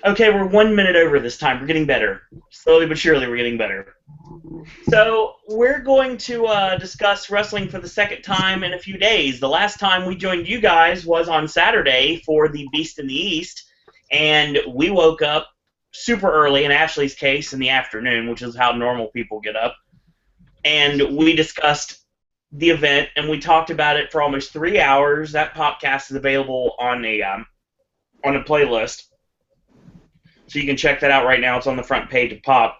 Okay, we're 1 minute over this time. We're getting better. Slowly but surely, we're getting better. So, we're going to discuss wrestling for the second time in a few days. The last time we joined you guys was on Saturday for the Beast in the East, and we woke up super early, in Ashley's case, in the afternoon, which is how normal people get up. And we discussed the event, and we talked about it for almost 3 hours. That podcast is available on a playlist. So you can check that out right now. It's on the front page of Pop.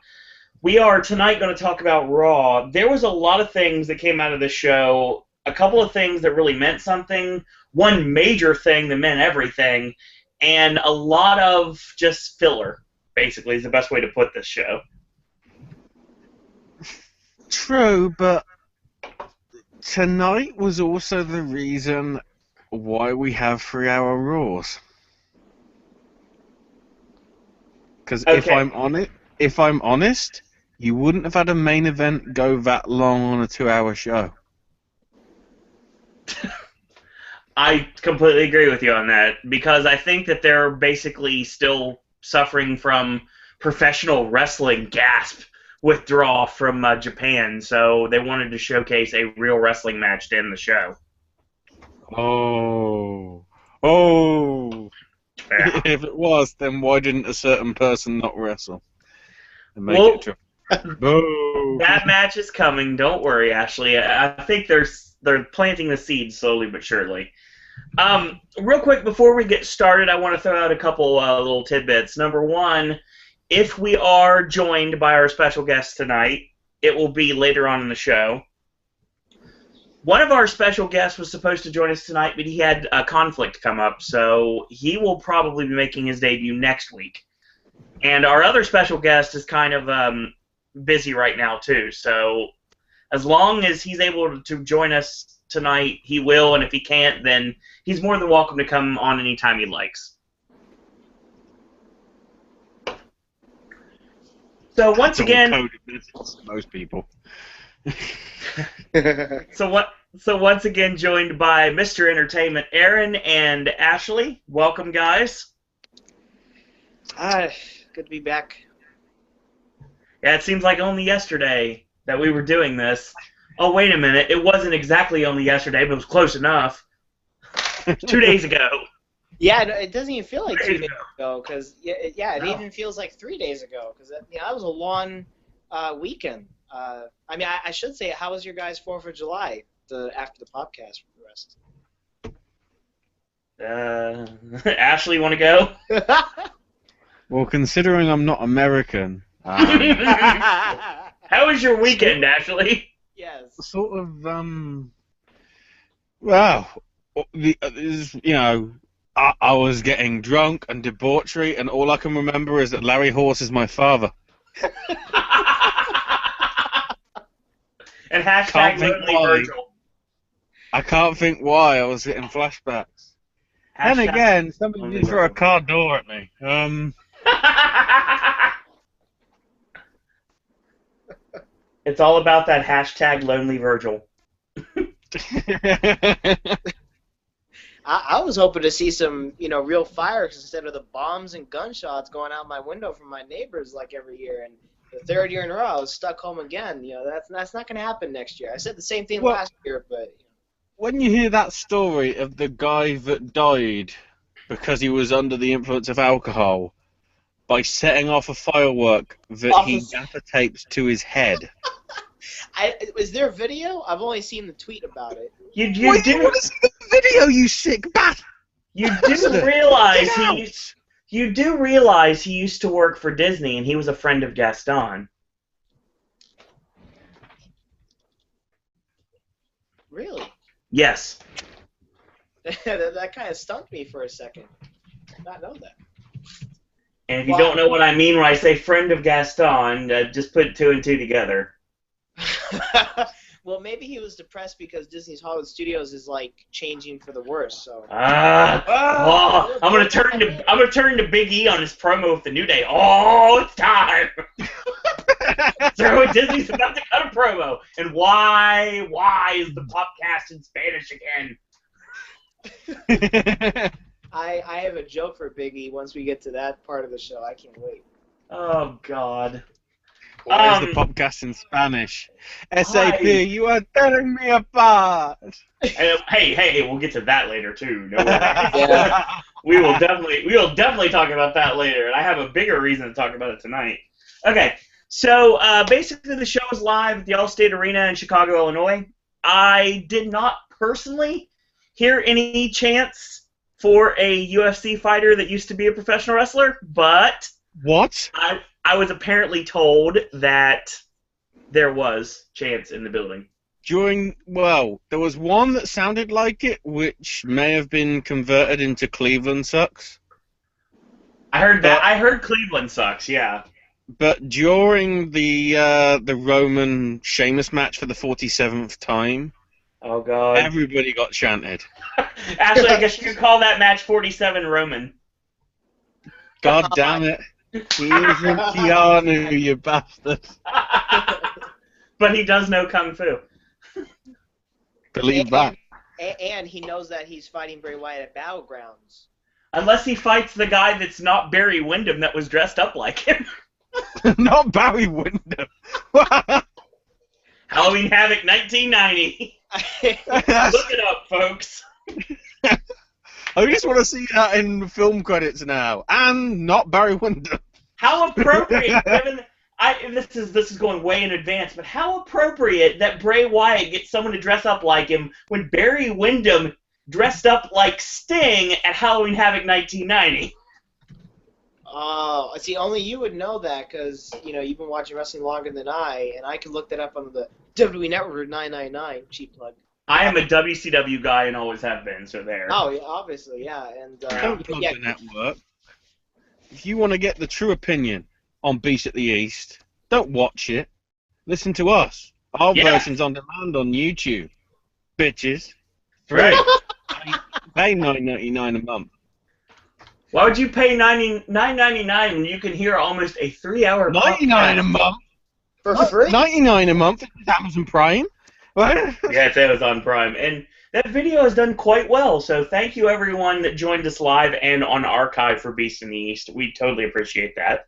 We are tonight going to talk about Raw. There was a lot of things that came out of this show. A couple of things that really meant something. One major thing that meant everything. And a lot of just filler, basically, is the best way to put this show. True, but tonight was also the reason why we have 3-hour Raws. Because if I'm honest, you wouldn't have had a main event go that long on a 2-hour show. I completely agree with you on that, because I think that they're basically still suffering from professional wrestling gasp withdrawal from Japan, so they wanted to showcase a real wrestling match to end the show. Oh. Yeah. If it was, then why didn't a certain person not wrestle? And make it true. That match is coming. Don't worry, Ashley. I think they're planting the seeds slowly but surely. Real quick, before we get started, I want to throw out a couple little tidbits. Number one, if we are joined by our special guest tonight, it will be later on in the show. One of our special guests was supposed to join us tonight, but he had a conflict come up, so he will probably be making his debut next week. And our other special guest is kind of busy right now, too, so as long as he's able to join us tonight, he will, and if he can't, then he's more than welcome to come on anytime he likes. So once again, most people. So once again, joined by Mr. Entertainment, Aaron and Ashley. Welcome, guys. Good to be back. Yeah, it seems like only yesterday that we were doing this. Oh, wait a minute. It wasn't exactly only yesterday, but it was close enough. 2 days ago. Yeah, it doesn't even feel like 2 days ago, because it even feels like 3 days ago, because that was a long weekend. I should say, how was your guys' 4th of July after the podcast for the rest? Ashley, you want to go? Well, considering I'm not American... How was your weekend, Ashley? Yes. Sort of, well, I was getting drunk and debauchery, and all I can remember is that Larry Horse is my father. And hashtag Lonely Virgil. I can't think why. I was getting flashbacks. And again, somebody did throw a car door at me. It's all about that hashtag Lonely Virgil. I was hoping to see some, real fires instead of the bombs and gunshots going out my window from my neighbors like every year. And the 3rd year in a row, I was stuck home again. That's not going to happen next year. I said the same thing last year, but. When you hear that story of the guy that died because he was under the influence of alcohol by setting off a firework that he gaffer taped to his head. Is there a video? I've only seen the tweet about it. You do want to see the video, you sick bat! You do realize he used to work for Disney, and he was a friend of Gaston. Really? Yes. That kind of stumped me for a second. I did not know that. And if you don't know what I mean when I say friend of Gaston, just put 2 and 2 together. Well, maybe he was depressed because Disney's Hollywood Studios is changing for the worse. So. I'm gonna turn to Big E on his promo with the New Day. Oh, it's time. So Disney's about to cut a promo, and why is the podcast in Spanish again? I have a joke for Biggie once we get to that part of the show. I can't wait. Oh, God. What is the podcast in Spanish? SAP, Hi. you are tearing me apart. Hey, we'll get to that later, too. No worries. Yeah. We will definitely talk about that later, and I have a bigger reason to talk about it tonight. Okay, so basically the show is live at the Allstate Arena in Chicago, Illinois. I did not personally hear any chants for a UFC fighter that used to be a professional wrestler, but What? I was apparently told that there was chants in the building. There was one that sounded like it, which may have been converted into Cleveland sucks. I heard that. I heard Cleveland sucks, yeah. But during the Roman Sheamus match for the 47th time, Oh, God. everybody got chanted. Actually, I guess you could call that match 47 Roman. God damn it. He isn't Keanu, you bastard. But he does know Kung Fu. Believe that. And he knows that he's fighting Bray Wyatt at Battlegrounds. Unless he fights the guy that's not Barry Windham that was dressed up like him. Not Barry Windham. Halloween Havoc 1990. Look it up, folks. I just want to see that in the film credits now. And not Barry Windham. How appropriate, given... This is going way in advance, but how appropriate that Bray Wyatt gets someone to dress up like him when Barry Windham dressed up like Sting at Halloween Havoc 1990. Oh, see, only you would know that because, you've been watching wrestling longer than I, and I can look that up on the WWE Network 999, cheap plug. I am a WCW guy and always have been, so there. Oh, yeah, obviously, yeah. And Don't plug the network. If you want to get the true opinion on Beast at the East, don't watch it. Listen to us. Our version's on demand on YouTube. Bitches. Right. Pay $9.99 a month. Why would you pay $9.99 when you can hear almost a 3-hour $99 a month? for free? $99 a month? It's Amazon Prime? Yeah, it's Amazon Prime. And that video has done quite well, so thank you everyone that joined us live and on archive for Beast in the East. We totally appreciate that.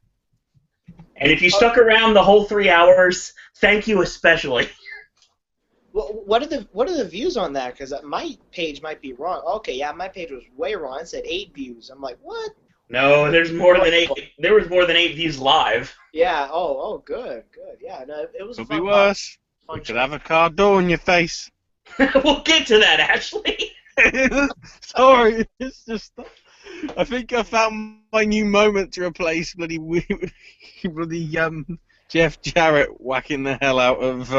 And if you stuck around the whole 3 hours, thank you especially. Well, what are the views on that? Because my page might be wrong. Okay, yeah, my page was way wrong. It said 8 views. I'm like, what? No, there's more than 8. There was more than 8 views live. Yeah. Oh, good. Yeah. No, it was. Could be worse. Fun We could have a car door in your face. We'll get to that, Ashley. Sorry, it's just. I think I found my new moment to replace bloody Jeff Jarrett whacking the hell out of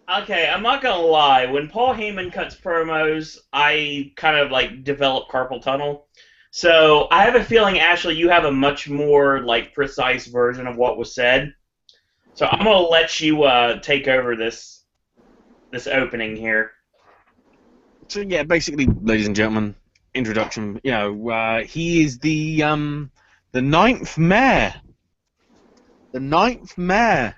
Okay, I'm not gonna lie. When Paul Heyman cuts promos, I kind of develop carpal tunnel. So I have a feeling, Ashley, you have a much more precise version of what was said. So I'm gonna let you take over this opening here. So yeah, basically, ladies and gentlemen, introduction. He is the 9th mayor. The 9th mayor.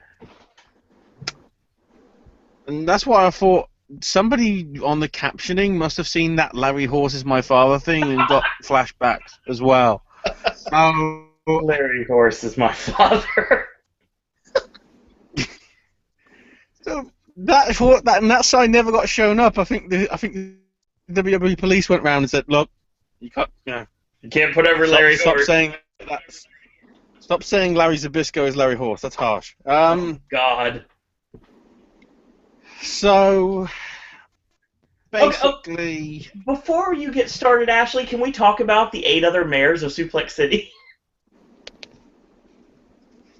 And that's why I thought somebody on the captioning must have seen that Larry Horse is my father thing and got flashbacks as well. Larry Horse is my father. So that sign never got shown up. I think the WWE police went round and said, "Look, you can't put over Larry stop Horse." saying that. Stop saying Larry Zbyszko is Larry Horse. That's harsh." God. So basically, before you get started, Ashley, can we talk about the 8 other mayors of Suplex City?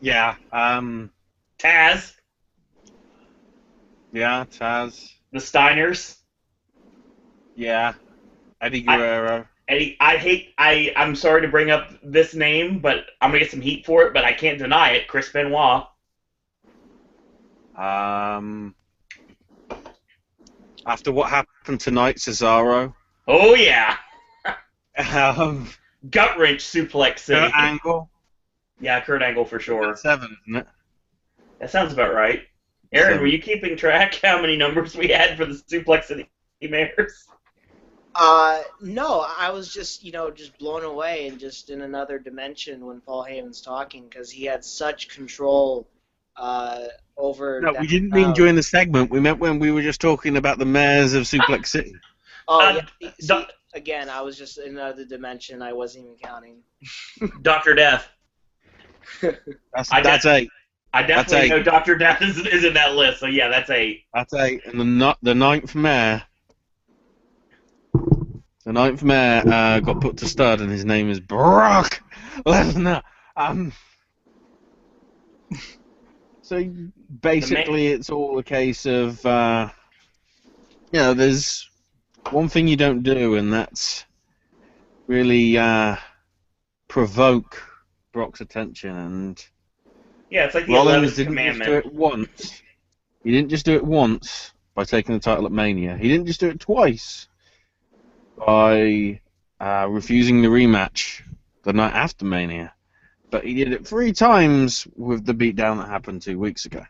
Yeah. Taz. Yeah, Taz. The Steiners. Yeah. Eddie Guerrero. Eddie, I'm sorry to bring up this name, but I'm going to get some heat for it, but I can't deny it. Chris Benoit. After what happened tonight, Cesaro. Oh, yeah. Kurt Gut wrench Suplex City. Angle. Yeah, Kurt Angle for sure. 7, isn't it? That sounds about right. Aaron, 7. were you keeping track how many numbers we had for the Suplex City mayors? No, I was just, just blown away and just in another dimension when Paul Heyman's talking because he had such control over No, that we didn't mean crowd. during the segment. We meant when we were just talking about the mayors of Suplex City. Oh, yeah. See, again, I was just in another dimension. I wasn't even counting. Dr. Death. That's 8. I definitely know Dr. Death is in that list, so yeah, that's 8. That's 8. And the ninth mayor. The ninth mayor got put to stud, and his name is Brock Lesnar. So basically, it's all a case of, there's one thing you don't do, and that's really provoke Brock's attention. And yeah, it's like the Rollins 11th didn't commandment. just do it once. He didn't just do it once by taking the title at Mania. He didn't just do it twice by refusing the rematch the night after Mania, but he did it 3 times with the beatdown that happened 2 weeks ago.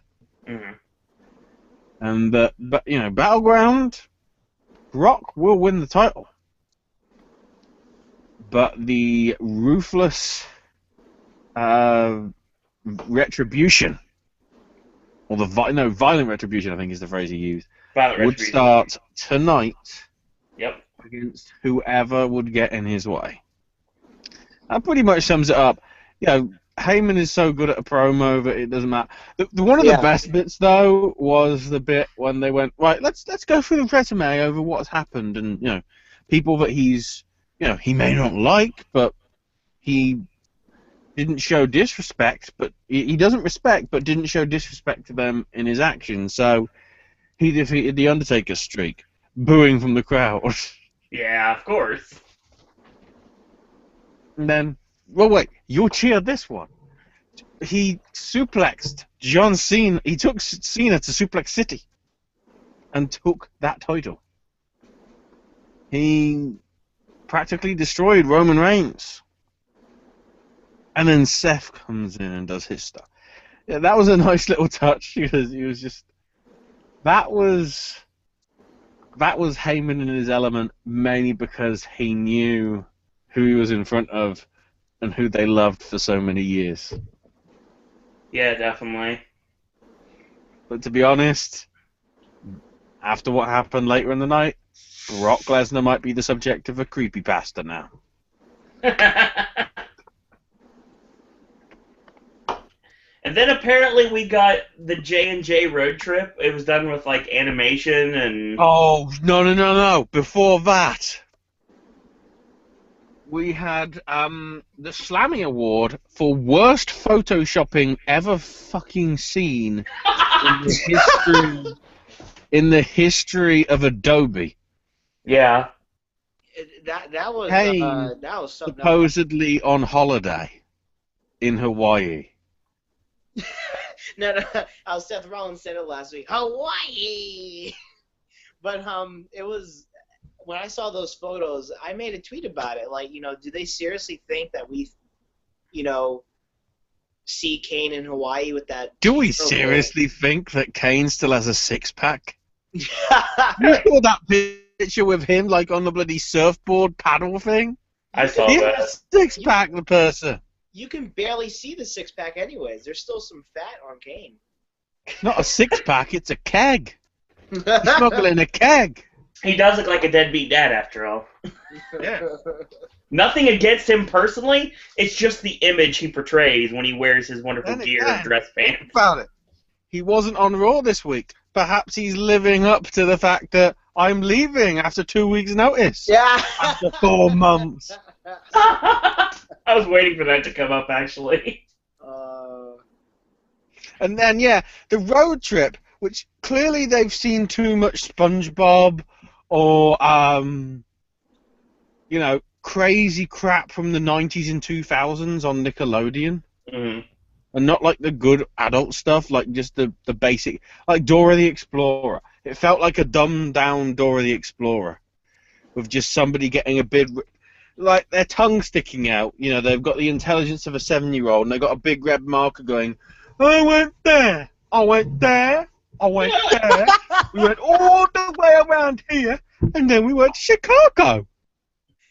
Mm-hmm. And but Battleground, Brock will win the title, but the ruthless retribution, or violent retribution, I think is the phrase he used, would start tonight. Yep. Against whoever would get in his way. That pretty much sums it up. Heyman is so good at a promo that it doesn't matter. One of the best bits, though, was the bit when they went, right, let's go through the resume over what's happened, and people that he's, he may not like, but he didn't show disrespect, but he doesn't respect, but didn't show disrespect to them in his actions. So he defeated the Undertaker's streak, booing from the crowd. Yeah, of course. And then, well, wait, you'll cheer this one. He suplexed John Cena. He took Cena to Suplex City and took that title. He practically destroyed Roman Reigns. And then Seth comes in and does his stuff. Yeah, that was a nice little touch because he was just... That was Heyman in his element, mainly because he knew who he was in front of and who they loved for so many years. Yeah, definitely. But to be honest, after what happened later in the night, Brock Lesnar might be the subject of a creepypasta now. And then apparently we got the J&J road trip. It was done with like animation and... Oh, no. Before that, we had the Slammy Award for worst photoshopping ever fucking seen in the history of Adobe. Yeah. That was something supposedly on holiday in Hawaii. No, Seth Rollins said it last week. Hawaii! But it was... When I saw those photos, I made a tweet about it. Like, do they seriously think that we, see Kane in Hawaii with that... Do we seriously think that Kane still has a six-pack? You saw that picture with him, like, on the bloody surfboard paddle thing? I saw he that. Had a six-pack, the person. You can barely see the six-pack anyways. There's still some fat on Kane. Not a six-pack, it's a keg. He's smuggling a keg. He does look like a deadbeat dad, after all. Yeah. Nothing against him personally. It's just the image he portrays when he wears his wonderful gear and dress pants. Think about it. He wasn't on Raw this week. Perhaps he's living up to the fact that I'm leaving after 2 weeks' notice. Yeah. After 4 months. I was waiting for that to come up, actually. And then, the road trip, which clearly they've seen too much SpongeBob or, crazy crap from the 90s and 2000s on Nickelodeon. Mm. And not like the good adult stuff, like just the basic, like Dora the Explorer. It felt like a dumbed-down Dora the Explorer with just somebody getting a big, like their tongue sticking out. They've got the intelligence of a 7-year-old, and they've got a big red marker going, I went there, I went there, I went there. We went all the way around here, and then we went to Chicago.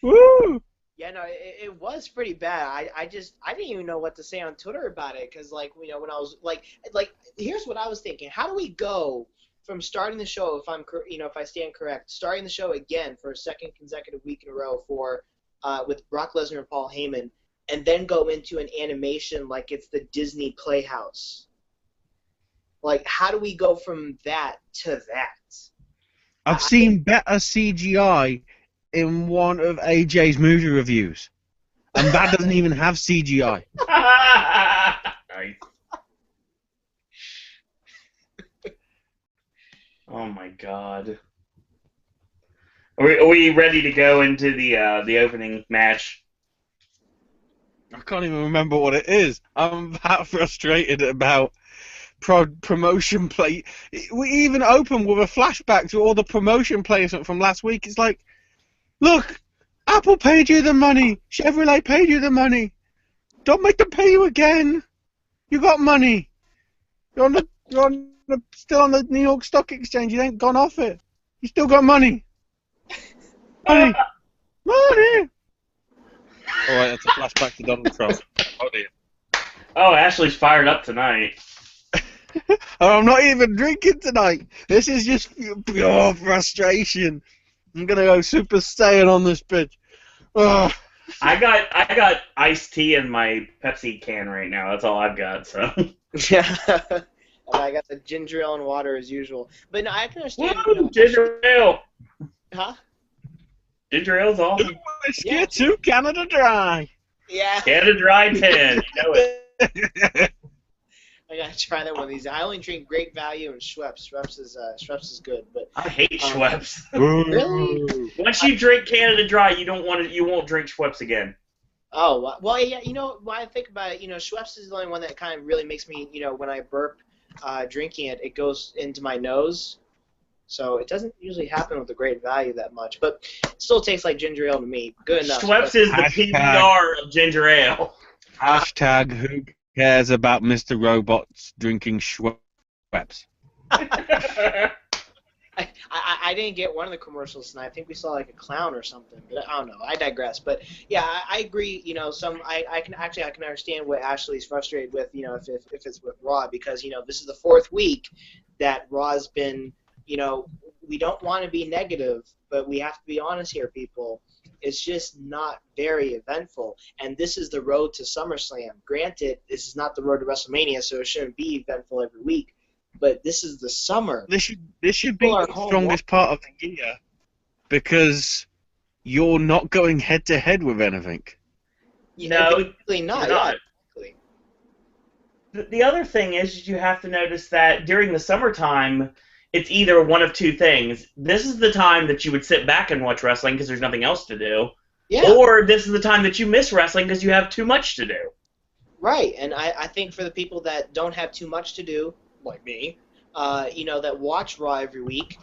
Woo! Yeah, no, it was pretty bad. I didn't even know what to say on Twitter about it because, like, when I was like, here's what I was thinking: how do we go from starting the show, if I stand correct, starting the show again for a second consecutive week in a row with Brock Lesnar and Paul Heyman, and then go into an animation like it's the Disney Playhouse? Like, how do we go from that to that? I've seen better CGI in one of AJ's movie reviews, and that doesn't even have CGI. Nice. Oh my God. Are we ready to go into the opening match? I can't even remember what it is. I'm that frustrated about promotion play. We even open with a flashback to all the promotion placement from last week. It's like, look, Apple paid you the money. Chevrolet paid you the money. Don't make them pay you again. You got money. You're still on the New York Stock Exchange. You ain't gone off it. You still got money. Money. Money. All right, that's a flashback to Donald Trump. Oh dear. Oh, Ashley's fired up tonight. I'm not even drinking tonight. This is just pure frustration. I'm gonna go Super Saiyan on this bitch. Ugh. I got iced tea in my Pepsi can right now. That's all I've got. So. Yeah. I got the ginger ale and water as usual. But no, I can understand. Woo, ginger ale. Huh? Ginger ale's awesome. Whiskey to Canada Dry. Yeah. Canada Dry 10. You know it. I gotta try that one of these. I only drink Great Value and Schweppes. Schweppes is good, but I hate Schweppes. Really? Once you drink Canada Dry, you won't drink Schweppes again. Oh well, yeah. You know, when I think about it, Schweppes is the only one that kind of really makes me, when I burp, drinking it, it goes into my nose. So it doesn't usually happen with the Great Value that much, but it still tastes like ginger ale to me. Good enough. Schweppes is the PBR of ginger ale. Hashtag who cares about Mr. Robots drinking Schweppes? I didn't get one of the commercials tonight. I think we saw like a clown or something, but I don't know. I digress. But yeah, I agree. I can understand what Ashley's frustrated with. If it's with Raw, because this is the fourth week that Raw's been. We don't want to be negative, but we have to be honest here, people. It's just not very eventful, and this is the road to SummerSlam. Granted, this is not the road to WrestleMania, so it shouldn't be eventful every week. But this is the summer. This should be the strongest part of the year, because you're not going head to head with anything. No, really not. Not. Yeah, The other thing is you have to notice that during the summertime, it's either one of two things. This is the time that you would sit back and watch wrestling because there's nothing else to do. yeah. Or this is the time that you miss wrestling because you have too much to do. Right, and I think for the people that don't have too much to do, like me, that watch Raw every week,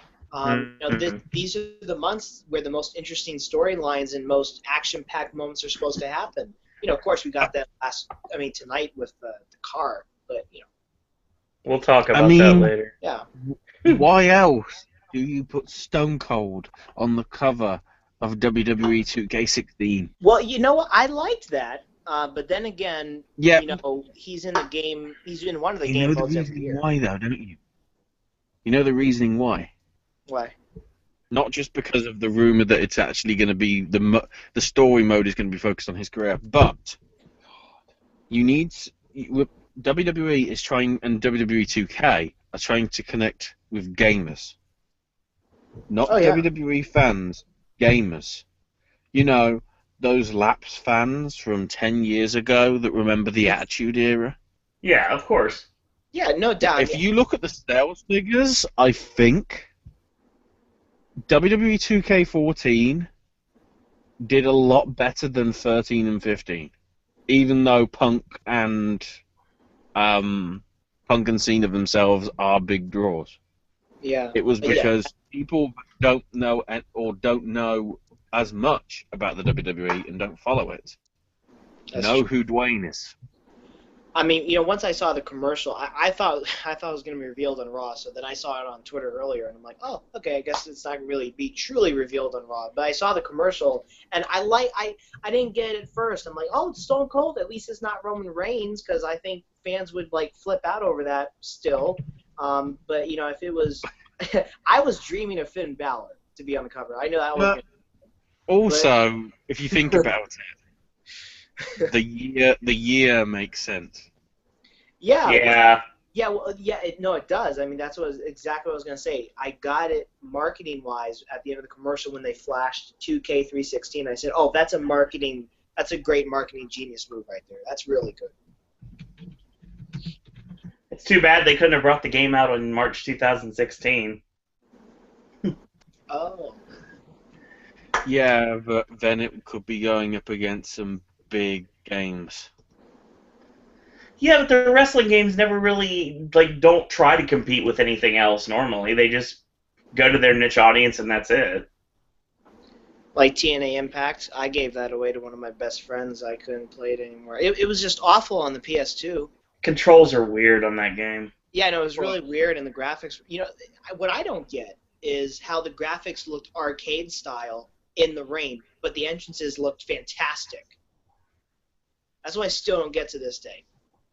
these are the months where the most interesting storylines and most action-packed moments are supposed to happen. Of course, we got that tonight with the car, but We'll talk about that later. Yeah. Why else do you put Stone Cold on the cover of WWE 2K16? Well, you know what? I liked that, but then again, Yeah. He's in the game. He's in one of the game modes every year. Why though, don't you? You know the reasoning why? Why? Not just because of the rumor that it's actually going to be the story mode is going to be focused on his career, but WWE is trying, and WWE 2K are trying to connect with gamers, not WWE fans, gamers. Those Laps fans from 10 years ago that remember the Attitude Era. Yeah, of course. Yeah, no doubt. If you look at the sales figures, I think WWE 2K14 did a lot better than 13 and 15, even though Punk and Cena themselves are big draws. Yeah. It was because people don't know as much about the WWE and don't follow it. Know who Dwayne is. I mean, once I saw the commercial, I thought it was going to be revealed on Raw. So then I saw it on Twitter earlier, and I'm like, oh, okay, I guess it's not going to really be truly revealed on Raw. But I saw the commercial, and I didn't get it at first. I'm like, oh, it's Stone Cold. At least it's not Roman Reigns, because I think fans would flip out over that still. But if it was, I was dreaming of Finn Balor to be on the cover. I know that was. Also, if you think about it. The year makes sense. Yeah. Yeah. Yeah. Well, yeah. It does. I mean, that's exactly what I was gonna say. I got it marketing wise at the end of the commercial when they flashed 2K316. I said, "Oh, that's a great marketing genius move right there. That's really good." It's too bad they couldn't have brought the game out in March 2016. Oh. Yeah, but then it could be going up against some big games. Yeah, but the wrestling games never really don't try to compete with anything else normally. They just go to their niche audience and that's it. Like TNA Impact, I gave that away to one of my best friends. I couldn't play it anymore. It was just awful on the PS2. Controls are weird on that game. Yeah, no, it was really weird, and the graphics. What I don't get is how the graphics looked arcade style in the ring, but the entrances looked fantastic. That's what I still don't get to this day.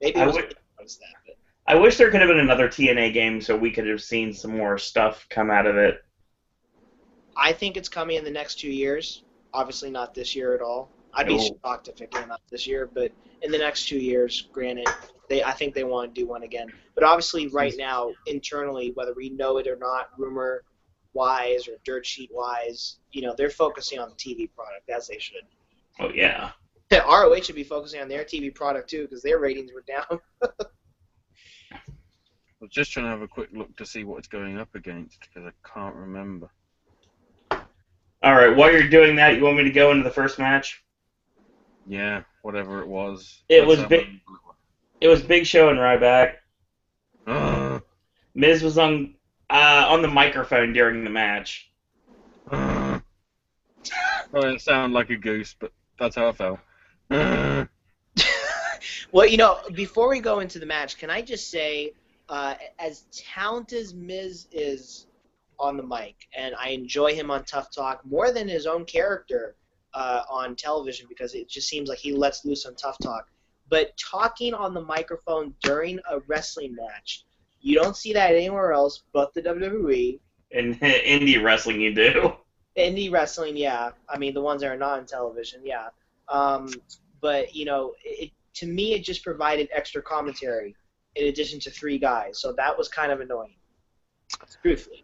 Maybe it was that. But. I wish there could have been another TNA game so we could have seen some more stuff come out of it. I think it's coming in the next 2 years. Obviously not this year at all. I'd be shocked if it came out this year, but in the next 2 years, granted, I think they want to do one again. But obviously right now, internally, whether we know it or not, rumor-wise or dirt sheet-wise, they're focusing on the TV product, as they should. Oh, yeah. ROH should be focusing on their TV product, too, because their ratings were down. I was just trying to have a quick look to see what it's going up against, because I can't remember. All right, while you're doing that, you want me to go into the first match? Yeah, whatever it was. It was Big Show and Ryback. Miz was on the microphone during the match. Well, it sounded like a goose, but that's how I felt. Well, before we go into the match, can I just say, as talented as Miz is on the mic, and I enjoy him on Tough Talk more than his own character on television, because it just seems like he lets loose on Tough Talk. But talking on the microphone during a wrestling match, you don't see that anywhere else but the WWE. In indie wrestling, you do. Indie wrestling, yeah. I mean, the ones that are not on television, yeah. But, to me, it just provided extra commentary in addition to three guys. So that was kind of annoying, truthfully.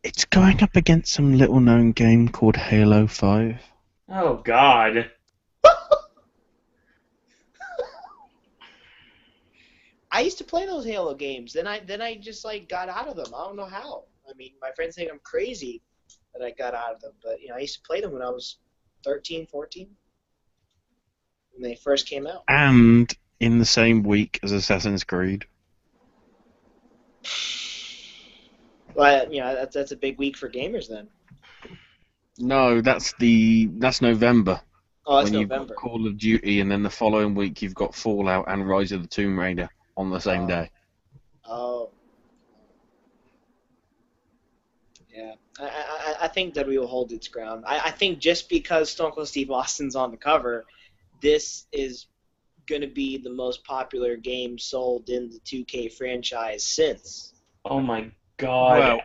It's going up against some little-known game called Halo 5. Oh, God. I used to play those Halo games. Then I just got out of them. I don't know how. I mean, my friends think I'm crazy that I got out of them, but I used to play them when I was 13, 14, when they first came out. And in the same week as Assassin's Creed. Well, that's a big week for gamers then. No, that's November. Oh, that's when November. You've got Call of Duty, and then the following week you've got Fallout and Rise of the Tomb Raider on the same day. Oh. Yeah. I think WWE will hold its ground. I think just because Stone Cold Steve Austin's on the cover, this is going to be the most popular game sold in the 2K franchise since. Oh, my God. Well,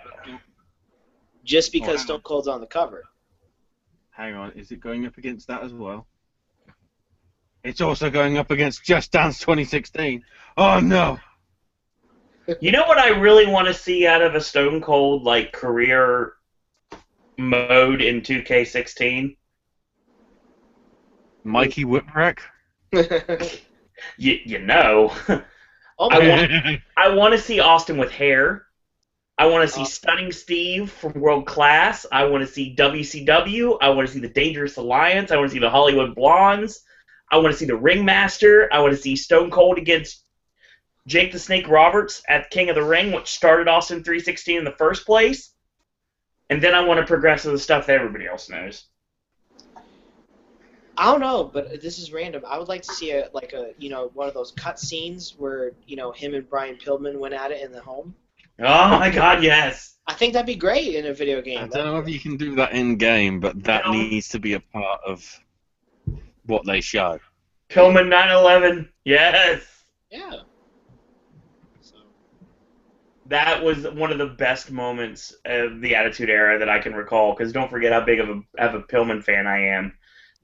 just because Stone Cold's on the cover. Hang on, is it going up against that as well? It's also going up against Just Dance 2016. Oh, no! You know what I really want to see out of a Stone Cold career mode in 2K16? Mikey Whipwreck? You know. Oh, I want to see Austin with hair. I want to see Stunning Steve from World Class. I want to see WCW. I want to see the Dangerous Alliance. I want to see the Hollywood Blondes. I want to see the Ringmaster. I want to see Stone Cold against Jake the Snake Roberts at King of the Ring, which started Austin 316 in the first place. And then I want to progress to the stuff that everybody else knows. I don't know, but this is random. I would like to see one of those cut scenes where him and Brian Pillman went at it in the home. Oh my God, yes. I think that'd be great in a video game. I don't know if you can do that in game, but that needs to be a part of what they show. Pillman 9/11, yes. Yeah. So. That was one of the best moments of the Attitude Era that I can recall. Because don't forget how big of a Pillman fan I am.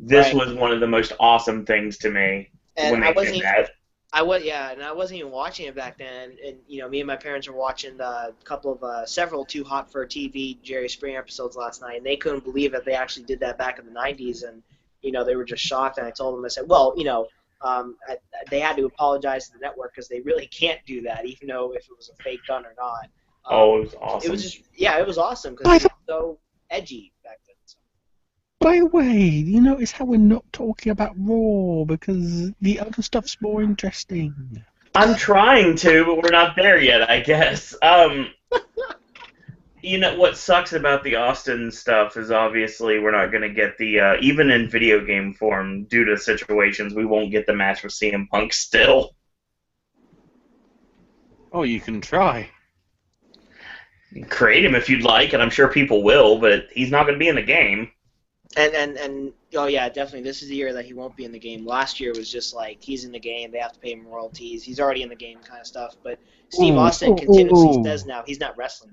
This was one of the most awesome things to me when they did that. I wasn't even watching it back then. And me and my parents were watching several Too Hot for TV Jerry Springer episodes last night, and they couldn't believe that they actually did that back in the '90s, and they were just shocked. And I told them, I said, well, they had to apologize to the network because they really can't do that, even though if it was a fake gun or not. It was awesome. It was just it was awesome because it was so edgy back then. So. By the way, you notice how we're not talking about Raw because the other stuff's more interesting. I'm trying to, but we're not there yet, I guess. What sucks about the Austin stuff is obviously we're not going to get the, even in video game form, due to situations, we won't get the match with CM Punk still. Oh, you can try. Create him if you'd like, and I'm sure people will, but he's not going to be in the game. And oh yeah, definitely. This is the year that he won't be in the game. Last year was just like he's in the game, they have to pay him royalties. He's already in the game, kind of stuff. But Steve Austin continuously says now he's not wrestling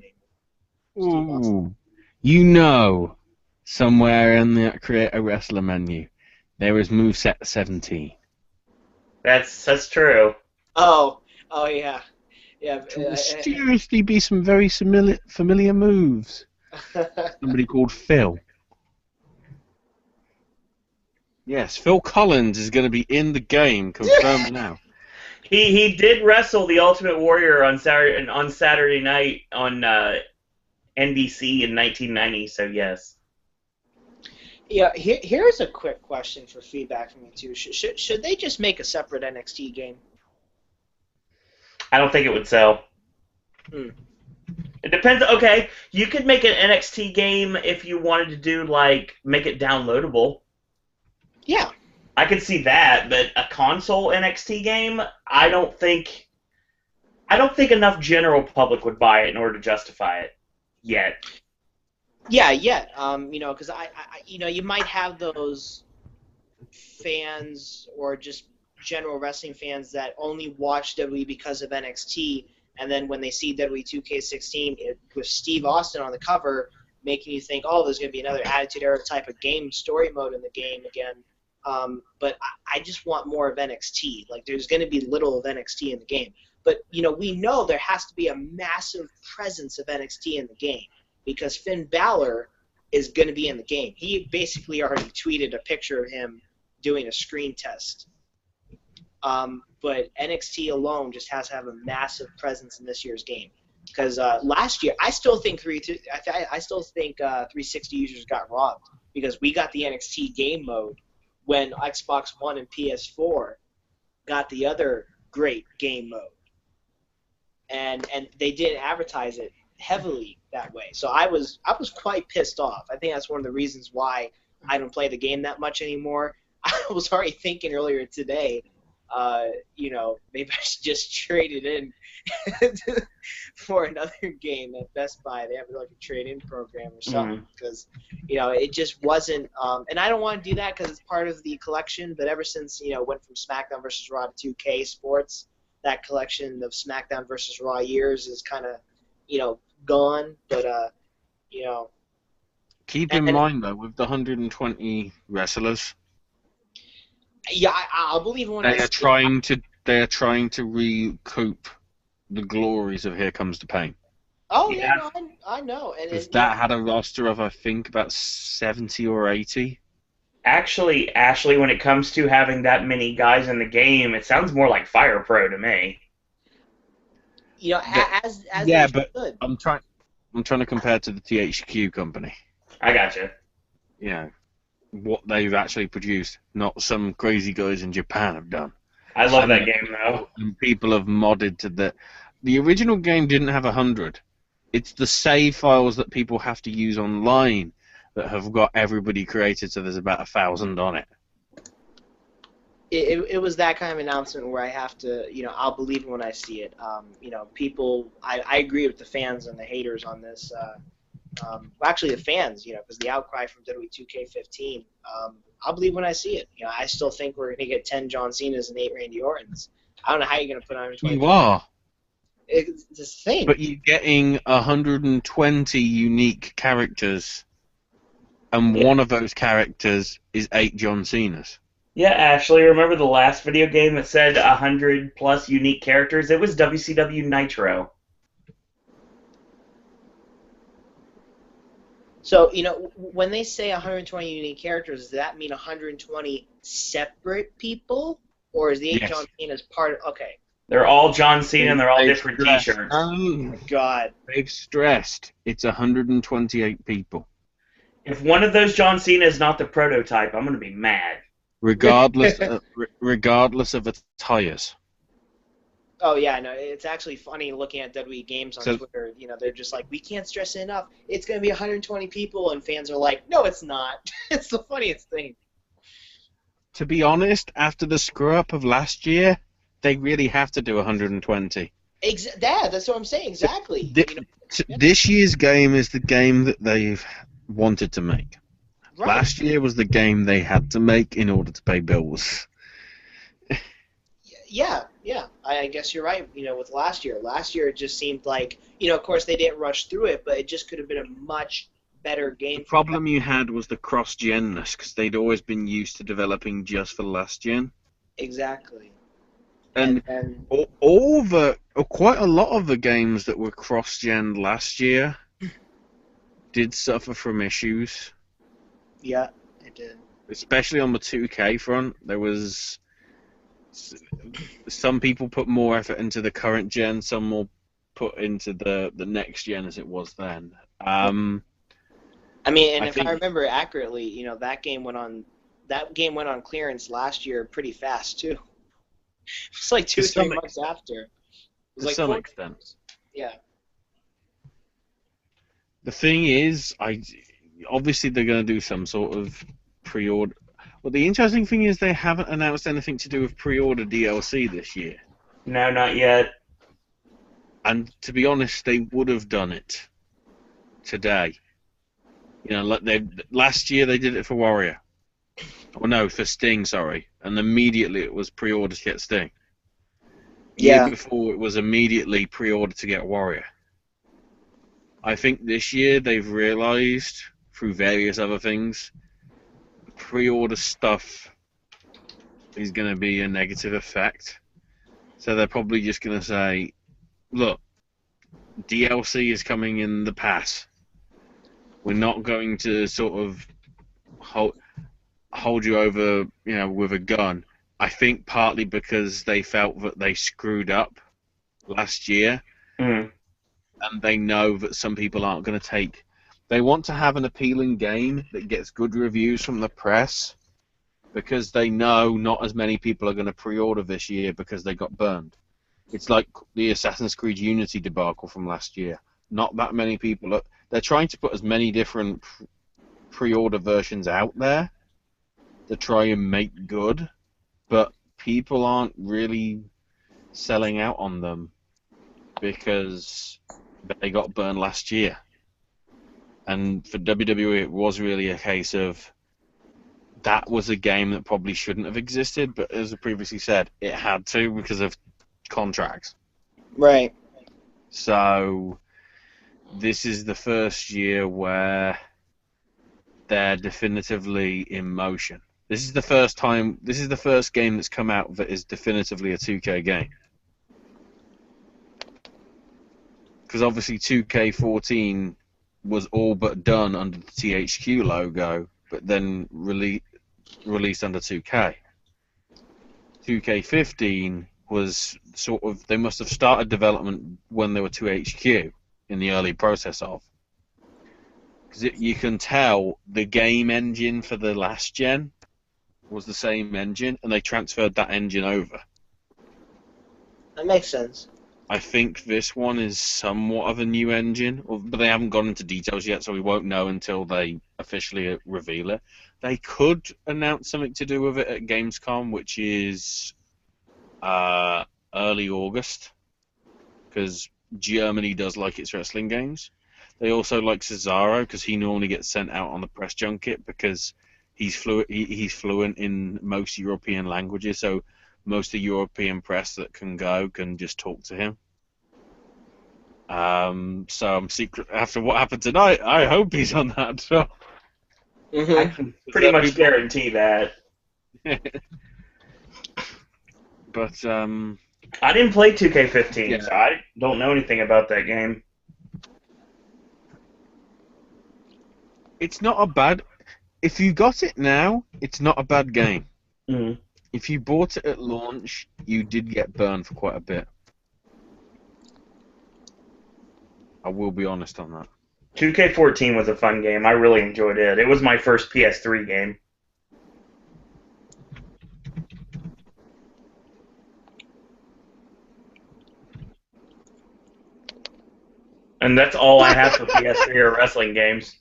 anymore. Somewhere in the Create a Wrestler menu, there is moveset 17. That's true. Oh yeah, yeah. Mysteriously be some very familiar moves. Somebody called Phil. Yes, Phil Collins is going to be in the game, confirmed now. He did wrestle the Ultimate Warrior on Saturday night on NBC in 1990, so yes. Yeah, here's a quick question for feedback from you two. Should they just make a separate NXT game? I don't think it would sell. It depends. Okay, you could make an NXT game if you wanted to do make it downloadable. Yeah. I could see that, but a console NXT game, I don't think enough general public would buy it in order to justify it yet. Yeah, yet. Because you might have those fans or just general wrestling fans that only watch WWE because of NXT, and then when they see WWE 2K16 with Steve Austin on the cover, making you think, oh, there's going to be another Attitude Era type of game story mode in the game again. But I just want more of NXT. There's going to be little of NXT in the game. But, we know there has to be a massive presence of NXT in the game because Finn Balor is going to be in the game. He basically already tweeted a picture of him doing a screen test. But NXT alone just has to have a massive presence in this year's game. Because last year, I still think 360 users got robbed because we got the NXT game mode when Xbox One and PS4 got the other great game mode. And they didn't advertise it heavily that way. So I was quite pissed off. I think that's one of the reasons why I don't play the game that much anymore. I was already thinking earlier today, maybe I should just trade it in for another game at Best Buy. They have a trade-in program or something because, it just wasn't. And I don't want to do that because it's part of the collection. But ever since it went from SmackDown vs. Raw to 2K Sports, that collection of SmackDown vs. Raw years is kind of, gone. But keep in mind though, with the 120 wrestlers. Yeah, I'll believe when they are trying to recoup the glories of Here Comes the Pain. Oh yeah, no, I know. Because that had a roster of I think about 70 or 80. Actually, Ashley, when it comes to having that many guys in the game, it sounds more like Fire Pro to me. As yeah, but should. I'm trying to compare to the THQ company. I gotcha. Yeah. What they've actually produced, not some crazy guys in Japan have done. I love that game though. And people have modded to the original game didn't have 100. It's the save files that people have to use online that have got everybody created, so there's about 1,000 on it. it was that kind of announcement where I have to, I'll believe it when I see it. People, I agree with the fans and the haters on this. Well, actually, the fans, because the outcry from WWE 2K15, I'll believe when I see it. I still think we're going to get 10 John Cenas and 8 Randy Ortons. I don't know how you're going to put 120. You are. It's the thing. But you're getting 120 unique characters, and one of those characters is 8 John Cenas. Yeah, Ashley, remember the last video game that said 100 plus unique characters? It was WCW Nitro. So, when they say 120 unique characters, does that mean 120 separate people? Or is the 8 John Cena's part of... Okay. They're all John Cena and they're all different t-shirts. Oh, my God. They've stressed it's 128 people. If one of those John Cena is not the prototype, I'm going to be mad. Regardless of attires. Oh, yeah, no, it's actually funny looking at WWE Games on Twitter. They're just like, we can't stress it enough. It's going to be 120 people, and fans are like, no, it's not. It's the funniest thing. To be honest, after the screw-up of last year, they really have to do 120. That's what I'm saying, exactly. This year's game is the game that they've wanted to make. Right. Last year was the game they had to make in order to pay bills. Yeah, I guess you're right. With last year it just seemed like, of course they didn't rush through it, but it just could have been a much better game. The problem you had was the cross-genness, because they'd always been used to developing just for the last gen. Exactly. And quite a lot of the games that were cross-gen last year did suffer from issues. Yeah, it did. Especially on the 2K front, there was some people put more effort into the current gen, some more put into the next gen as it was then. I remember accurately, that game went on clearance last year pretty fast too. It's like 2-3 months after. To some extent. Yeah. The thing is, obviously they're going to do some sort of pre-order. Well, the interesting thing is they haven't announced anything to do with pre-order DLC this year. No, not yet. And to be honest, they would have done it today. Last year they did it for Warrior. Oh no, for Sting, sorry. And immediately it was pre-order to get Sting. Yeah. Year before it was immediately pre-order to get Warrior. I think this year they've realised, through various other things, pre-order stuff is going to be a negative effect. So they're probably just going to say, look, DLC is coming in the pass. We're not going to sort of hold you over, with a gun. I think partly because they felt that they screwed up last year. Mm. And they know that some people aren't going to take... They want to have an appealing game that gets good reviews from the press because they know not as many people are going to pre-order this year because they got burned. It's like the Assassin's Creed Unity debacle from last year. Not that many people... They're trying to put as many different pre-order versions out there to try and make good, but people aren't really selling out on them because they got burned last year. And for WWE, it was really a case of that was a game that probably shouldn't have existed, but as I previously said, it had to because of contracts. Right. So this is the first year where they're definitively in motion. This is the first game that's come out that is definitively a 2K game. Because obviously 2K14 was all but done under the THQ logo, but then released under 2K. 2K15 was sort of... They must have started development when they were 2HQ in the early process of. Because you can tell the game engine for the last gen was the same engine, and they transferred that engine over. That makes sense. I think this one is somewhat of a new engine, but they haven't gone into details yet, so we won't know until they officially reveal it. They could announce something to do with it at Gamescom, which is early August, because Germany does like its wrestling games. They also like Cesaro, because he normally gets sent out on the press junket, because he's fluent in most European languages, so most of the European press that can go can just talk to him. So I'm secret after what happened tonight. I hope he's on that show. I can pretty much guarantee that. But I didn't play 2K15, yeah. so I don't know anything about that game. It's not a bad. If you got it now, it's not a bad game. Mm. If you bought it at launch, you did get burned for quite a bit. I will be honest on that. 2K14 was a fun game. I really enjoyed it. It was my first PS3 game. And that's all I have for PS3 or wrestling games.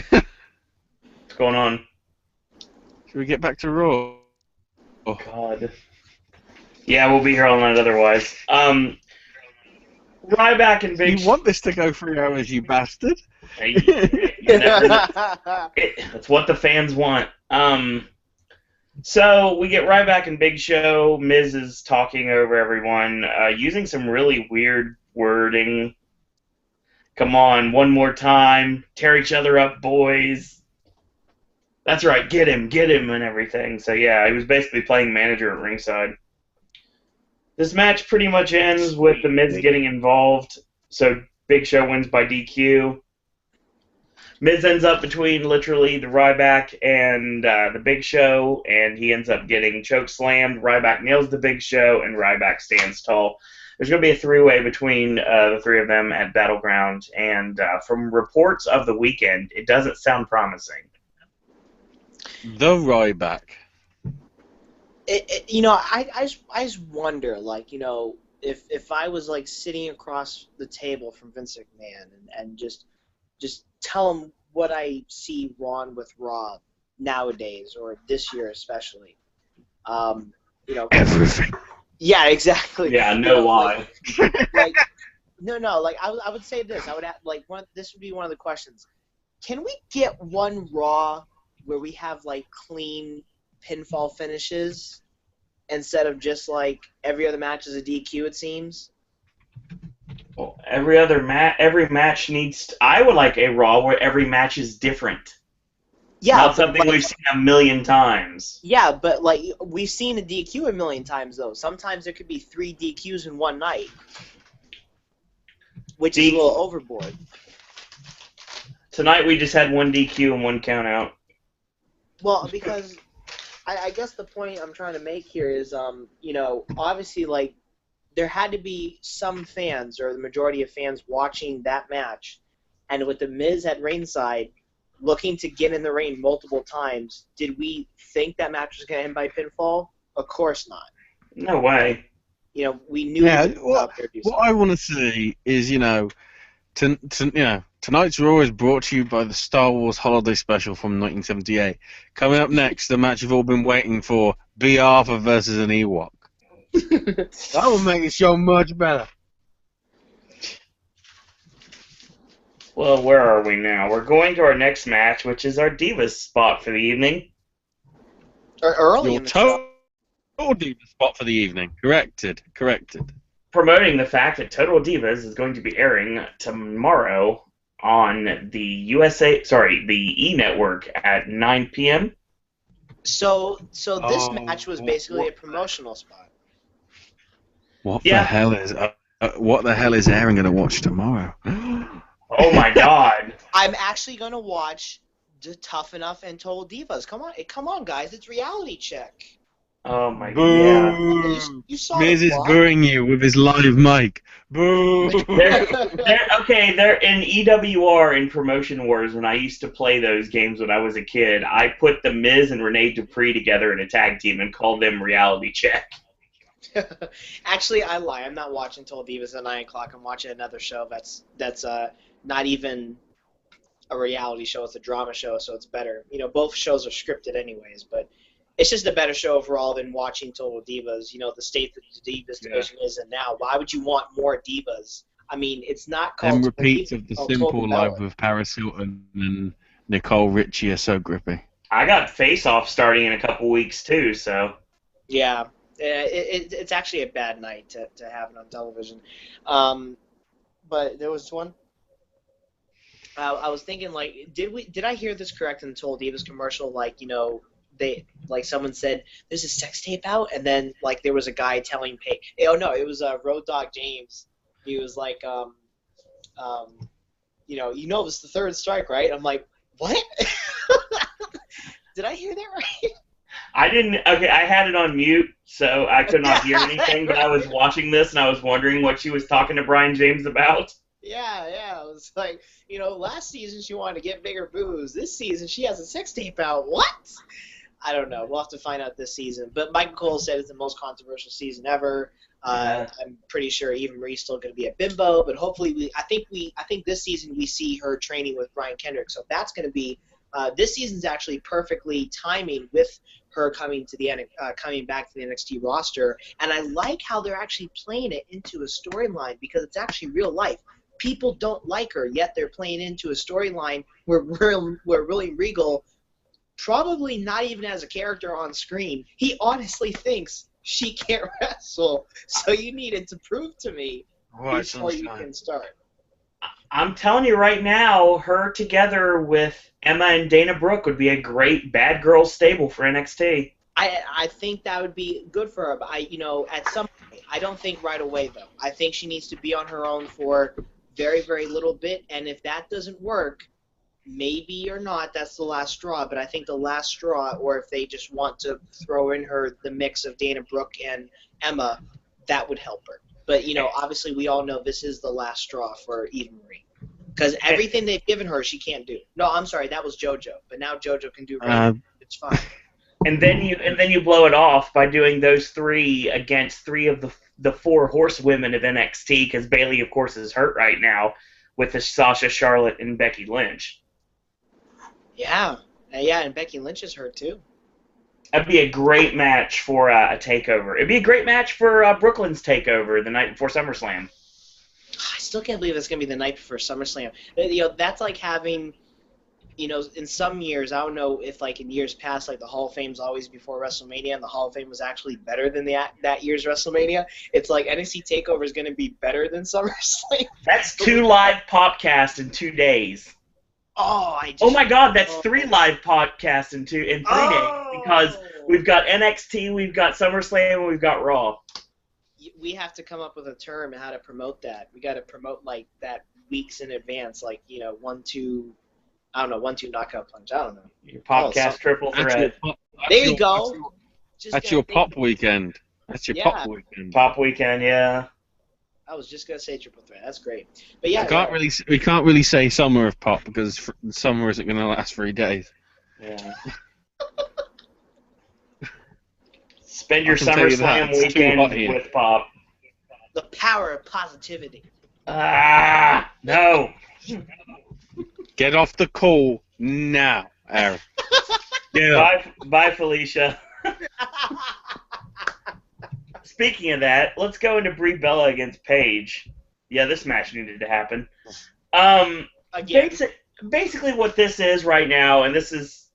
What's going on? Should we get back to Raw? Oh, God. Yeah, we'll be here all night otherwise. Ryback and Big... You want this to go 3 hours, you bastard? You never know. That's what the fans want. So we get Ryback and Big Show. Miz is talking over everyone, using some really weird wording. Come on, one more time. Tear each other up, boys. That's right, get him, and everything. So yeah, he was basically playing manager at ringside. This match pretty much ends with the Miz getting involved. So Big Show wins by DQ. Miz ends up between literally the Ryback and the Big Show, and he ends up getting choke slammed. Ryback nails the Big Show, and Ryback stands tall. There's going to be a three-way between the three of them at Battleground, and from reports of the weekend, it doesn't sound promising. The Ryback. I just wonder, like, if I was like sitting across the table from Vince McMahon and just tell him what I see wrong with Raw nowadays or this year especially. Everything. Yeah, exactly. Yeah, no lie. I would say this. I would this would be one of the questions. Can we get one Raw where we have like clean pinfall finishes instead of just like every other match is a DQ? It seems. Well, every match needs. I would like a Raw where every match is different. Yeah, not something we've seen a million times. Yeah, but like we've seen a DQ a million times though. Sometimes there could be 3 DQs in one night, which is a little overboard. Tonight we just had 1 DQ and 1 count out. Well, because I guess the point I'm trying to make here is, obviously, like, there had to be some fans, or the majority of fans, watching that match, and with the Miz at ringside, looking to get in the ring multiple times, did we think that match was going to end by pinfall? Of course not. No way. We knew. Yeah, what I want to see is, tonight's Raw is brought to you by the Star Wars Holiday Special from 1978. Coming up next, the match you've all been waiting for: B. Arthur versus an Ewok. That will make the show much better. Well, where are we now? We're going to our next match, which is our Divas spot for the evening. Early in the show. Total Divas spot for the evening. Corrected. Promoting the fact that Total Divas is going to be airing tomorrow on the the E Network at 9 p.m. So this match was basically a promotional spot. What the hell is Aaron going to watch tomorrow? Oh my God! I'm actually going to watch Tough Enough and Total Divas. Come on, guys! It's Reality Check. Oh my God! You saw Miz is booing you with his live mic. Boo! They're in EWR in Promotion Wars. When I used to play those games when I was a kid, I put the Miz and Renee Dupree together in a tag team and called them Reality Check. Actually, I lie. I'm not watching Total Divas at 9 o'clock. I'm watching another show that's not even a reality show. It's a drama show, so it's better. You know, both shows are scripted anyways, but it's just a better show overall than watching Total Divas. You know, the state that the Divas division is in now. Why would you want more Divas? I mean, it's not called And Total repeats Divas, of the it's called Simple Total Life Bella. with Paris Hilton and Nicole Richie are so grippy. I got Face Off starting in a couple weeks too, so. Yeah, it's actually a bad night to have it on television. But there was one. I was thinking, like, did I hear this correct in the Total Divas commercial? Like, you know, someone said there's a sex tape out, and then like there was a guy telling Paige. Oh no, it was Road Dogg James. He was like, you know, it was the third strike, right? I'm like, what? Did I hear that right? I didn't. Okay, I had it on mute, so I could not hear anything. But I was watching this, and I was wondering what she was talking to Brian James about. Yeah. It was like, you know, last season she wanted to get bigger boobs. This season she has a sex tape out. What? I don't know. We'll have to find out this season. But Michael Cole said it's the most controversial season ever. Yeah. I'm pretty sure Eva Marie's still going to be a bimbo, but hopefully I think this season we see her training with Brian Kendrick. So that's going to be this season's actually perfectly timing with her coming back to the NXT roster, and I like how they're actually playing it into a storyline because it's actually real life. People don't like her, yet they're playing into a storyline where William Regal, probably not even as a character on screen, he honestly thinks she can't wrestle. So you needed to prove to me before you can start. I'm telling you right now, her together with Emma and Dana Brooke would be a great bad girl stable for NXT. I think that would be good for her, but at some point, I don't think right away though. I think she needs to be on her own for very, very little bit, and if that doesn't work, maybe or not, that's the last straw. But I think the last straw, or if they just want to throw in the mix of Dana Brooke and Emma, that would help her. But obviously we all know this is the last straw for Eva Marie. Because everything they've given her, she can't do. No, I'm sorry, that was JoJo. But now JoJo can do Raven. It's fine. And then you blow it off by doing those three against three of the four horsewomen of NXT, because Bayley, of course, is hurt right now with the Sasha, Charlotte, and Becky Lynch. Yeah, and Becky Lynch is hurt too. That'd be a great match for a takeover. It'd be a great match for Brooklyn's takeover the night before SummerSlam. I still can't believe it's going to be the night before SummerSlam. That's like having, in some years, I don't know if like in years past, like the Hall of Fame's always before WrestleMania, and the Hall of Fame was actually better than that year's WrestleMania. It's like NXT TakeOver is going to be better than SummerSlam. That's 2 live podcasts in 2 days. Oh my God, that's 3 live podcasts in 3 days, because we've got NXT, we've got SummerSlam, and we've got Raw. We have to come up with a term and how to promote that. We got to promote like that weeks in advance, like 1-2 knockout punch. I don't know. Your podcast triple threat. There you go. That's your pop weekend. That's your pop weekend. Pop weekend, yeah. I was just gonna say triple threat. That's great. But yeah, we can't really say summer of pop because summer isn't going to last 3 days. Yeah. Spend your SummerSlam weekend with Pop. The power of positivity. No. Get off the call now, Aaron. Bye, Felicia. Speaking of that, let's go into Brie Bella against Paige. Yeah, this match needed to happen. Again. Basically what this is right now, and this is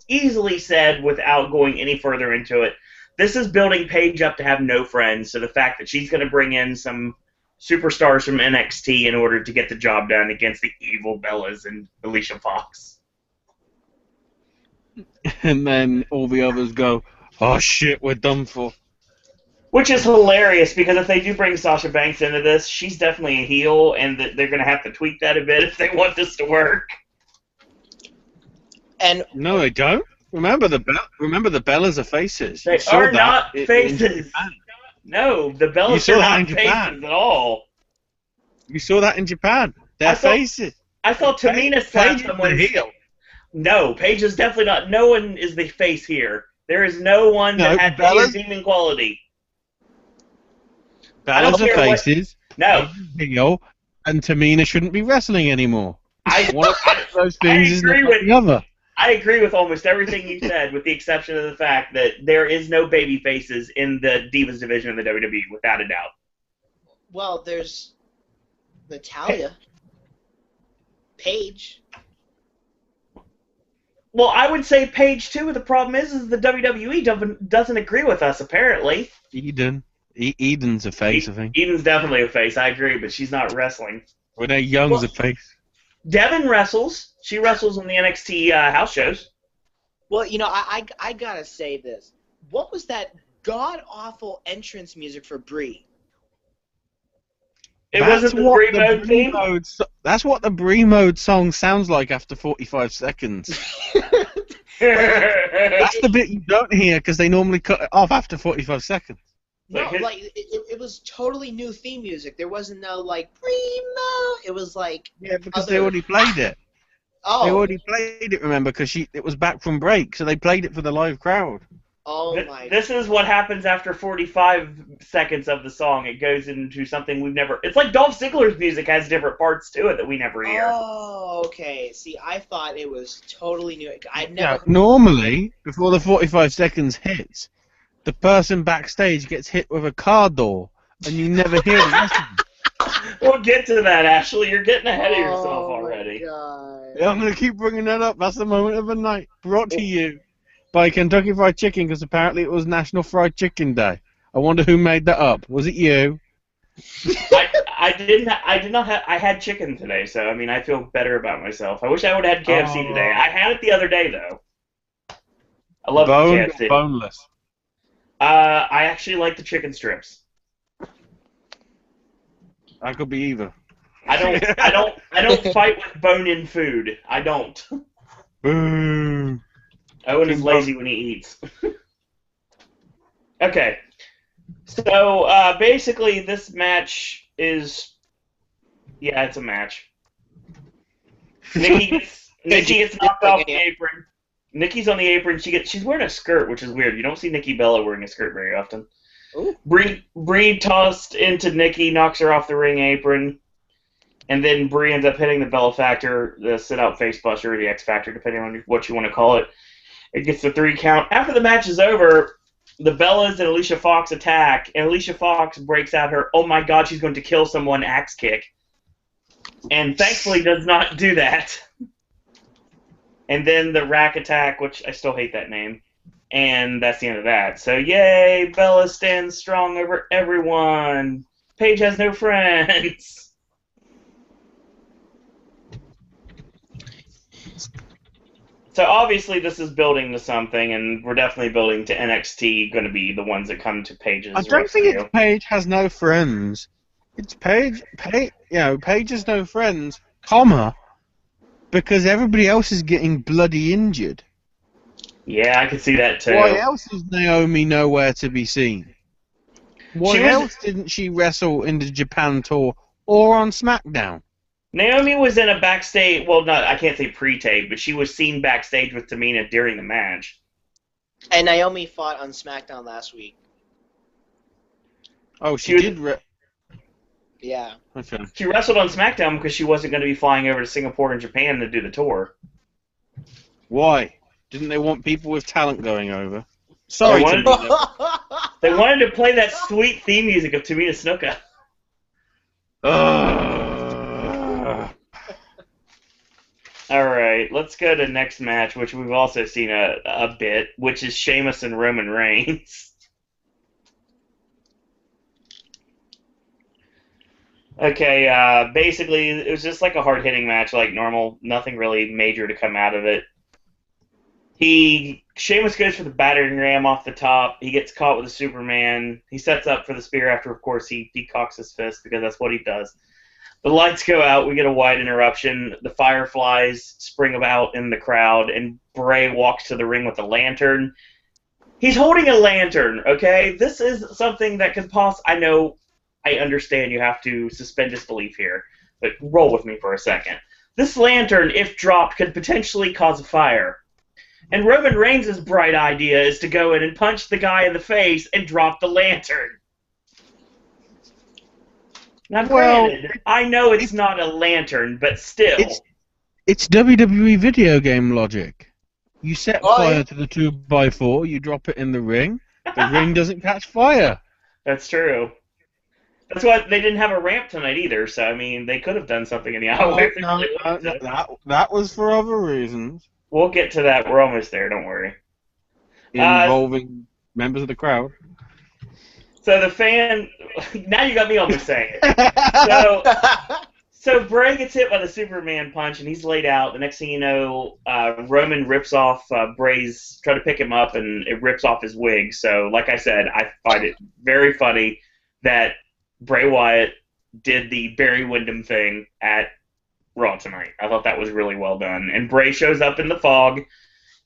easily said without going any further into it, this is building Paige up to have no friends, so the fact that she's going to bring in some superstars from NXT in order to get the job done against the evil Bellas and Alicia Fox. And then all the others go, oh shit, we're done for. Which is hilarious, because if they do bring Sasha Banks into this, she's definitely a heel, and they're going to have to tweak that a bit if they want this to work. And no, they don't. Remember the Bellas are faces. They are not faces. No, the Bellas are not faces at all. You saw that in Japan. They're faces. I saw Tamina slap someone heel. No, Paige is definitely not. No one is the face here. There is no one that has any redeeming quality. Bella's are faces. No. Heel, and Tamina shouldn't be wrestling anymore. One of those things is not the other. I agree with almost everything you said, with the exception of the fact that there is no baby faces in the Divas division of the WWE, without a doubt. Well, there's Natalya, Paige. Well, I would say Paige too. The problem is the WWE doesn't agree with us, apparently. Eden's a face, I think. Eden's definitely a face, I agree, but she's not wrestling. Renee Young's a face. Devin wrestles. She wrestles in the NXT house shows. Well, I gotta say this. What was that god-awful entrance music for Brie? It wasn't the Brie mode theme? That's what the Brie mode song sounds like after 45 seconds. That's the bit you don't hear because they normally cut it off after 45 seconds. No, it was totally new theme music. There wasn't no, Brie mode. It was like... Yeah, because they already played it. Oh. They already played it, remember, because it was back from break, so they played it for the live crowd. Oh my! This is what happens after 45 seconds of the song. It goes into something we've never... It's like Dolph Ziggler's music has different parts to it that we never hear. Oh, okay. See, I thought it was totally new. I'd never... Yeah, normally, before the 45 seconds hits, the person backstage gets hit with a car door, and you never hear the rest of it. We'll get to that, Ashley. You're getting ahead of yourself already. Yeah, I'm going to keep bringing that up. That's the moment of the night. Brought to you by Kentucky Fried Chicken, because apparently it was National Fried Chicken Day. I wonder who made that up. Was it you? I did not have. I had chicken today, so I mean I feel better about myself. I wish I would have had KFC today. I had it the other day though. I love KFC. Or boneless. I actually like the chicken strips. That could be either. I don't fight with bone-in food. I don't. Boo. Owen is lazy when he eats. Okay. So, basically, this match is... Yeah, it's a match. Nikki gets knocked off the apron. Nikki's on the apron. She's wearing a skirt, which is weird. You don't see Nikki Bella wearing a skirt very often. Ooh. Brie tossed into Nikki, knocks her off the ring apron. And then Brie ends up hitting the Bella Factor, the sit-out face buster, or the X Factor, depending on what you want to call it. It gets the 3 count. After the match is over, the Bellas and Alicia Fox attack, and Alicia Fox breaks out her, oh my god, she's going to kill someone axe kick. And thankfully does not do that. And then the Rack attack, which I still hate that name. And that's the end of that. So yay, Bella stands strong over everyone. Paige has no friends. So obviously this is building to something, and we're definitely building to NXT going to be the ones that come to Paige's I don't think it's Paige has no friends. It's Paige has no friends, because everybody else is getting bloody injured. Yeah, I could see that too. Why else is Naomi nowhere to be seen? Why else didn't she wrestle in the Japan tour or on SmackDown? Naomi was in a backstage, well, not I can't say pre-tape, but she was seen backstage with Tamina during the match. And Naomi fought on SmackDown last week. Oh, she did. Yeah. Okay. She wrestled on SmackDown because she wasn't going to be flying over to Singapore and Japan to do the tour. Why? Didn't they want people with talent going over? Sorry, they wanted to play that sweet theme music of Tamina Snuka. Alright, let's go to next match, which we've also seen a bit, which is Sheamus and Roman Reigns. Okay, basically, it was just like a hard-hitting match, like normal. Nothing really major to come out of it. Sheamus goes for the battering ram off the top. He gets caught with a Superman. He sets up for the spear after, of course, he cocks his fist, because that's what he does. The lights go out. We get a wide interruption. The Fireflies spring about in the crowd, and Bray walks to the ring with a lantern. He's holding a lantern, okay? This is something that could I know, I understand you have to suspend disbelief here, but roll with me for a second. This lantern, if dropped, could potentially cause a fire. And Roman Reigns' bright idea is to go in and punch the guy in the face and drop the lantern. Now, Well, granted, I know it's not a lantern, but still. It's WWE video game logic. You set fire yeah. to the 2x4, you drop it in the ring, the ring doesn't catch fire. That's true. That's why they didn't have a ramp tonight either, so, I mean, they could have done something in the aisle. That was for other reasons. We'll get to that. We're almost there, don't worry. Involving members of the crowd. So the fan... Now you got me almost saying it. So Bray gets hit by the Superman punch, and he's laid out. The next thing you know, Roman rips off Bray's... Try to pick him up, and it rips off his wig. So, like I said, I find it very funny that Bray Wyatt did the Barry Windham thing at Raw tonight. I thought that was really well done. And Bray shows up in the fog,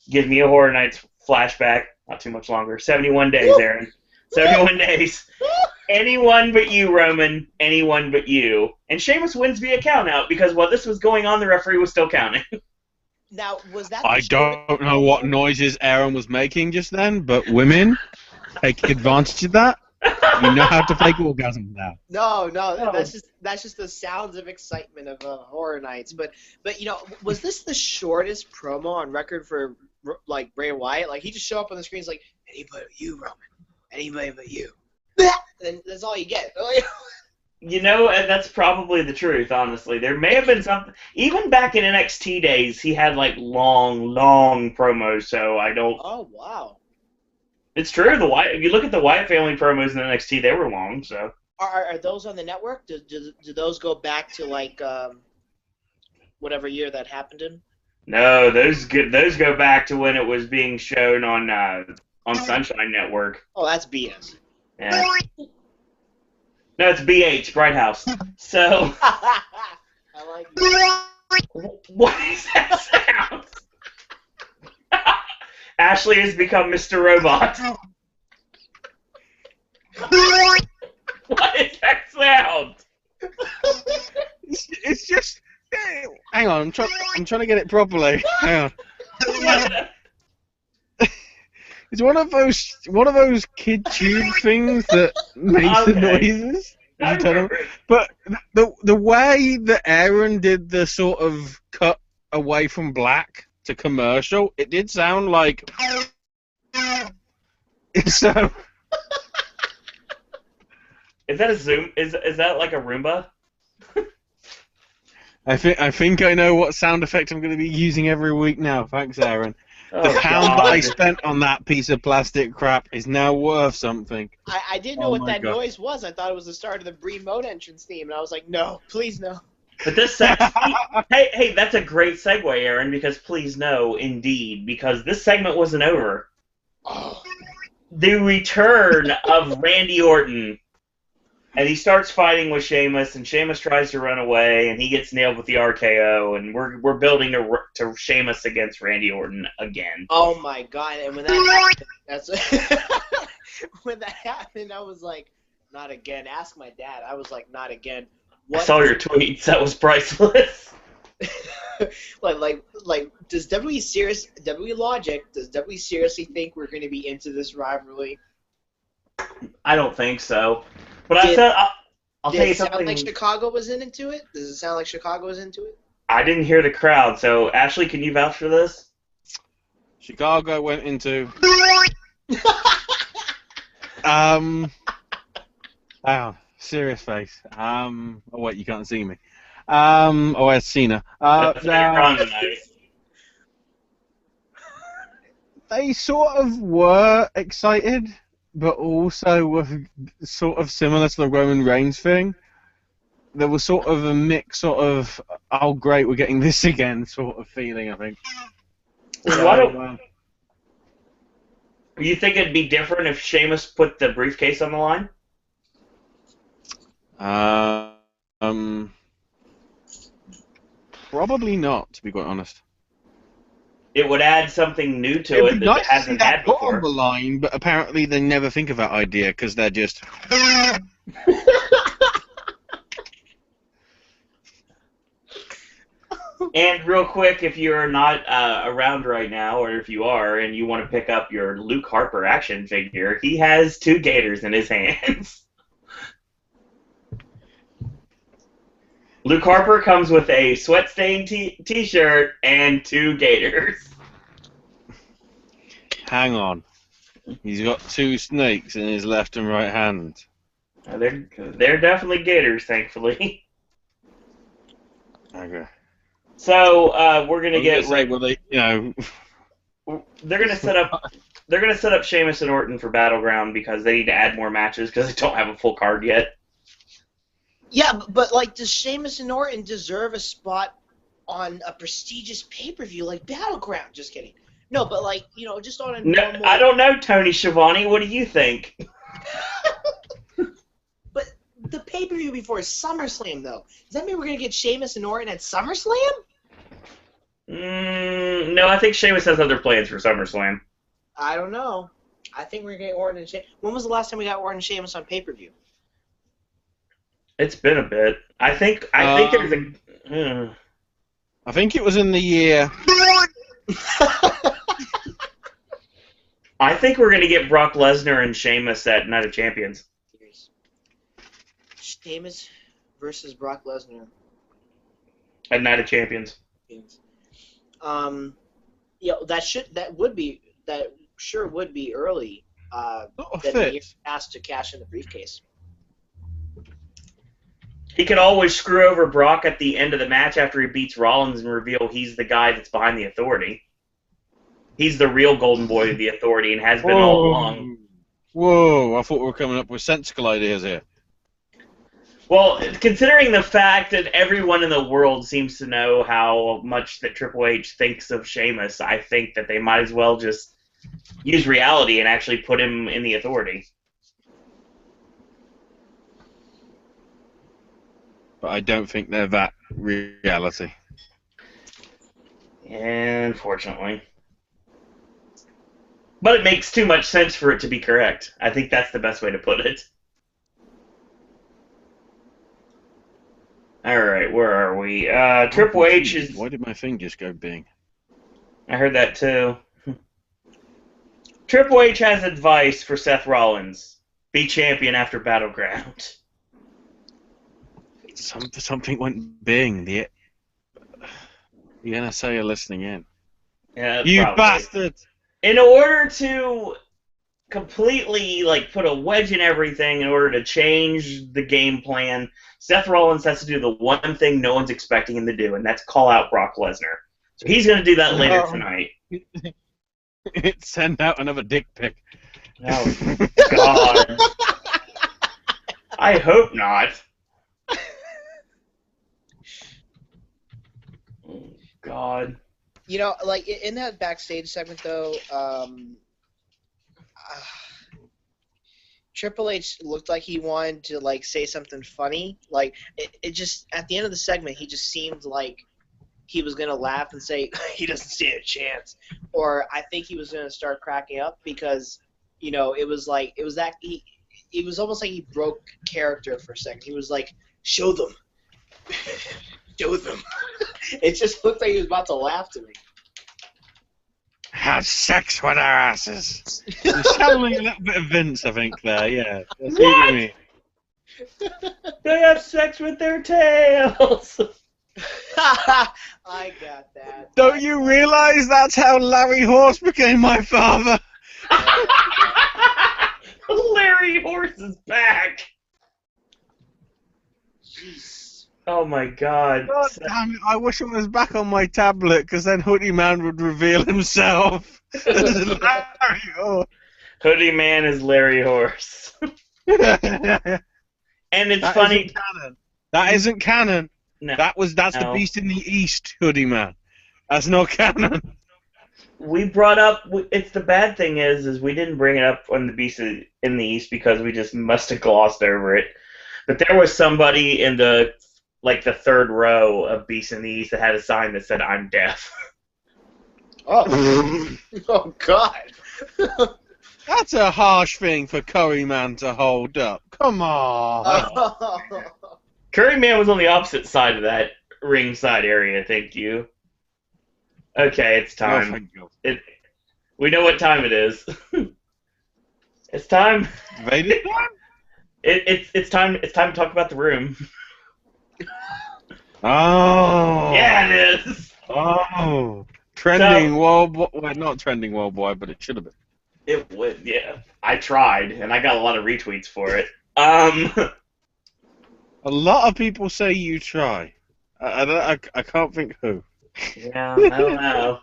gives me a Horror Nights flashback. Not too much longer. 71 days, Aaron. 71 days. Anyone but you, Roman. Anyone but you. And Sheamus wins via countout because while this was going on, the referee was still counting. Now, was that? I don't know what noises Aaron was making just then, but women take advantage of that. You know how to fake orgasm now. No, that's just the sounds of excitement of Horror Nights. But you know, was this the shortest promo on record for like Bray Wyatt? Like he just showed up on the screen, like anybody but you, Roman, anybody but you. And that's all you get. You know, and that's probably the truth, honestly. There may have been something... Even back in NXT days, he had, like, long promos, so I don't... Oh, wow. It's true. If you look at the Wyatt family promos in NXT, they were long, so... Are those on the network? Do those go back to, like, whatever year that happened in? No, those go back to when it was being shown on Sunshine Network. Oh, that's BS. Yeah. No, it's BH, Bright House. So... I like that. What is that sound? Ashley has become Mr. Robot. What is that sound? It's just... Hang on, I'm trying to get it properly. Hang on. It's one of those kid tube things that makes the noises. But the way that Aaron did the sort of cut away from black to commercial, it did sound like. So. Is that a Zoom? Is that like a Roomba? I think I know what sound effect I'm going to be using every week now. Thanks, Aaron. The pound that I spent on that piece of plastic crap is now worth something. I didn't know what that noise was. I thought it was the start of the Brie Mode entrance theme, and I was like, no, please no. But this hey, that's a great segue, Aaron, because please no, indeed, because this segment wasn't over. Oh. The return of Randy Orton. And he starts fighting with Sheamus, and Sheamus tries to run away, and he gets nailed with the RKO, and we're building to Sheamus against Randy Orton again. Oh my god! And when that happened, when that happened, I was like, not again. Ask my dad. I was like, not again. What? I saw your tweets. That was priceless. like, does WWE Logic, does WWE seriously think we're going to be into this rivalry? I don't think so. But I'll tell you something. Does it sound like Chicago was into it? Does it sound like Chicago was into it? I didn't hear the crowd, so Ashley, can you vouch for this? Chicago went into... Wow, serious face. Oh wait, you can't see me. Oh, it's Cena. They sort of were excited, but also were sort of similar to the Roman Reigns thing. There was sort of a mix, sort of, oh great, we're getting this again sort of feeling, I think. You think it'd be different if Sheamus put the briefcase on the line? Probably not, to be quite honest. It would add something new to it that hasn't had before. Put on the line, but apparently they never think of that idea because they're just. And real quick, if you're not around right now, or if you are, and you want to pick up your Luke Harper action figure, he has 2 gators in his hands. Luke Harper comes with a sweat-stained T-shirt and 2 gators. Hang on. He's got 2 snakes in his left and right hand. They're definitely gators, thankfully. Okay. So we're gonna get. Well, they, They're gonna set up. They're gonna set up Sheamus and Orton for Battleground because they need to add more matches because they don't have a full card yet. Yeah, but like, does Sheamus and Orton deserve a spot on a prestigious pay-per-view like Battleground? Just kidding. No, but like, just on a normal... No, I don't know, Tony Schiavone. What do you think? But the pay-per-view before SummerSlam, though. Does that mean we're going to get Sheamus and Orton at SummerSlam? No, I think Sheamus has other plans for SummerSlam. I don't know. I think we're going to get Orton and Sheamus. When was the last time we got Orton and Sheamus on pay-per-view? It's been a bit. I think there's a... I think it was in the year... I think we're going to get Brock Lesnar and Sheamus at Night of Champions. Sheamus versus Brock Lesnar. At Night of Champions. That sure would be early. Then he has to cash in the briefcase. He could always screw over Brock at the end of the match after he beats Rollins and reveal he's the guy that's behind the Authority. He's the real golden boy of the Authority and has been all along. Whoa, I thought we were coming up with sensible ideas here. Well, considering the fact that everyone in the world seems to know how much that Triple H thinks of Sheamus, I think that they might as well just use reality and actually put him in the Authority. But I don't think they're that reality. Unfortunately. But it makes too much sense for it to be correct. I think that's the best way to put it. Alright, where are we? Triple H is... Why did my thing just go bing? I heard that too. Triple H has advice for Seth Rollins. Be champion after Battleground. Something went bing. The NSA are listening in. Yeah, you probably. bastard! In order to completely put a wedge in everything, in order to change the game plan, Seth Rollins has to do the one thing no one's expecting him to do, and that's call out Brock Lesnar. So he's going to do that later tonight. Send out another dick pic. Oh, God. I hope not. Oh, God. In that backstage segment, though, Triple H looked like he wanted to, say something funny. It just, at the end of the segment, he just seemed like he was going to laugh and say, he doesn't stand a chance. Or I think he was going to start cracking up because, it was almost like he broke character for a second. He was like, show them. Show them. It just looked like he was about to laugh to me. Have sex with our asses. You're channeling a little bit of Vince, I think, there, yeah. That's what? You mean. They have sex with their tails. I got that. Don't you realize that's how Larry Horse became my father? Larry Horse is back. Jeez. Oh my God. God damn it, I wish it was back on my tablet, because then Hoodie Man would reveal himself as Larry Horse. Hoodie Man is Larry Horse. And it's that funny. Isn't canon. That isn't canon. No. That's the Beast in the East, Hoodie Man. That's not canon. We brought up. It's the bad thing is we didn't bring it up on the Beast in the East because we just must have glossed over it. But there was somebody in the third row of Beast in the East that had a sign that said, "I'm deaf." Oh, oh God. That's a harsh thing for Curry Man to hold up. Come on. Curry Man was on the opposite side of that ringside area, thank you. Okay, it's time. We know what time it is. It's time. Vader time? It's time to talk about the room. Oh. Yeah, it is. Oh. Trending worldwide. Well, not trending worldwide, but it should have been. It would, yeah. I tried, and I got a lot of retweets for it. A lot of people say you try. I can't think who. Yeah, I don't know.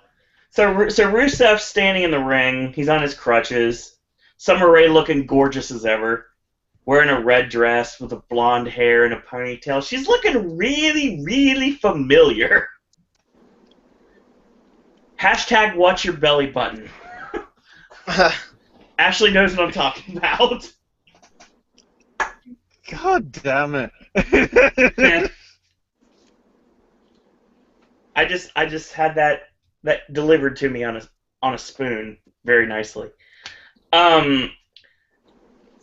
So Rusev's standing in the ring. He's on his crutches. Summer Rae looking gorgeous as ever, wearing a red dress with a blonde hair and a ponytail. She's looking really, really familiar. Hashtag watch your belly button. Ashley knows what I'm talking about. God damn it. Yeah. I just had that delivered to me on a spoon very nicely. So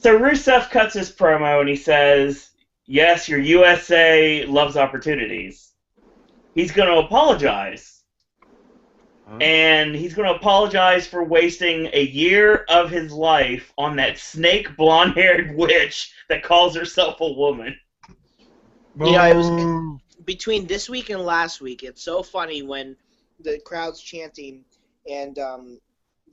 Rusev cuts his promo and he says, "Yes, your USA loves opportunities." He's going to apologize. And he's going to apologize for wasting a year of his life on that snake blonde-haired witch that calls herself a woman. You know, it was between this week and last week. It's so funny when the crowd's chanting and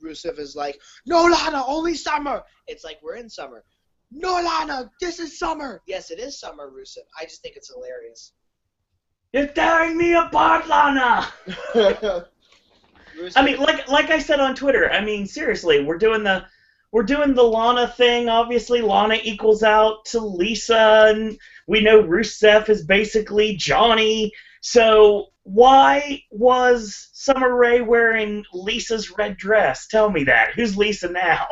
Rusev is like, "No, Lana, only summer." It's like, we're in summer. "No, Lana, this is summer." Yes, it is summer, Rusev. I just think it's hilarious. You're tearing me apart, Lana! I mean, like I said on Twitter, I mean, seriously, we're doing the Lana thing. Obviously, Lana equals out to Lisa, and we know Rusev is basically Johnny. So why was Summer Rae wearing Lisa's red dress? Tell me that. Who's Lisa now?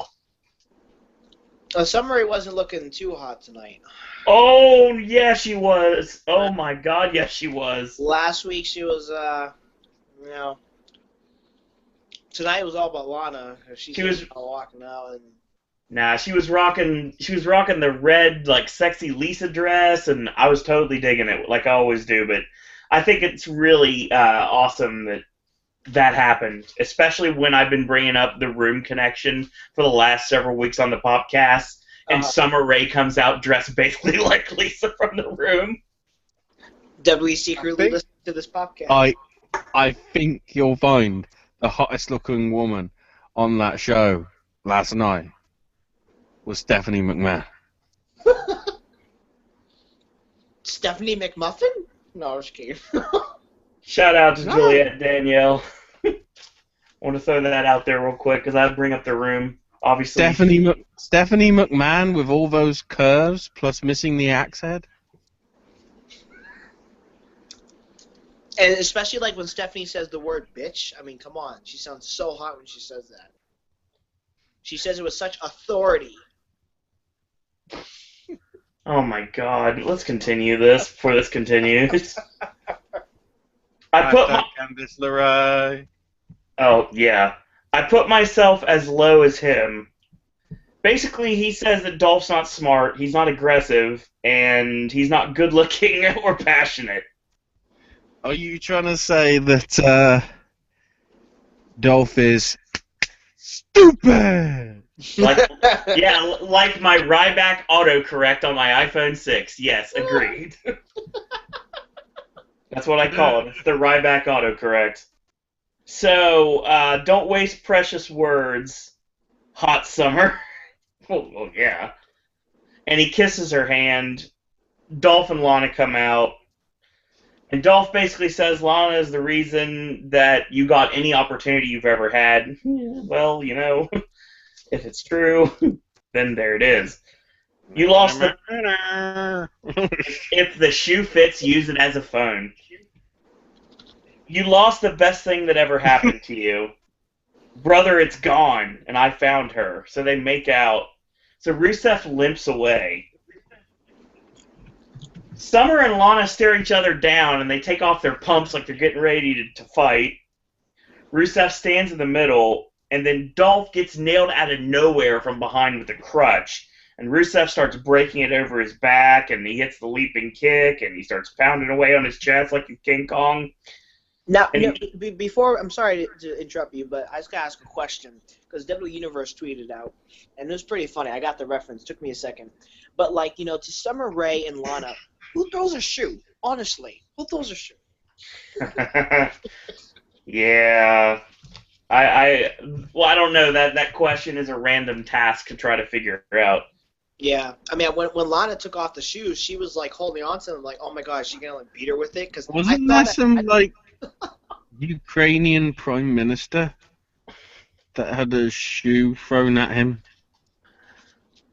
Summer Rae wasn't looking too hot tonight. Oh, yeah, she was. Oh, my God, yes, she was. Last week she was, you know. Tonight it was all about Lana. She was walking out and. Nah, she was rocking the red, like, sexy Lisa dress, and I was totally digging it, like I always do. But I think it's really awesome that happened, especially when I've been bringing up the room connection for the last several weeks on the podcast, and Summer Rae comes out dressed basically like Lisa from the room. WWE secretly listen to this podcast. I think you'll find the hottest looking woman on that show last night was Stephanie McMahon. Stephanie McMuffin? No, I was kidding. Shout out to Juliet Danielle. I want to throw that out there real quick because I bring up the room. Obviously, Stephanie McMahon with all those curves plus missing the axe head. And especially like when Stephanie says the word bitch. I mean, come on. She sounds so hot when she says that. She says it with such authority. Oh my God! Let's continue this before this continues. I put Candice LeRae. Oh yeah, I put myself as low as him. Basically, he says that Dolph's not smart, he's not aggressive, and he's not good-looking or passionate. Are you trying to say that Dolph is stupid? Like my Ryback autocorrect on my iPhone 6. Yes, agreed. That's what I call it. It's the Ryback autocorrect. So, don't waste precious words, hot summer. Well, yeah. And he kisses her hand. Dolph and Lana come out. And Dolph basically says Lana is the reason that you got any opportunity you've ever had. Well, you know, if it's true, then there it is. You lost the... If the shoe fits, use it as a phone. You lost the best thing that ever happened to you. Brother, it's gone, and I found her. So they make out. So Rusev limps away. Summer and Lana stare each other down, and they take off their pumps like they're getting ready to fight. Rusev stands in the middle, and then Dolph gets nailed out of nowhere from behind with a crutch. And Rusev starts breaking it over his back, and he hits the leaping kick, and he starts pounding away on his chest like he's King Kong. Now, before, I'm sorry to interrupt you, but I just got to ask a question, because WWE Universe tweeted out, and it was pretty funny. I got the reference. It took me a second. But, like, you know, to Summer Rae and Lana, who throws a shoe? Honestly, what those are shoes? Yeah. Well, I don't know. That question is a random task to try to figure out. Yeah, I mean, when Lana took off the shoes, she was like holding on to them, like, oh my gosh, she gonna like beat her with it? Because Wasn't there some like Ukrainian prime minister that had a shoe thrown at him?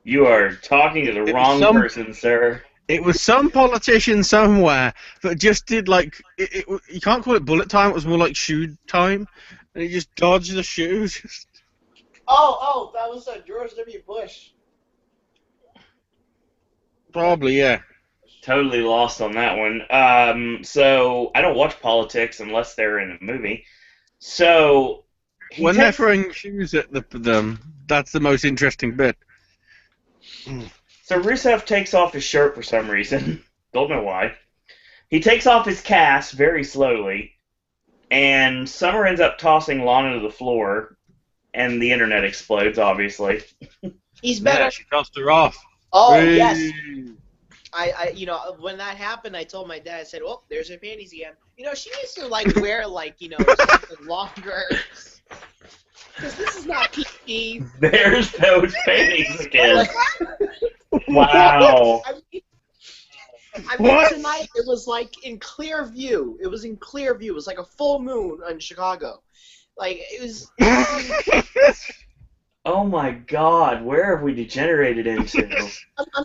You are talking to the wrong person, sir. It was some politician somewhere that just did like you can't call it bullet time. It was more like shoe time, and he just dodged the shoes. Oh, that was George W. Bush. Probably, yeah. Totally lost on that one. So I don't watch politics unless they're in a movie. So when they're throwing shoes at them, that's the most interesting bit. So Rusev takes off his shirt for some reason. Don't know why. He takes off his cast very slowly, and Summer ends up tossing Lana to the floor, and the internet explodes, obviously. He's better. Yeah, she tossed her off. Oh, Brie. yes. When that happened, I told my dad, I said, "Oh, there's her panties again." She needs to like wear something longer. Because this is not PG. There's those panties again. Wow. I mean, tonight it was like in clear view. It was in clear view. It was like a full moon in Chicago. Like it was. Oh my God, where have we degenerated into?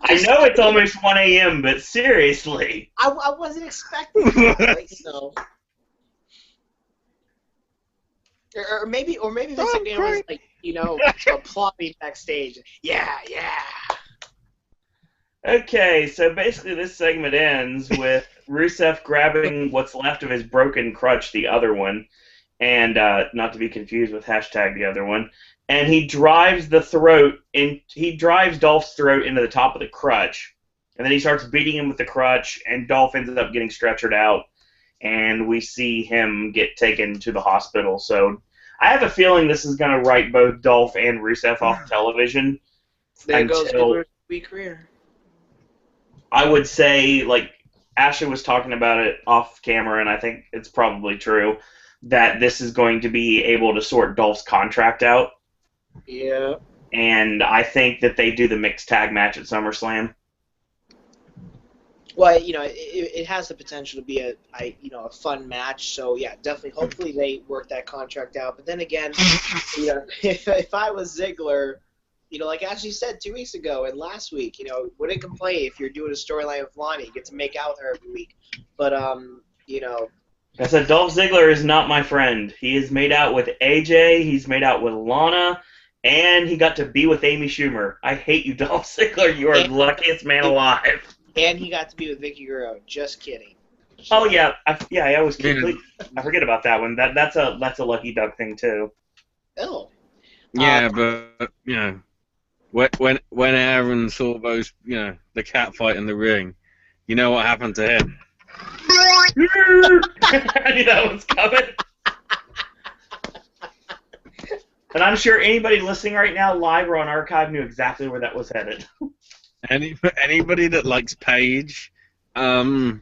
I know it's almost 1 a.m., but seriously. I wasn't expecting that, Or maybe the second game was like, applauding backstage. Yeah. Okay, so basically this segment ends with Rusev grabbing what's left of his broken crutch, the other one, and not to be confused with hashtag the other one, and he drives Dolph's throat into the top of the crutch, and then he starts beating him with the crutch, and Dolph ends up getting stretchered out, and we see him get taken to the hospital. So I have a feeling this is going to write both Dolph and Rusev off television. There goes Ziggler's weak career. I would say, like, Ashley was talking about it off camera, and I think it's probably true, that this is going to be able to sort Dolph's contract out. Yeah. And I think that they do the mixed tag match at SummerSlam. Well, it has the potential to be a fun match. So yeah, definitely. Hopefully they work that contract out. But then again, if I was Ziggler, like Ashley said 2 weeks ago and last week, wouldn't complain if you're doing a storyline with Lana. You get to make out with her every week. But I said Dolph Ziggler is not my friend. He is made out with AJ. He's made out with Lana. And he got to be with Amy Schumer. I hate you, Dolph Ziggler. You are the luckiest man alive. And he got to be with Vicky Guerrero. Just kidding. Oh yeah, I always completely I forget about that one. That's a lucky duck thing too. Oh. Yeah, but when Aaron saw those the cat fight in the ring, you know what happened to him? I knew that was coming. And I'm sure anybody listening right now, live or on archive, knew exactly where that was headed. Anybody that likes Paige, or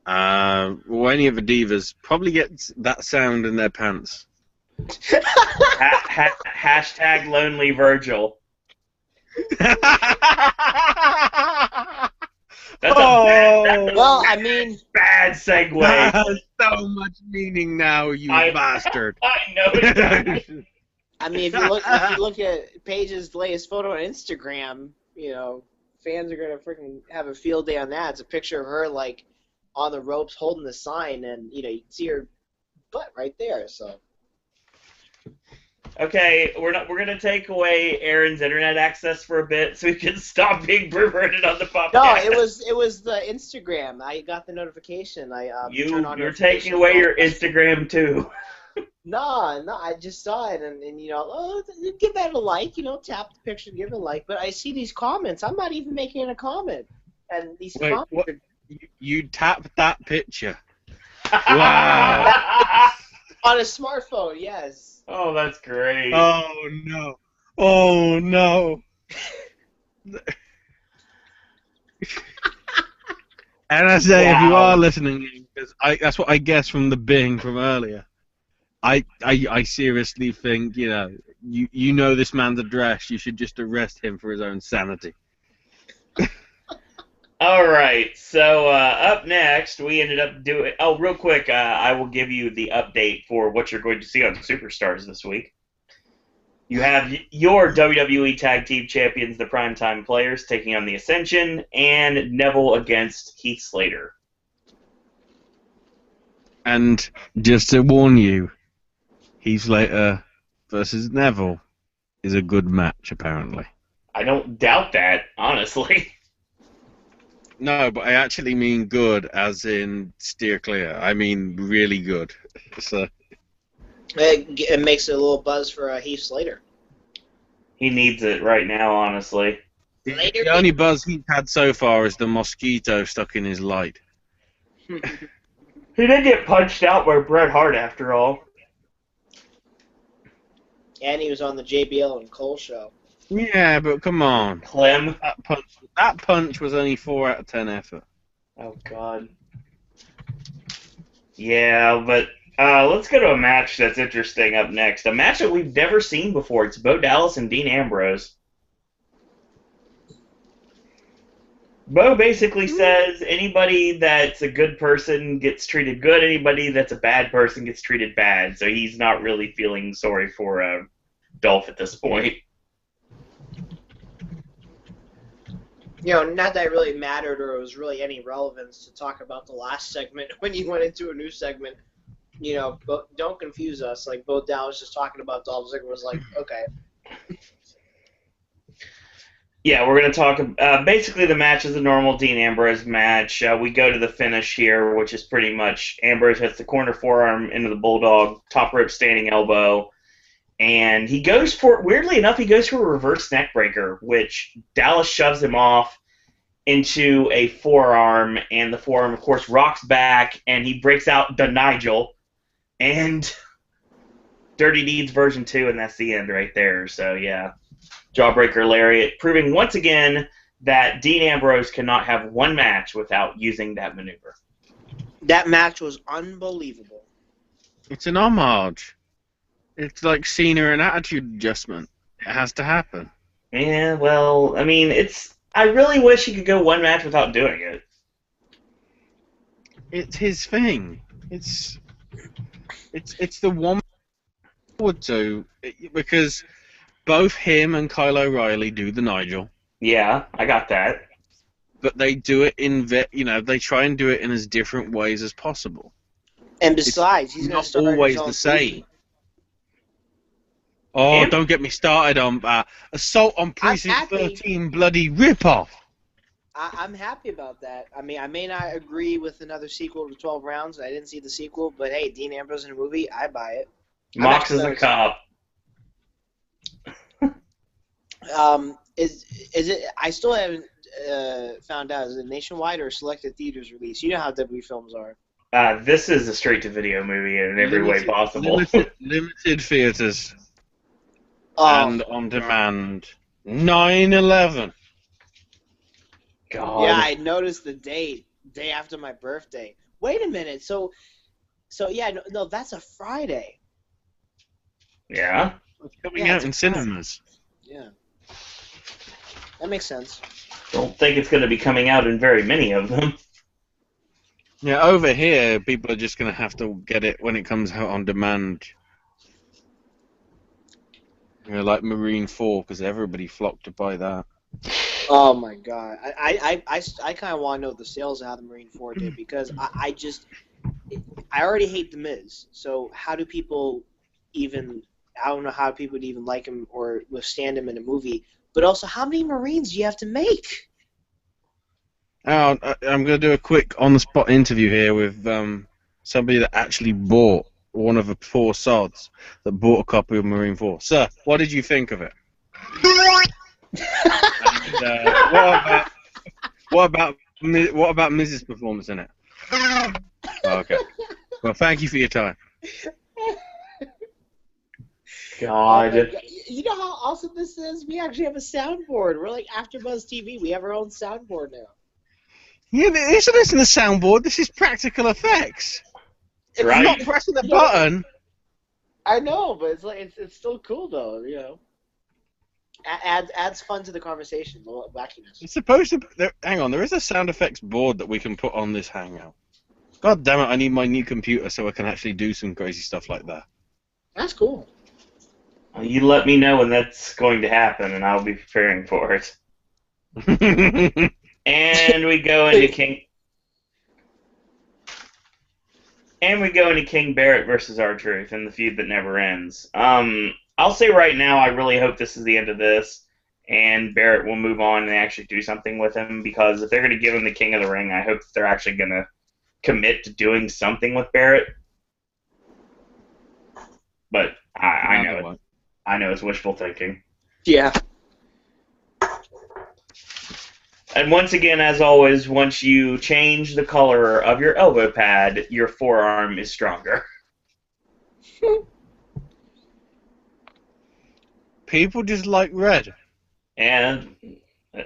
any of the divas, probably gets that sound in their pants. Hashtag Lonely Virgil. That's bad segue. That has so much meaning now, you bastard. I know it. I mean, if you look at Paige's latest photo on Instagram, fans are gonna freaking have a field day on that. It's a picture of her like on the ropes holding the sign, and you can see her butt right there. So. Okay, we're gonna take away Aaron's internet access for a bit so we can stop being perverted on the podcast. No, it was the Instagram. I got the notification. You're taking away your Instagram too. No, I just saw it and give that a like, tap the picture, give it a like. But I see these comments. I'm not even making a comment, and these comments. What? You tapped that picture. Wow. On a smartphone, yes. Oh, that's great. Oh no. Oh no. And I say, if you Wow. are listening, because that's what I guess from the Bing from earlier. I seriously think, you know this man's address. You should just arrest him for his own sanity. All right, so up next, we ended up doing. Oh, real quick, I will give you the update for what you're going to see on Superstars this week. You have your WWE Tag Team Champions, the Primetime Players, taking on the Ascension, and Neville against Heath Slater. And just to warn you, Heath Slater versus Neville is a good match, apparently. I don't doubt that, honestly. No, but I actually mean good, as in steer clear. I mean really good. So It makes it a little buzz for Heath Slater. He needs it right now, honestly. the only buzz he's had so far is the mosquito stuck in his light. He did get punched out by Bret Hart, after all. And he was on the JBL and Cole show. Yeah, but come on. Clem. That punch was only 4 out of 10 effort. Oh, God. Yeah, but let's go to a match that's interesting up next. A match that we've never seen before. It's Bo Dallas and Dean Ambrose. Bo basically says anybody that's a good person gets treated good, anybody that's a bad person gets treated bad. So he's not really feeling sorry for Dolph at this point. Not that it really mattered or it was really any relevance to talk about the last segment when you went into a new segment. But don't confuse us. Like, Bo Dallas just talking about Dolph Ziggler was like, okay. Yeah, we're going to talk. Basically, the match is a normal Dean Ambrose match. We go to the finish here, which is pretty much Ambrose hits the corner forearm into the Bulldog, top rope standing elbow. And he goes for, weirdly enough, he goes for a reverse neckbreaker, which Dallas shoves him off into a forearm. And the forearm, of course, rocks back, and he breaks out the Nigel. And Dirty Deeds version 2, and that's the end right there. So, yeah. Jawbreaker lariat, proving once again that Dean Ambrose cannot have one match without using that maneuver. That match was unbelievable. It's an homage. It's like Cena and attitude adjustment. It has to happen. Yeah, well, I mean, I really wish he could go one match without doing it. It's his thing. It's the one I would do, because both him and Kyle O'Reilly do the Nigel. Yeah, I got that. But they do it they try and do it in as different ways as possible. And besides, he's not not always the same. Oh, don't get me started on Assault on Precinct 13 bloody ripoff. I'm happy about that. I mean, I may not agree with another sequel to 12 Rounds. I didn't see the sequel, but hey, Dean Ambrose in a movie, I buy it. Mox is a cop. Is it? I still haven't found out. Is it nationwide or selected theaters release? You know how WWE films are. This is a straight-to-video movie in every way possible. Limited theaters. And on demand. 9/11. God. Yeah, I noticed the day after my birthday. Wait a minute. So yeah, no, that's a Friday. Yeah. It's coming out in cinemas. Yeah. That makes sense. Don't think it's going to be coming out in very many of them. Yeah, over here, people are just going to have to get it when it comes out on demand. Like Marine 4, because everybody flocked to buy that. Oh my God! I kind of want to know the sales of how the Marine 4 did, because I already hate The Miz. So how do people even? I don't know how people would even like him or withstand him in a movie. But also, how many Marines do you have to make? I'm going to do a quick on-the-spot interview here with somebody that actually bought one of the 4 sods that bought a copy of Marine 4. Sir, what did you think of it? And, what about Mrs. performance in it? Oh, okay. Well, thank you for your time. God. You know how awesome this is? We actually have a soundboard. We're like AfterBuzz TV. We have our own soundboard now. Yeah, but isn't this in the soundboard? This is practical effects. It's Right. not pressing the button. I know, but it's like it's still cool though, you know. Adds fun to the conversation, the wackiness. It's supposed to. Hang on, there is a sound effects board that we can put on this Hangout. God damn it! I need my new computer so I can actually do some crazy stuff like that. That's cool. You let me know when that's going to happen, and I'll be preparing for it. And we go into King. And we go into King Barrett versus R-Truth in the feud that never ends. I'll say right now, I really hope this is the end of this, and Barrett will move on and actually do something with him, because if they're going to give him the King of the Ring, I hope that they're actually going to commit to doing something with Barrett. But I know it. I know it's wishful thinking. Yeah. And once again, as always, once you change the color of your elbow pad, your forearm is stronger. People just like red. And well,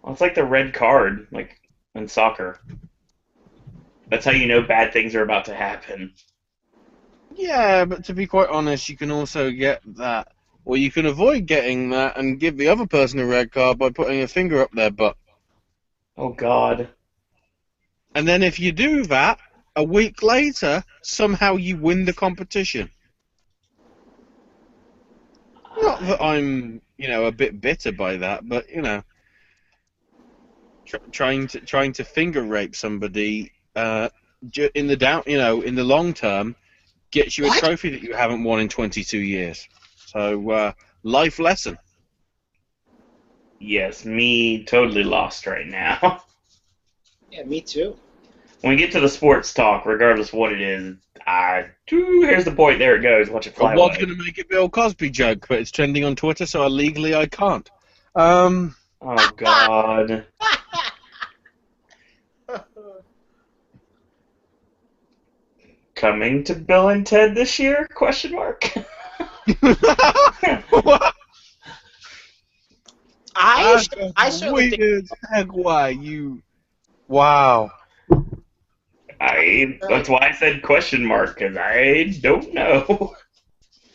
it's like the red card, like in soccer. That's how you know bad things are about to happen. Yeah, but to be quite honest, you can also get that, or you can avoid getting that and give the other person a red card by putting a finger up their butt. Oh, God. And then if you do that, a week later, somehow you win the competition. Not that I'm, a bit bitter by that, but, trying to finger rape somebody in the long term gets you a trophy that you haven't won in 22 years. So, life lesson. Yes, me totally lost right now. Yeah, me too. When we get to the sports talk, regardless of what it is, here's the point. There it goes. Watch it fly I was away. going to make a Bill Cosby joke, but it's trending on Twitter, so legally I can't. Oh, God. Coming to Bill and Ted this year? Question mark. What? I certainly think. Weird segue, you. Wow. That's why I said question mark, because I don't know.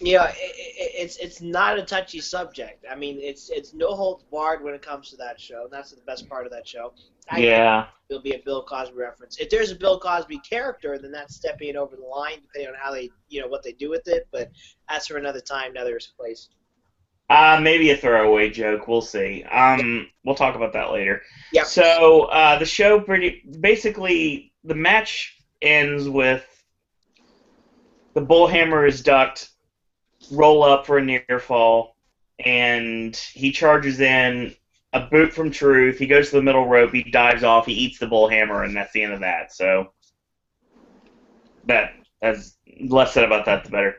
Yeah, it's not a touchy subject. I mean, it's no holds barred when it comes to that show. That's the best part of that show. I think there'll be a Bill Cosby reference. If there's a Bill Cosby character, then that's stepping it over the line, depending on how they, what they do with it. But that's for another time, another place. Maybe a throwaway joke. We'll see. We'll talk about that later. Yeah. So the show basically the match ends with the bullhammer is ducked, roll up for a near fall, and he charges in a boot from Truth. He goes to the middle rope. He dives off. He eats the bullhammer, and that's the end of that. So that's less said about that, the better.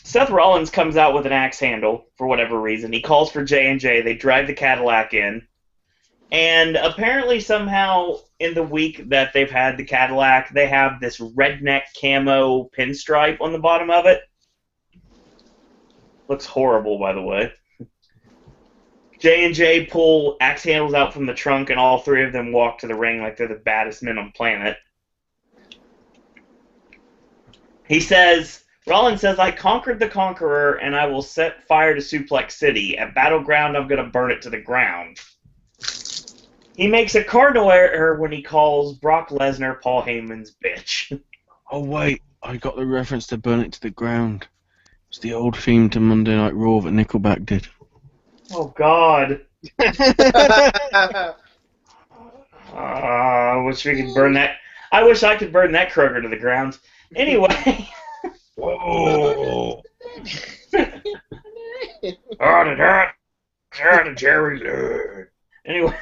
Seth Rollins comes out with an axe handle for whatever reason. He calls for J&J. They drive the Cadillac in. And apparently somehow in the week that they've had the Cadillac, they have this redneck camo pinstripe on the bottom of it. Looks horrible, by the way. J&J pull axe handles out from the trunk, and all three of them walk to the ring like they're the baddest men on the planet. Rollins says, I conquered the Conqueror, and I will set fire to Suplex City. At Battleground, I'm going to burn it to the ground. He makes a cardinal error when he calls Brock Lesnar Paul Heyman's bitch. Oh, wait. I got the reference to Burn It to the Ground. It's the old theme to Monday Night Raw that Nickelback did. Oh, God. I wish we could burn that. I wish I could burn that Kroger to the ground. Anyway. Whoa. Jerry Lynn. Anyway.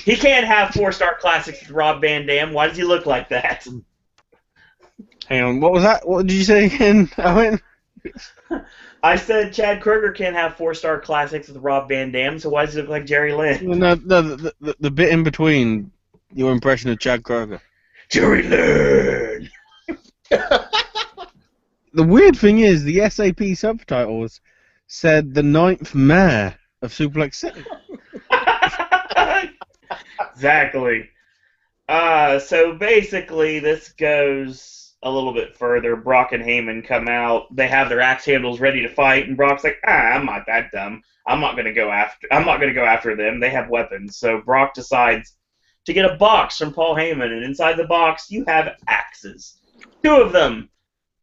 He can't have 4-star classics with Rob Van Dam. Why does he look like that? Hang on, what was that? What did you say again, Owen? I said Chad Kroger can't have 4-star classics with Rob Van Dam, so why does he look like Jerry Lynn? No, the bit in between your impression of Chad Kroger. Jerry Lynn! The weird thing is, the SAP subtitles said the 9th mayor of Suplex City. Exactly. So basically, this goes a little bit further. Brock and Heyman come out. They have their axe handles ready to fight, and Brock's like, I'm not that dumb. I'm not gonna go after them. They have weapons. So Brock decides to get a box from Paul Heyman, and inside the box you have axes. 2 of them.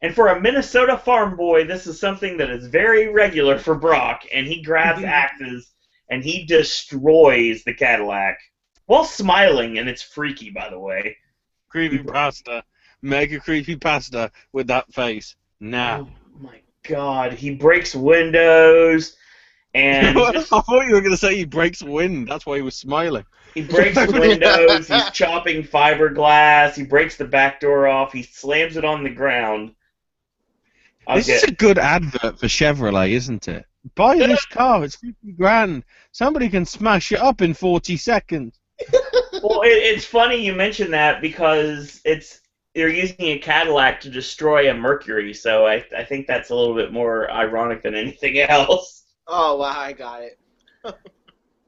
And for a Minnesota farm boy, this is something that is very regular for Brock, and he grabs axes and he destroys the Cadillac. While smiling, and it's freaky, by the way. Creepypasta. Mega creepypasta with that face. Now. Oh my god, he breaks windows, and I thought you were going to say he breaks wind. That's why he was smiling. he breaks windows, he's chopping fiberglass, he breaks the back door off, he slams it on the ground. This is a good advert for Chevrolet, isn't it? Buy this car, it's 50 grand. Somebody can smash it up in 40 seconds. Well, it's funny you mention that because they're using a Cadillac to destroy a Mercury, so I think that's a little bit more ironic than anything else. Oh, wow, I got it.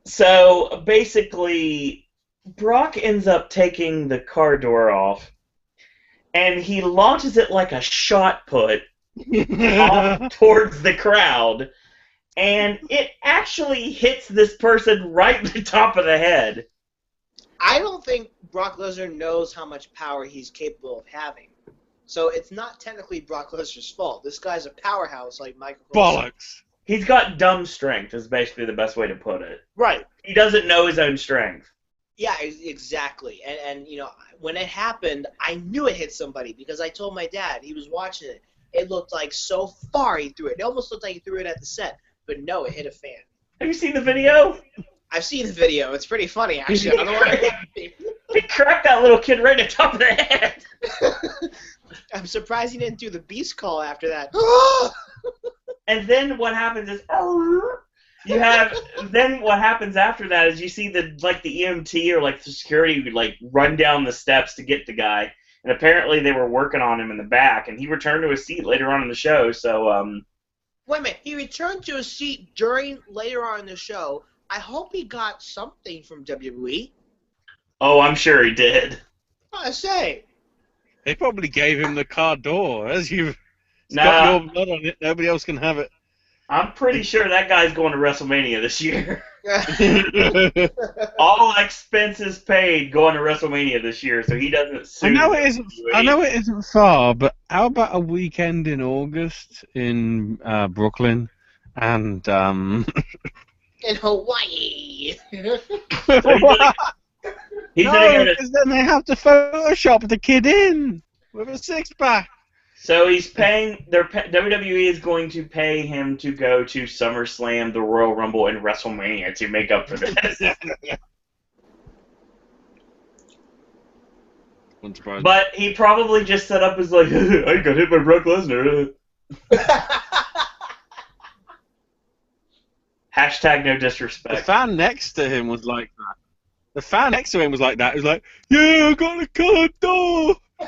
So, basically, Brock ends up taking the car door off, and he launches it like a shot put off towards the crowd, and it actually hits this person right in the top of the head. I don't think Brock Lesnar knows how much power he's capable of having. So it's not technically Brock Lesnar's fault. This guy's a powerhouse like Michael Cole. Bollocks. He's got dumb strength, is basically the best way to put it. Right. He doesn't know his own strength. Yeah, exactly. And you know, when it happened, I knew it hit somebody because I told my dad. He was watching it. It looked like so far he threw it. It almost looked like he threw it at the set. But no, it hit a fan. Have you seen the video? I've seen the video. It's pretty funny, actually. I don't know why. He cracked that little kid right in the top of the head. I'm surprised he didn't do the beast call after that. And then what happens is, then what happens after that is you see the EMT or the security run down the steps to get the guy, and apparently they were working on him in the back, and he returned to his seat later on in the show. So wait a minute, he returned to his seat later on in the show. I hope he got something from WWE. Oh, I'm sure he did. I say. They probably gave him the car door. Got your blood on it, nobody else can have it. I'm pretty sure that guy's going to WrestleMania this year. All expenses paid going to WrestleMania this year, so he doesn't sue. I know it isn't far, but how about a weekend in August in Brooklyn and in Hawaii. Because then they have to Photoshop the kid in with a 6-pack. So he's paying. WWE is going to pay him to go to SummerSlam, the Royal Rumble, and WrestleMania to make up for this. But he probably just set up as I got hit by Brock Lesnar. Hashtag no disrespect. The fan next to him was like that. He was like, yeah, I got a car door. The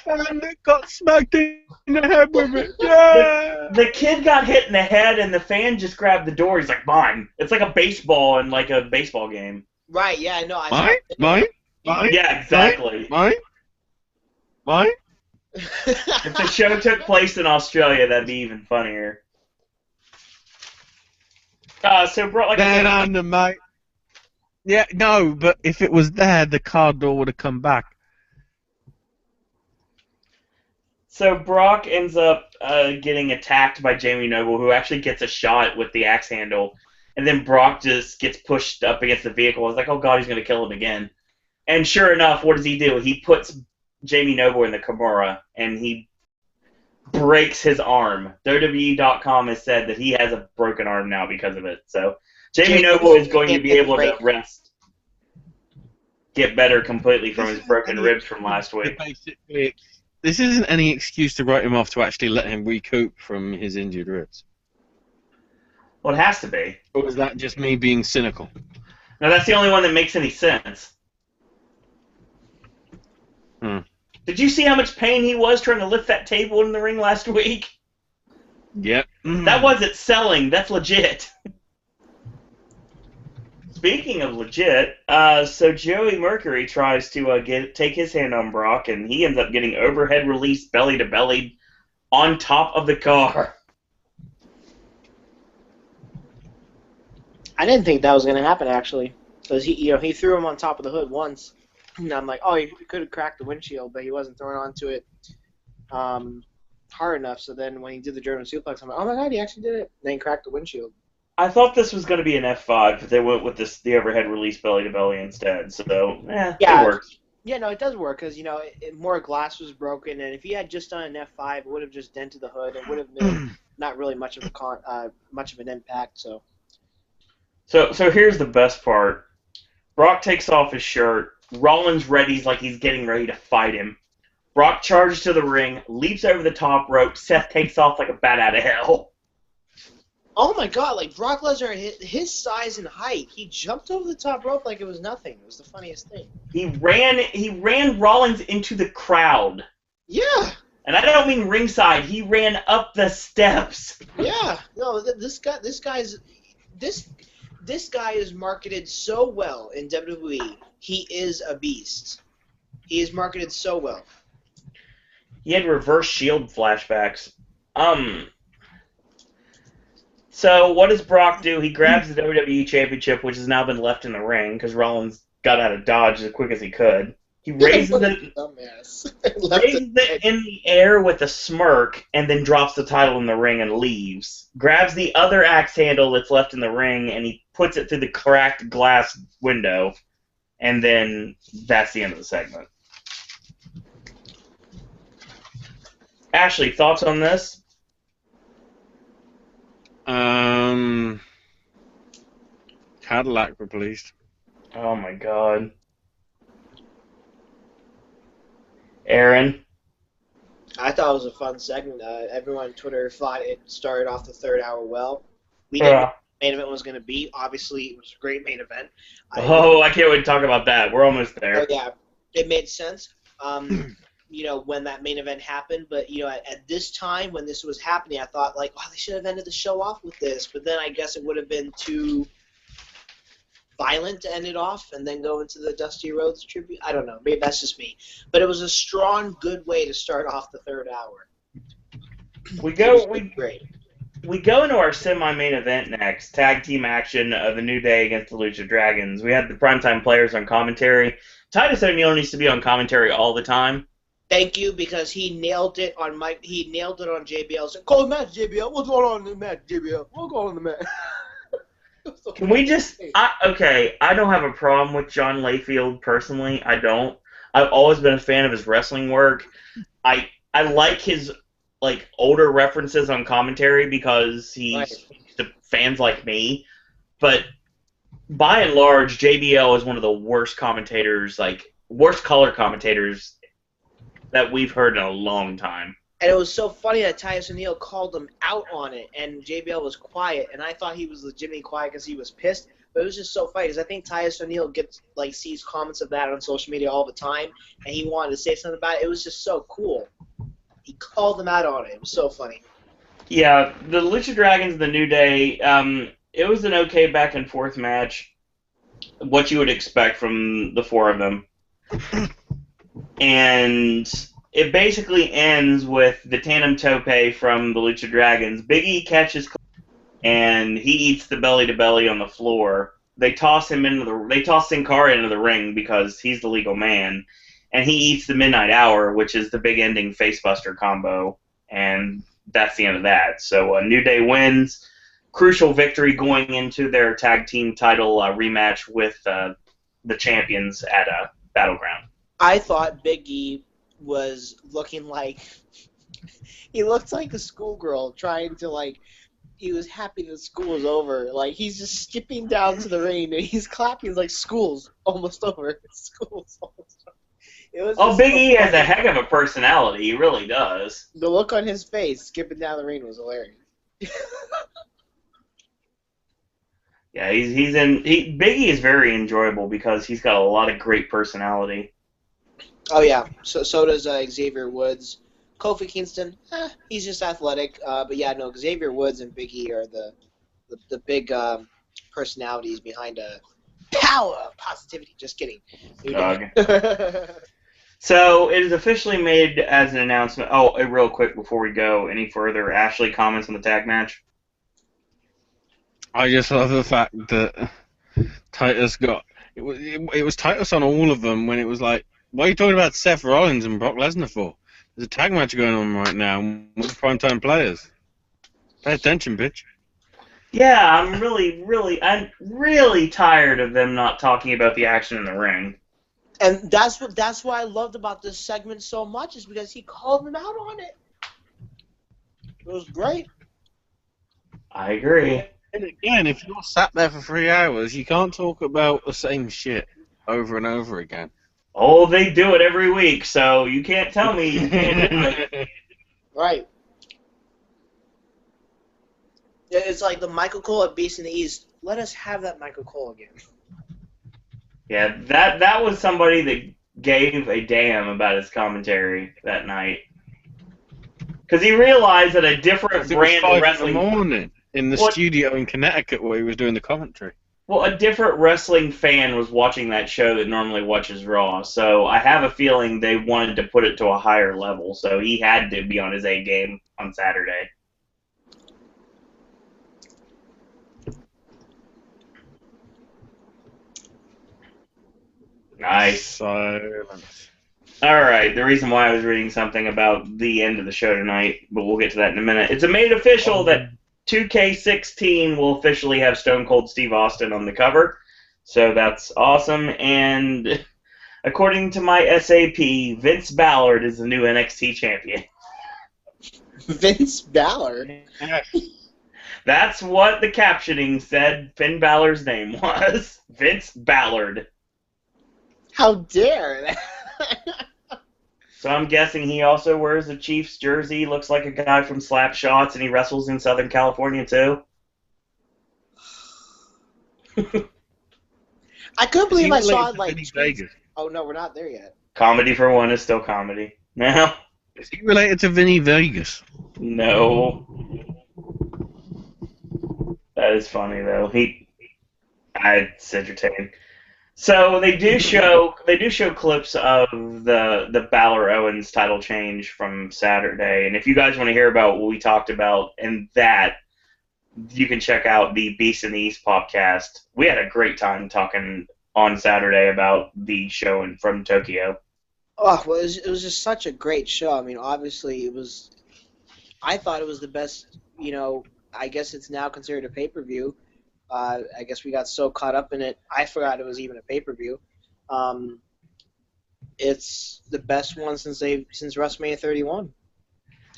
fan that got smacked in the head with it. Yeah. The kid got hit in the head, and the fan just grabbed the door. He's like, mine. It's like a baseball in a baseball game. Right, yeah, no. Mine? Yeah, exactly. Mine? If the show took place in Australia, that'd be even funnier. So, bro, mate. Yeah, no, but if it was there, the car door would have come back. So Brock ends up getting attacked by Jamie Noble, who actually gets a shot with the axe handle, and then Brock just gets pushed up against the vehicle. It's like, oh god, he's going to kill him again. And sure enough, what does he do? He puts Jamie Noble in the Kimura, and he breaks his arm. WWE.com has said that he has a broken arm now because of it. So Jamie Noble is going to be able to get better completely from his broken ribs from last week. Basically, this isn't any excuse to write him off to actually let him recoup from his injured ribs. Well, it has to be. Or is that just me being cynical? No, that's the only one that makes any sense. Did you see how much pain he was trying to lift that table in the ring last week? Yep. That wasn't selling. That's legit. Speaking of legit, so Joey Mercury tries to take his hand on Brock, and he ends up getting overhead release belly to belly on top of the car. I didn't think that was going to happen, actually. Because he threw him on top of the hood once. And I'm like, oh, he could have cracked the windshield, but he wasn't thrown onto it hard enough. So then when he did the German suplex, I'm like, oh my god, he actually did it. Then he cracked the windshield. I thought this was going to be an F5, but they went with the overhead release belly to belly instead. So, yeah, it works. Yeah, no, it does work because more glass was broken, and if he had just done an F5, it would have just dented the hood. It would have been not really much of an impact. So here's the best part. Brock takes off his shirt. Rollins readies like he's getting ready to fight him. Brock charges to the ring, leaps over the top rope. Seth takes off like a bat out of hell. Oh my god, like Brock Lesnar, his size and height, he jumped over the top rope like it was nothing. It was the funniest thing. He ran Rollins into the crowd. Yeah. And I don't mean ringside. He ran up the steps. Yeah. No, this guy is marketed so well in WWE. He is a beast. He is marketed so well. He had reverse Shield flashbacks. So what does Brock do? He grabs the WWE Championship, which has now been left in the ring because Rollins got out of Dodge as quick as he could. He raises it in the air with a smirk and then drops the title in the ring and leaves. Grabs the other axe handle that's left in the ring and he puts it through the cracked glass window. And then that's the end of the segment. Ashley, thoughts on this? Cadillac were pleased. Oh my god. Aaron? I thought it was a fun segment. Everyone on Twitter thought it started off the third hour well. We didn't know what the main event was going to be. Obviously, it was a great main event. I can't wait to talk about that. We're almost there. Oh, yeah, it made sense. When that main event happened, but at this time when this was happening, I thought like, oh, they should have ended the show off with this. But then I guess it would have been too violent to end it off and then go into the Dusty Rhodes tribute. I don't know. Maybe that's just me. But it was a strong, good way to start off the third hour. We go into our semi-main event next. Tag team action of the New Day against the Lucha Dragons. We had the primetime players on commentary. Titus O'Neil needs to be on commentary all the time. Thank you, because he nailed it on JBL. So, call the match, JBL. What's going on in the match, JBL? What's going on in the match? Can we just... I don't have a problem with John Layfield personally. I don't. I've always been a fan of his wrestling work. I like his older references on commentary because he's to fans like me. But by and large, JBL is one of the worst commentators, worst color commentators that we've heard in a long time. And it was so funny that Titus O'Neil called him out on it, and JBL was quiet, and I thought he was legitimately quiet because he was pissed. But it was just so funny because I think Titus O'Neil sees comments of that on social media all the time, and he wanted to say something about it. It was just so cool. He called him out on it. It was so funny. Yeah, the Lucha Dragons, the New Day, it was an okay back and forth match. What you would expect from the four of them. And it basically ends with the tandem tope from the Lucha Dragons. Big E catches and he eats the belly to belly on the floor. They toss Sin Cara into the ring because he's the legal man, and he eats the Midnight Hour, which is the big ending facebuster combo, and that's the end of that. So New Day wins. Crucial victory going into their tag team title rematch with the champions at Battleground. I thought Big E was looking he looked like a schoolgirl trying to he was happy that school was over. He's just skipping down to the ring and he's clapping school's almost over. School's almost over. Big E has a heck of a personality. He really does. The look on his face skipping down the ring was hilarious. Yeah, Big E is very enjoyable because he's got a lot of great personality. Oh yeah, so does Xavier Woods. Kofi Kingston, he's just athletic. But yeah, no, Xavier Woods and Big E are the big personalities behind power of positivity. Just kidding. Dog. So it is officially made as an announcement. Oh, real quick before we go any further, Ashley, comments on the tag match? I just love the fact that Titus got it was Titus on all of them when it was like, why are you talking about Seth Rollins and Brock Lesnar for? There's a tag match going on right now with primetime players. Pay attention, bitch. Yeah, I'm really tired of them not talking about the action in the ring. And that's what I loved about this segment so much, is because he called them out on it. It was great. I agree. And again, if you're sat there for 3 hours, you can't talk about the same shit over and over again. Oh, they do it every week, so you can't tell me you can't do it. Right. It's like the Michael Cole at Beast in the East. Let us have that Michael Cole again. Yeah, that was somebody that gave a damn about his commentary that night. Because he realized that a different brand of wrestling... It was 5 in the morning in the studio in Connecticut where he was doing the commentary. Well, a different wrestling fan was watching that show that normally watches Raw, so I have a feeling they wanted to put it to a higher level, so he had to be on his A game on Saturday. Nice. Silence. Alright, the reason why I was reading something about the end of the show tonight, but we'll get to that in a minute. It's made official that 2K16 will officially have Stone Cold Steve Austin on the cover, so that's awesome. And according to my SAP, Vince Ballard is the new NXT champion. Vince Ballard? That's what the captioning said Finn Balor's name was. Vince Ballard. How dare! So I'm guessing he also wears the Chiefs jersey, looks like a guy from Slapshots, and he wrestles in Southern California too. I couldn't believe I saw like Vegas. Oh no, we're not there yet. Comedy for one is still comedy. Now, is he related to Vinny Vegas? No. That is funny though. It's entertaining. So they do show clips of the Balor Owens title change from Saturday, and if you guys want to hear about what we talked about in that, you can check out the Beast in the East podcast. We had a great time talking on Saturday about the show from Tokyo. Oh, well, it was just such a great show. I mean, obviously it was. I thought it was the best. You know, I guess it's now considered a pay-per-view. I guess we got so caught up in it, I forgot it was even a pay-per-view. It's the best one since WrestleMania 31, and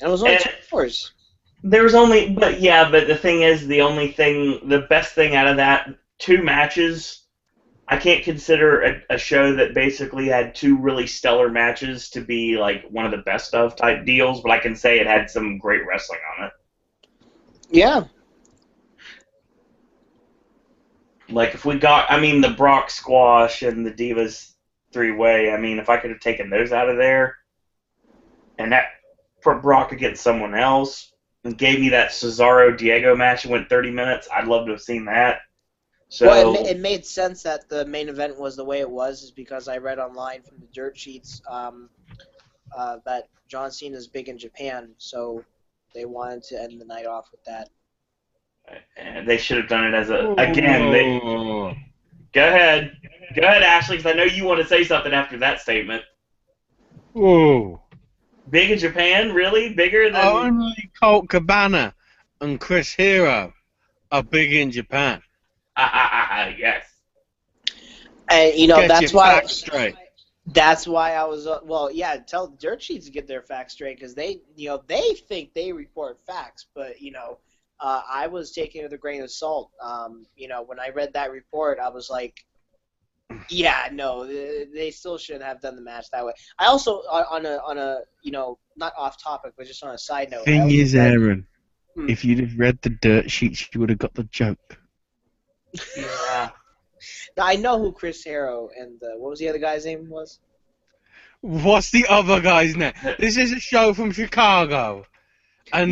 it was only 2 hours. But the thing is, the best thing out of that 2 matches, I can't consider a show that basically had 2 really stellar matches to be like one of the best of type deals, but I can say it had some great wrestling on it. Yeah. Like, if we got, the Brock squash and the Divas 3-way, if I could have taken those out of there, and that put Brock against someone else, and gave me that Cesaro-Diego match that went 30 minutes, I'd love to have seen that. So, well, it made sense that the main event was the way it was, is because I read online from the dirt sheets that John Cena is big in Japan, so they wanted to end the night off with that. They should have done it as Go ahead, Ashley, because I know you want to say something after that statement. Whoa. Big in Japan, really? Bigger than only Colt Cabana and Chris Hero are big in Japan. Yes. And Get that's your why. facts straight. That's why I was. Tell dirt sheets to get their facts straight, because they think they report facts, but I was taking it with a grain of salt. When I read that report, I was like, yeah, no, they still shouldn't have done the match that way. I also, on a not off topic, but just on a side note. Thing is, Aaron, if you'd have read the dirt sheets, you would have got the joke. Yeah. Now, I know who Chris Hero and what was the other guy's name was? What's the other guy's name? This is a show from Chicago. And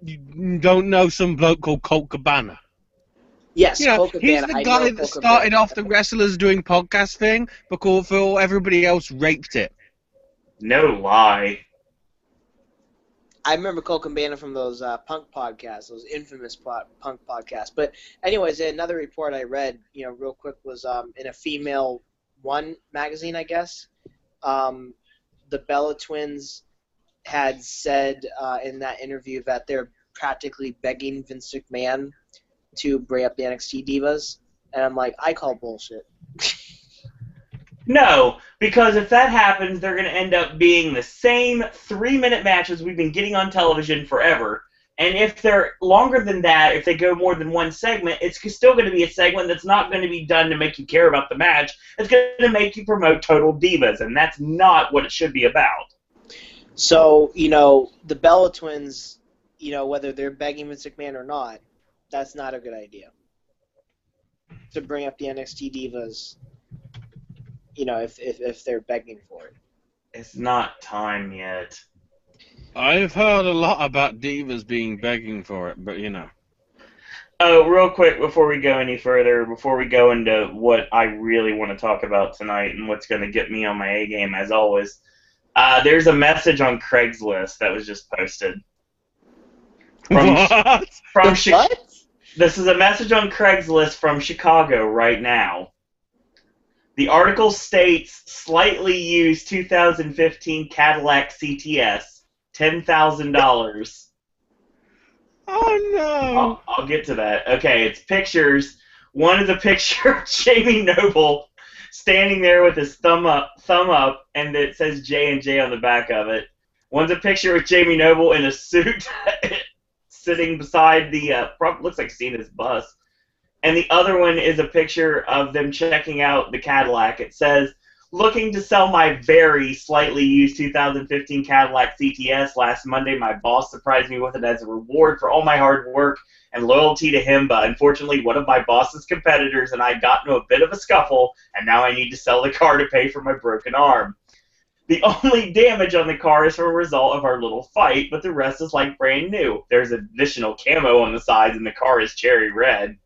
you don't know some bloke called Colt Cabana? Yes, You know, Cole he's Cabana. the I guy know that Cole started Cabana. off the wrestlers doing podcast thing before everybody else raped it. No lie. I remember Cole Cabana from those punk podcasts, those infamous punk podcasts. But anyways, another report I read, real quick, was in a Female One magazine, I guess. The Bella Twins had said in that interview that they're practically begging Vince McMahon to bring up the NXT Divas, and I'm like, I call bullshit. No, because if that happens, they're going to end up being the same 3-minute matches we've been getting on television forever. And if they're longer than that, if they go more than one segment, it's still going to be a segment that's not going to be done to make you care about the match. It's going to make you promote Total Divas, and that's not what it should be about. So, the Bella Twins, whether they're begging Vince McMahon or not, that's not a good idea. To bring up the NXT Divas, if they're begging for it. It's not time yet. I've heard a lot about Divas begging for it, but Oh, real quick before we go any further, before we go into what I really want to talk about tonight and what's going to get me on my A game, as always, there's a message on Craigslist that was just posted. What? What? This is a message on Craigslist from Chicago right now. The article states, slightly used 2015 Cadillac CTS, $10,000. Oh, no. I'll get to that. Okay, it's pictures. One is a picture of Jamie Noble standing there with his thumb up, and it says J&J on the back of it. One's a picture of Jamie Noble in a suit sitting beside the, looks like Cena's bus. And the other one is a picture of them checking out the Cadillac. It says, looking to sell my very slightly used 2015 Cadillac CTS. Last Monday, my boss surprised me with it as a reward for all my hard work and loyalty to him, but unfortunately one of my boss's competitors and I got into a bit of a scuffle, and now I need to sell the car to pay for my broken arm. The only damage on the car is from a result of our little fight, but the rest is like brand new. There's additional camo on the sides, and the car is cherry red.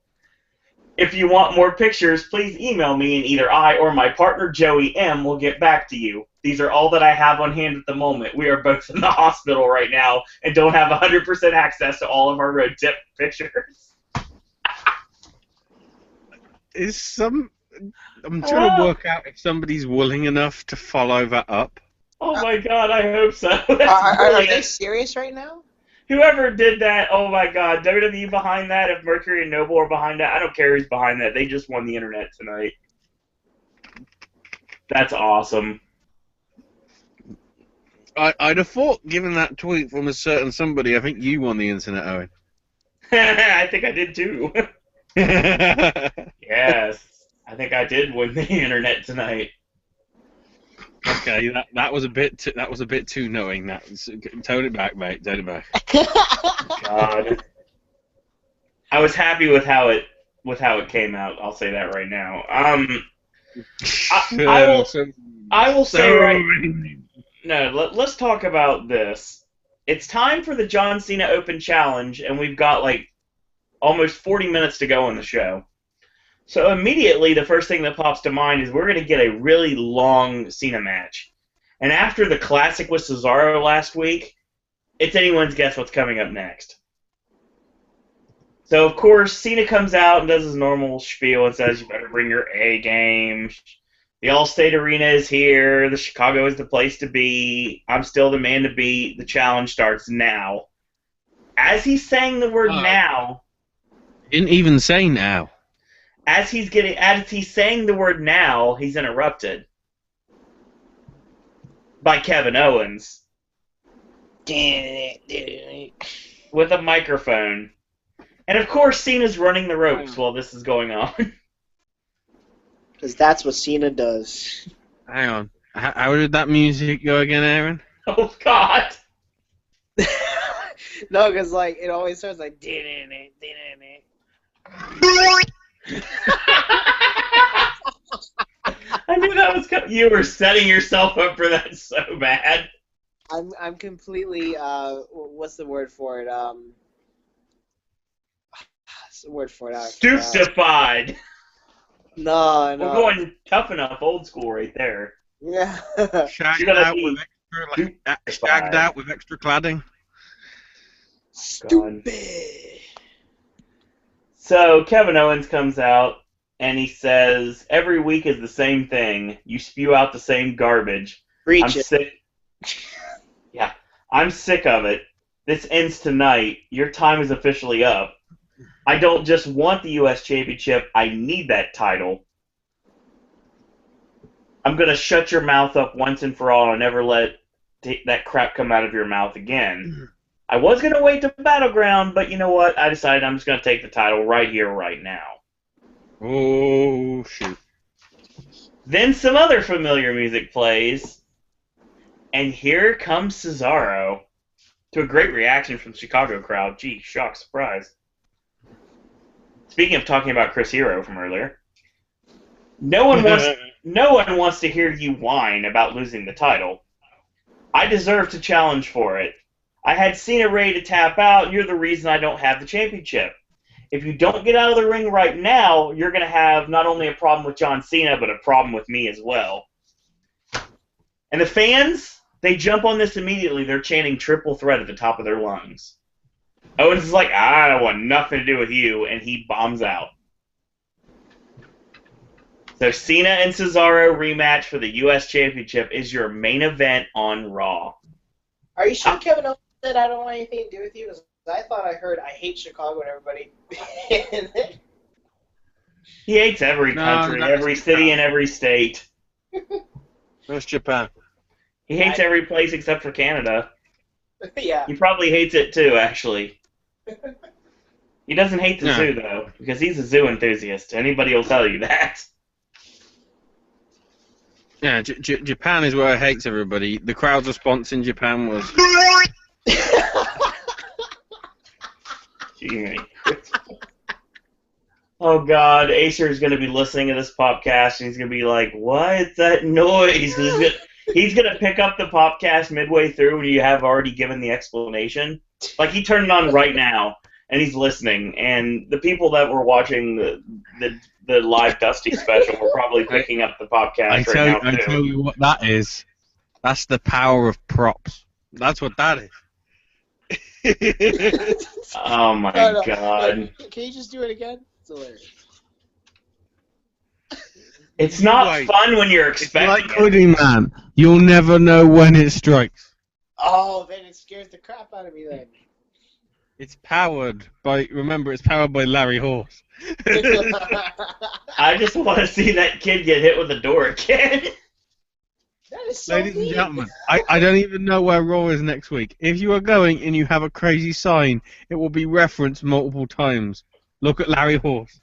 If you want more pictures, please email me, and either I or my partner Joey M will get back to you. These are all that I have on hand at the moment. We are both in the hospital right now and don't have 100% access to all of our road tip pictures. I'm trying to work out if somebody's willing enough to follow that up. Oh my god, I hope so. Are they serious right now? Whoever did that, oh my god, WWE behind that, if Mercury and Noble are behind that, I don't care who's behind that. They just won the internet tonight. That's awesome. I'd have thought, given that tweet from a certain somebody, I think you won the internet, Owen. I think I did too. Yes, I think I did win the internet tonight. Okay, that was a bit too knowing. Tone it back, mate. Tone it back. God, I was happy with how it came out. I'll say that right now. I will say right. No, let's talk about this. It's time for the John Cena Open Challenge, and we've got like almost 40 minutes to go on the show. So immediately, the first thing that pops to mind is we're going to get a really long Cena match. And after the classic with Cesaro last week, it's anyone's guess what's coming up next. So, of course, Cena comes out and does his normal spiel and says, you better bring your A game. The Allstate Arena is here. The Chicago is the place to be. I'm still the man to beat. The challenge starts now. As he's saying the word now... Didn't even say now. As he's saying the word now, he's interrupted by Kevin Owens with a microphone. And of course, Cena's running the ropes while this is going on. Because that's what Cena does. Hang on. How did that music go again, Aaron? Oh, God. No, because like it always starts like... I knew that was coming. You were setting yourself up for that so bad. I'm completely what's the word for it? That's the word for it. Stupefied. No. We're going tough enough, old school right there. Yeah. Shagged gonna out, be shagged out with extra cladding. Stupid. So Kevin Owens comes out and he says, "Every week is the same thing. You spew out the same garbage. Preach I'm it. sick. Yeah, I'm sick of it. This ends tonight. Your time is officially up. I don't just want the U.S. Championship. I need that title. I'm going to shut your mouth up once and for all and never let that crap come out of your mouth again. I was going to wait to Battleground, but you know what? I decided I'm just going to take the title right here, right now." Oh, shoot. Then some other familiar music plays, and here comes Cesaro, to a great reaction from the Chicago crowd. Gee, shock, surprise. Speaking of talking about Chris Hero from earlier, no one wants to hear you whine about losing the title. I deserve to challenge for it. I had Cena ready to tap out, and you're the reason I don't have the championship. If you don't get out of the ring right now, you're going to have not only a problem with John Cena, but a problem with me as well. And the fans, they jump on this immediately. They're chanting triple threat at the top of their lungs. Owens is like, "I don't want nothing to do with you," and he bombs out. So Cena and Cesaro rematch for the U.S. Championship is your main event on Raw. Are you sure Kevin Owens said I don't want anything to do with you? 'Cause I thought I heard I hate Chicago and everybody. He hates every country, every city, and every state. Where's Japan? He hates every place except for Canada. Yeah. He probably hates it too, actually. He doesn't hate the zoo, though, because he's a zoo enthusiast. Anybody will tell you that. Yeah, Japan is where it hates everybody. The crowd's response in Japan was... Oh, God. Acer is going to be listening to this podcast, and he's going to be like, "What's that noise?" He's gonna pick up the podcast midway through when you have already given the explanation. Like, he turned it on right now, and he's listening. And the people that were watching the live Dusty special were probably picking up the podcast right now, too. I tell you what that is. That's the power of props. That's what that is. Oh, my God. Can you just do it again? It's hilarious. It's not fun when you're expecting It's like Pudding Man. You'll never know when it strikes. Oh, then it scares the crap out of me then. It's powered by... Remember, it's powered by Larry Horse. I just want to see that kid get hit with a door again. That is so Ladies and gentlemen, I don't even know where Raw is next week. If you are going and you have a crazy sign, it will be referenced multiple times. Look at Larry Horse.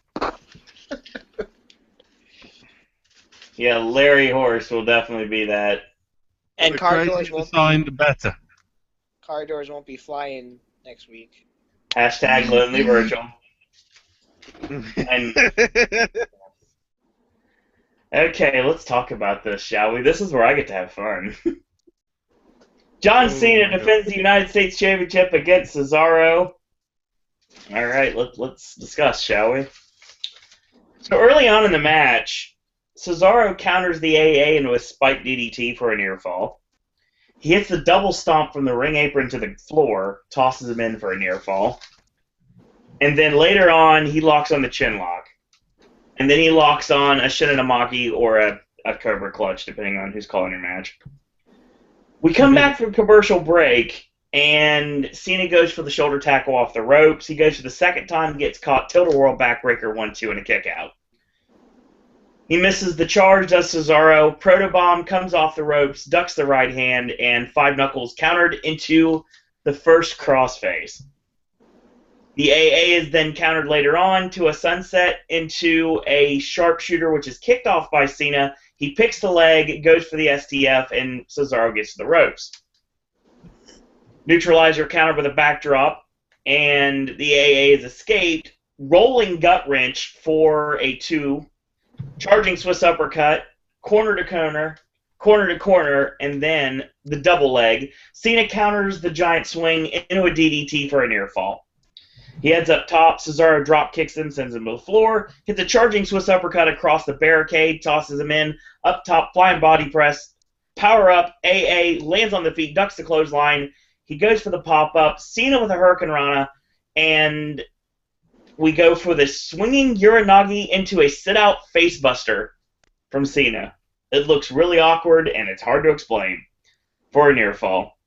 Yeah, Larry Horse will definitely be that. And The car doors crazier the won't sign, the better. car doors won't be flying next week. Hashtag Lonely Virgil. And okay, let's talk about this, shall we? This is where I get to have fun. John Cena defends the United States Championship against Cesaro. All right, let's discuss, shall we? So early on in the match, Cesaro counters the AA into a spiked DDT for a near fall. He hits the double stomp from the ring apron to the floor, tosses him in for a near fall. And then later on, he locks on the chin lock. And then he locks on a Shinanamaki or a Cobra Clutch, depending on who's calling your match. We come back from commercial break, and Cena goes for the shoulder tackle off the ropes. He goes for the second time, gets caught, tilt-a-whirl backbreaker 1-2 and a kick out. He misses the charge, does Cesaro. Protobomb comes off the ropes, ducks the right hand, and Five Knuckles countered into the first crossface. The AA is then countered later on to a sunset into a sharpshooter, which is kicked off by Cena. He picks the leg, goes for the STF, and Cesaro gets to the ropes. Neutralizer countered with a backdrop, and the AA is escaped. Rolling gut wrench for a 2. Charging Swiss uppercut, corner to corner, corner to corner, and then the double leg. Cena counters the giant swing into a DDT for a near fall. He heads up top. Cesaro drop kicks him, sends him to the floor. Hits a charging Swiss uppercut across the barricade, tosses him in. Up top, flying body press. Power up. AA lands on the feet, ducks the clothesline. He goes for the pop-up. Cena with a Hurricane Rana. And we go for the swinging Uranagi into a sit-out facebuster from Cena. It looks really awkward, and it's hard to explain for a near fall.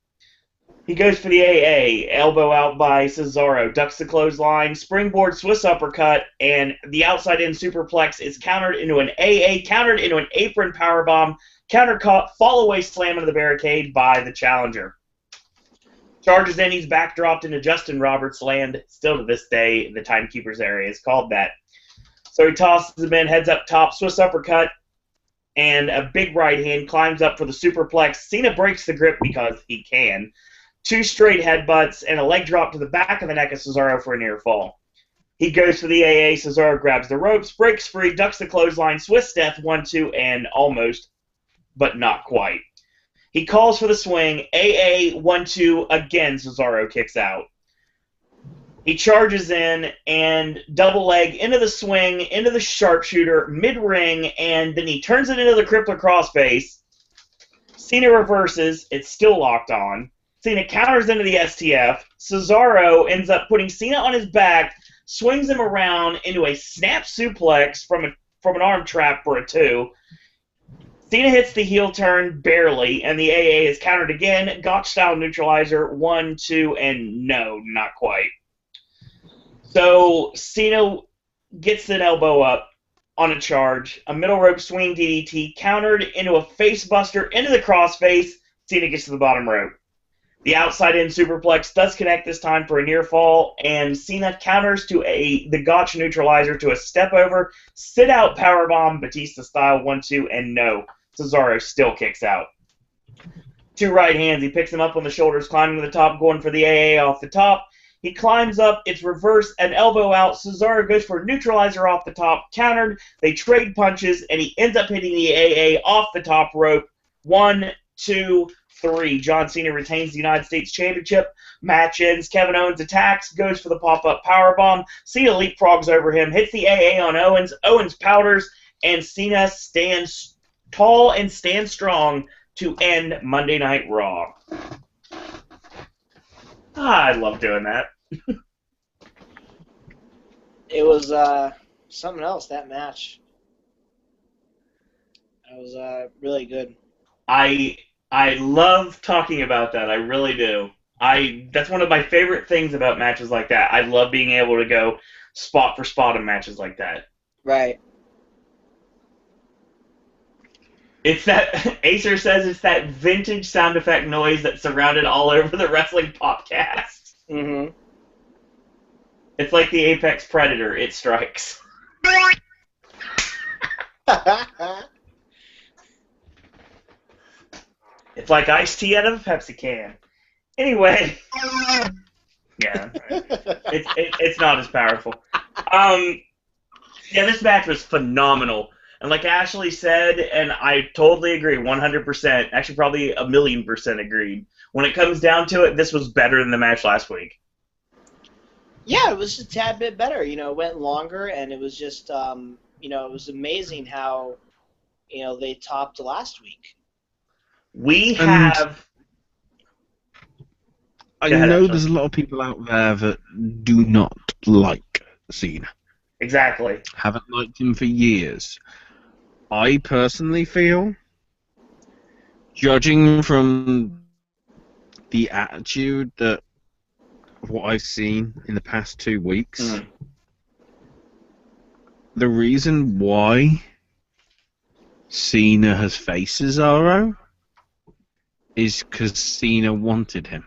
He goes for the AA, elbow out by Cesaro, ducks the clothesline, springboard Swiss uppercut, and the outside-in superplex is countered into an AA, countered into an apron powerbomb, counter-caught, fall-away slam into the barricade by the challenger. Charges in, he's backdropped into Justin Roberts' land. Still to this day, the Timekeeper's area is called that. So he tosses him in, heads up top, Swiss uppercut, and a big right hand, climbs up for the superplex. Cena breaks the grip because he can. 2 straight headbutts and a leg drop to the back of the neck of Cesaro for a near fall. He goes for the AA. Cesaro grabs the ropes, breaks free, ducks the clothesline, Swiss death, 1-2, and almost, but not quite. He calls for the swing. AA 1-2 again. Cesaro kicks out. He charges in and double leg into the swing, into the sharpshooter, mid-ring, and then he turns it into the crippler crossface. Cena reverses. It's still locked on. Cena counters into the STF. Cesaro ends up putting Cena on his back, swings him around into a snap suplex from an arm trap for a 2. Cena hits the heel turn barely, and the AA is countered again. Gotch-style neutralizer, 1, 2, and no, not quite. So Cena gets an elbow up on a charge, a middle rope swing DDT, countered into a face buster into the crossface. Cena gets to the bottom rope. The outside-in superplex does connect this time for a near fall, and Cena counters to the Gotch neutralizer to a step over, sit-out powerbomb, Batista-style, 1-2, and no. Cesaro still kicks out. 2 right hands. He picks him up on the shoulders, climbing to the top, going for the AA off the top. He climbs up. It's reverse, an elbow out. Cesaro goes for a neutralizer off the top, countered. They trade punches, and he ends up hitting the AA off the top rope. 1, 2, 3. John Cena retains the United States Championship. Match ends. Kevin Owens attacks, goes for the pop-up powerbomb. Cena leapfrogs over him, hits the AA on Owens. Owens powders, and Cena stands tall and stands strong to end Monday Night Raw. I love doing that. It was something else, that match. It was really good. I love talking about that. I really do. That's one of my favorite things about matches like that. I love being able to go spot for spot in matches like that. Right. It's that, Acer says it's that vintage sound effect noise that's surrounded all over the wrestling podcast. Mm-hmm. It's like the apex predator. It strikes. It's like iced tea out of a Pepsi can. Anyway. Yeah. It's not as powerful. Yeah, this match was phenomenal. And like Ashley said, and I totally agree, 100%, actually probably 1,000,000% agreed. When it comes down to it, this was better than the match last week. Yeah, it was just a tad bit better. You know, it went longer, and it was just, you know, it was amazing how, you know, they topped last week. We have... I know there's a lot of people out there that do not like Cena. Exactly. Haven't liked him for years. I personally feel, judging from the attitude of what I've seen in the past 2 weeks, the reason why Cena has faced Cesaro is because Cena wanted him.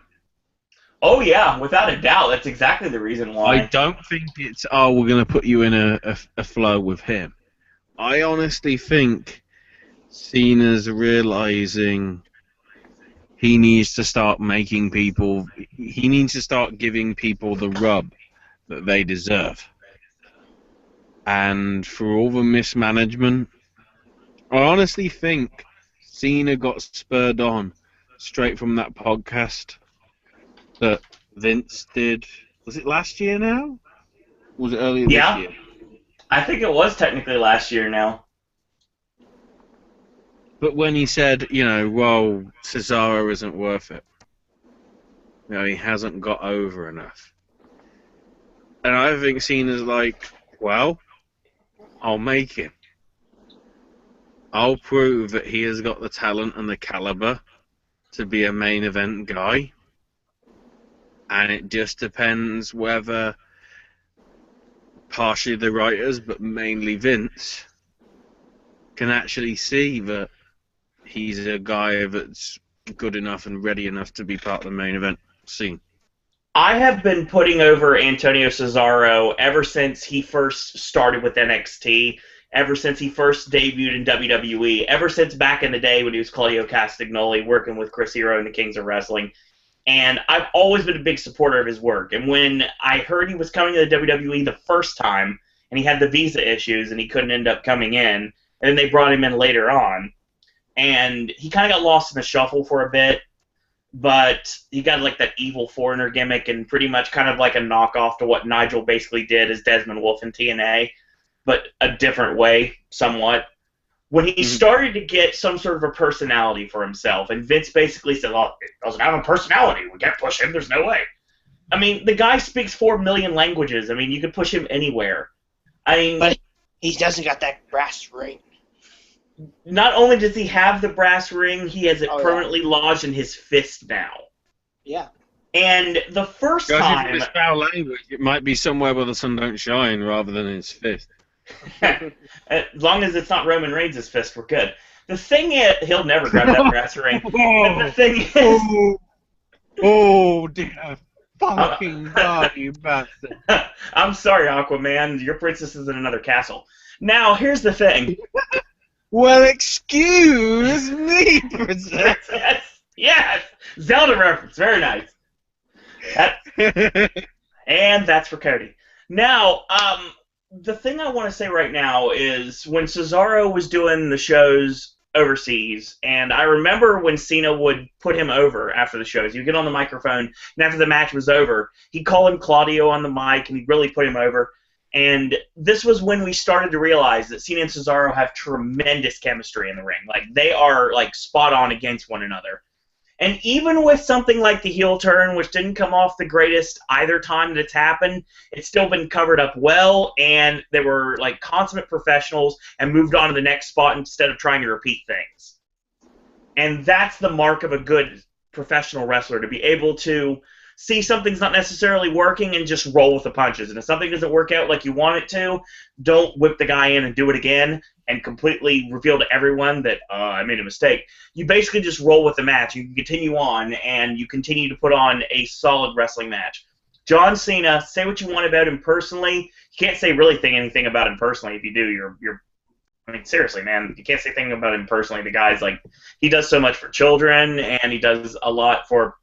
Oh, yeah, without a doubt. That's exactly the reason why. I don't think it's, we're going to put you in a flow with him. I honestly think Cena's realizing he needs to start making people... He needs to start giving people the rub that they deserve. And for all the mismanagement, I honestly think Cena got spurred on straight from that podcast that Vince did Was it last year now? Was it earlier Yeah. this year? I think it was technically last year now. But when he said, well, Cesaro isn't worth it. He hasn't got over enough. And I think Cena's like, well, I'll make him. I'll prove that he has got the talent and the caliber to be a main event guy. And it just depends whether partially the writers, but mainly Vince, can actually see that he's a guy that's good enough and ready enough to be part of the main event scene. I have been putting over Antonio Cesaro ever since he first started with NXT, ever since he first debuted in WWE, ever since back in the day when he was Claudio Castagnoli working with Chris Hero and the Kings of Wrestling. And I've always been a big supporter of his work. And when I heard he was coming to the WWE the first time, and he had the visa issues and he couldn't end up coming in, and then they brought him in later on, and he kind of got lost in the shuffle for a bit, but he got like that evil foreigner gimmick and pretty much kind of like a knockoff to what Nigel basically did as Desmond Wolfe in TNA, but a different way, somewhat. When he started to get some sort of a personality for himself, and Vince basically said, oh, it doesn't have a personality. We can't push him. There's no way. I mean, the guy speaks 4 million languages. I mean, you could push him anywhere. I mean, but he doesn't got that brass ring. Not only does he have the brass ring, he has it permanently lodged in his fist now. Yeah. And the first time... If it's foul language, it might be somewhere where the sun don't shine rather than in his fist. As long as it's not Roman Reigns' fist, we're good. The thing is, he'll never grab that brass ring. But the thing is... Oh, dear. Fucking God, you bastard. I'm sorry, Aquaman. Your princess is in another castle. Now, here's the thing. Well, excuse me, princess. Yes! Zelda reference. Very nice. And that's for Cody. Now, the thing I want to say right now is when Cesaro was doing the shows overseas, and I remember when Cena would put him over after the shows. He'd get on the microphone, and after the match was over, he'd call him Claudio on the mic, and he'd really put him over. And this was when we started to realize that Cena and Cesaro have tremendous chemistry in the ring. Like, they are, like, spot on against one another. And even with something like the heel turn, which didn't come off the greatest either time that it's happened, it's still been covered up well, and they were like consummate professionals and moved on to the next spot instead of trying to repeat things. And that's the mark of a good professional wrestler, to be able to see something's not necessarily working and just roll with the punches. And if something doesn't work out like you want it to, don't whip the guy in and do it again and completely reveal to everyone that I made a mistake. You basically just roll with the match. You can continue on, and you continue to put on a solid wrestling match. John Cena, say what you want about him personally. You can't say really anything about him personally. If you do, you're I mean, seriously, man, you can't say anything about him personally. The guy's like, he does so much for children, and he does a lot for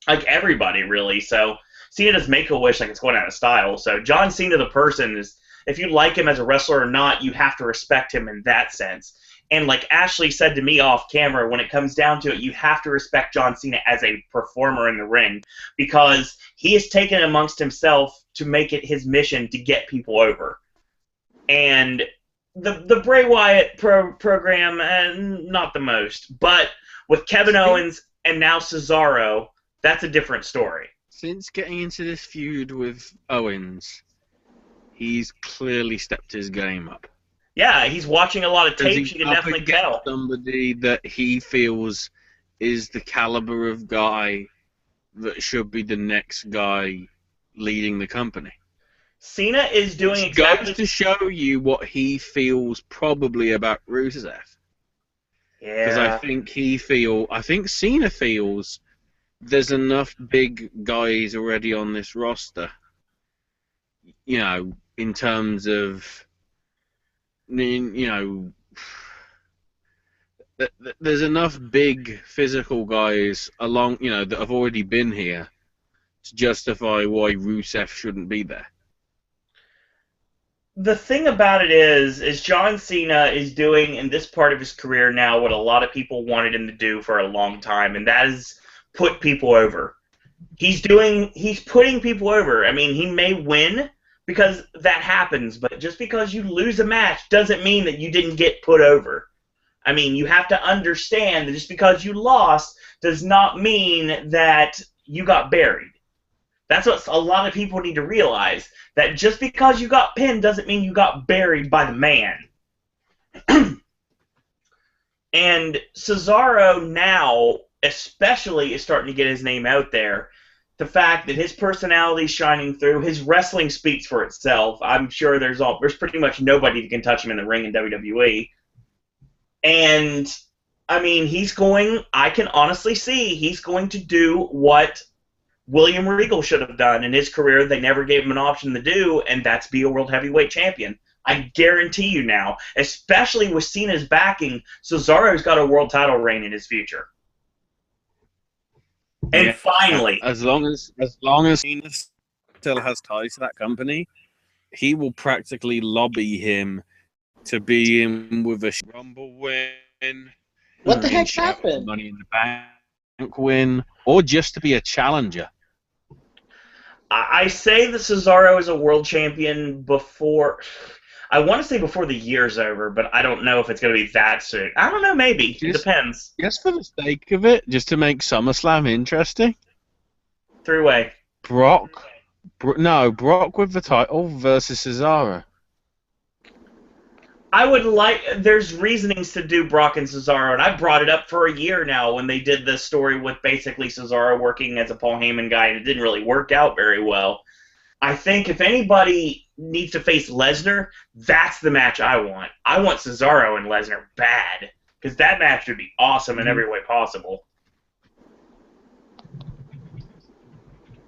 like everybody, really. So Cena does Make-A-Wish like it's going out of style. So John Cena, the person, is, if you like him as a wrestler or not, you have to respect him in that sense. And like Ashley said to me off camera, when it comes down to it, you have to respect John Cena as a performer in the ring, because he has taken it amongst himself to make it his mission to get people over. And the Bray Wyatt program, not the most. But with Kevin Owens and now Cesaro, that's a different story. Since getting into this feud with Owens, he's clearly stepped his game up. Yeah, he's watching a lot of tapes, you can definitely tell. Somebody that he feels is the caliber of guy that should be the next guy leading the company. Cena is doing exactly... Goes to show you what he feels probably about Rusev. Yeah. Because I think Cena feels there's enough big guys already on this roster, you know, in terms of, you know, there's enough big physical guys along, you know, that have already been here to justify why Rusev shouldn't be there. The thing about it is John Cena is doing in this part of his career now what a lot of people wanted him to do for a long time, and that is put people over. He's putting people over. I mean, he may win because that happens, but just because you lose a match doesn't mean that you didn't get put over. I mean, you have to understand that just because you lost does not mean that you got buried. That's what a lot of people need to realize, that just because you got pinned doesn't mean you got buried by the man. And Cesaro now, especially, is starting to get his name out there. The fact that his personality is shining through, his wrestling speaks for itself. I'm sure there's pretty much nobody that can touch him in the ring in WWE. And, I mean, I can honestly see he's going to do what William Regal should have done in his career. They never gave him an option to do, and that's be a World Heavyweight Champion. I guarantee you now, especially with Cena's backing, Cesaro's got a world title reign in his future. And finally, as long as Cena still has ties to that company, he will practically lobby him to be in with a Rumble win. What the heck happened? Money in the Bank win, or just to be a challenger. I say that Cesaro is a world champion before. I want to say before the year's over, but I don't know if it's going to be that soon. I don't know, maybe. It depends. Just for the sake of it, just to make SummerSlam interesting. Three-way. Brock with the title versus Cesaro. There's reasonings to do Brock and Cesaro, and I brought it up for a year now when they did the story with basically Cesaro working as a Paul Heyman guy, and it didn't really work out very well. I think if anybody needs to face Lesnar, that's the match I want. I want Cesaro and Lesnar bad, because that match would be awesome in every way possible.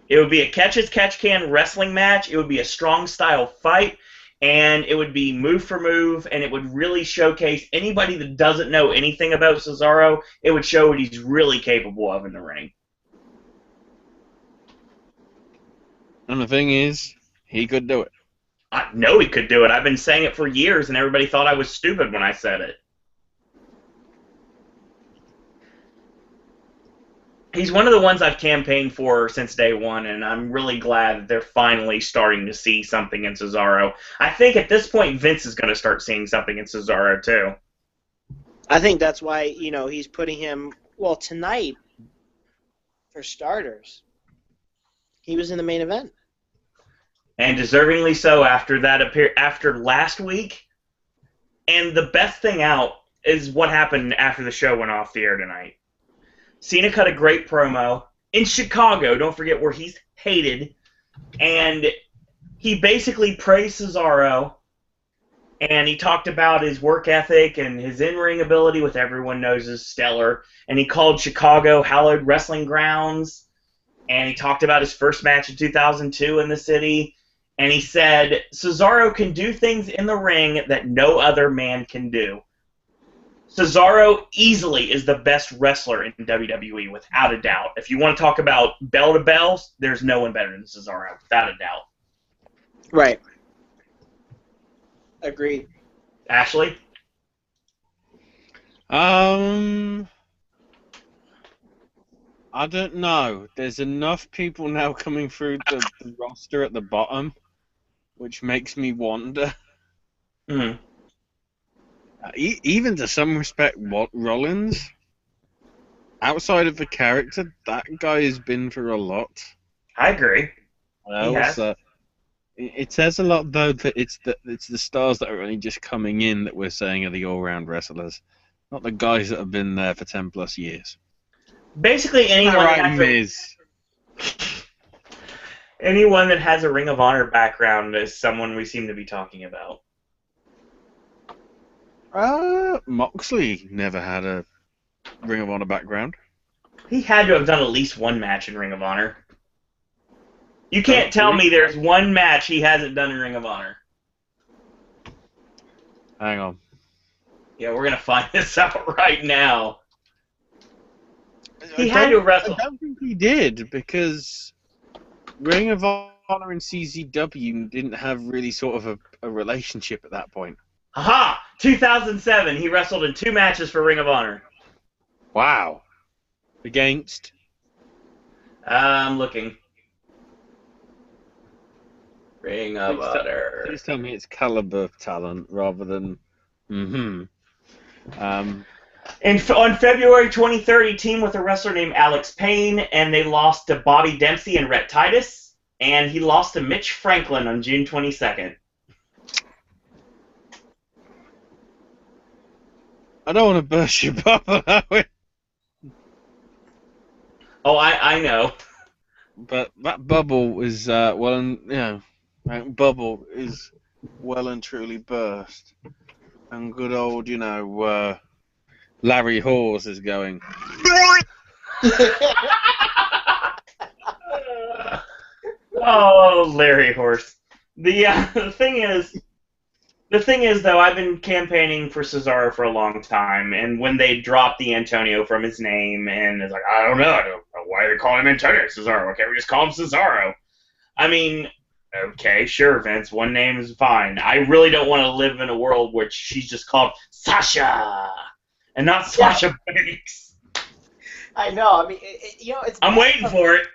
It would be a catch-as-catch-can wrestling match. It would be a strong-style fight, and it would be move for move, and it would really showcase anybody that doesn't know anything about Cesaro. It would show what he's really capable of in the ring. And the thing is, he could do it. I know he could do it. I've been saying it for years, and everybody thought I was stupid when I said it. He's one of the ones I've campaigned for since day one, and I'm really glad that they're finally starting to see something in Cesaro. I think at this point, Vince is going to start seeing something in Cesaro, too. I think that's why, he's putting him, tonight, for starters, he was in the main event. And deservingly so after last week. And the best thing out is what happened after the show went off the air tonight. Cena cut a great promo in Chicago, don't forget, where he's hated, and he basically praised Cesaro, and he talked about his work ethic and his in-ring ability, which everyone knows is stellar, and he called Chicago hallowed wrestling grounds, and he talked about his first match in 2002 in the city, and he said, Cesaro can do things in the ring that no other man can do. Cesaro easily is the best wrestler in WWE, without a doubt. If you want to talk about bell to bells, there's no one better than Cesaro, without a doubt. Right. Agreed. Ashley? I don't know. There's enough people now coming through the roster at the bottom, which makes me wonder. Mm-hmm. Even to some respect, Rollins, outside of the character, that guy has been through a lot. I agree. It says a lot, though, that it's the stars that are only just coming in that we're saying are the all-round wrestlers, not the guys that have been there for 10 plus years. Basically, anyone that has a Ring of Honor background is someone we seem to be talking about. Moxley never had a Ring of Honor background. He had to have done at least one match in Ring of Honor. You can't tell me there's one match he hasn't done in Ring of Honor. Hang on. Yeah, we're going to find this out right now. He had to wrestle. I don't think he did, because Ring of Honor and CZW didn't have really sort of a relationship at that point. Aha! 2007, he wrestled in 2 matches for Ring of Honor. Wow. Against? I'm looking. Ring of Honor. Please tell me it's caliber talent rather than. On February 23rd, he teamed with a wrestler named Alex Payne, and they lost to Bobby Dempsey and Rhett Titus, and he lost to Mitch Franklin on June 22nd. I don't want to burst your bubble, Owen. Oh, I know. But that bubble is that bubble is well and truly burst, and good old Larry Horse is going. Oh, Larry Horse. The thing is, though, I've been campaigning for Cesaro for a long time, and when they dropped the Antonio from his name, and it's like, I don't know why they call him Antonio Cesaro. Why can't we just call him Cesaro? I mean, okay, sure, Vince, one name is fine. I really don't want to live in a world where she's just called Sasha, and not Sasha Banks. I know. I mean, it's. I'm waiting for it.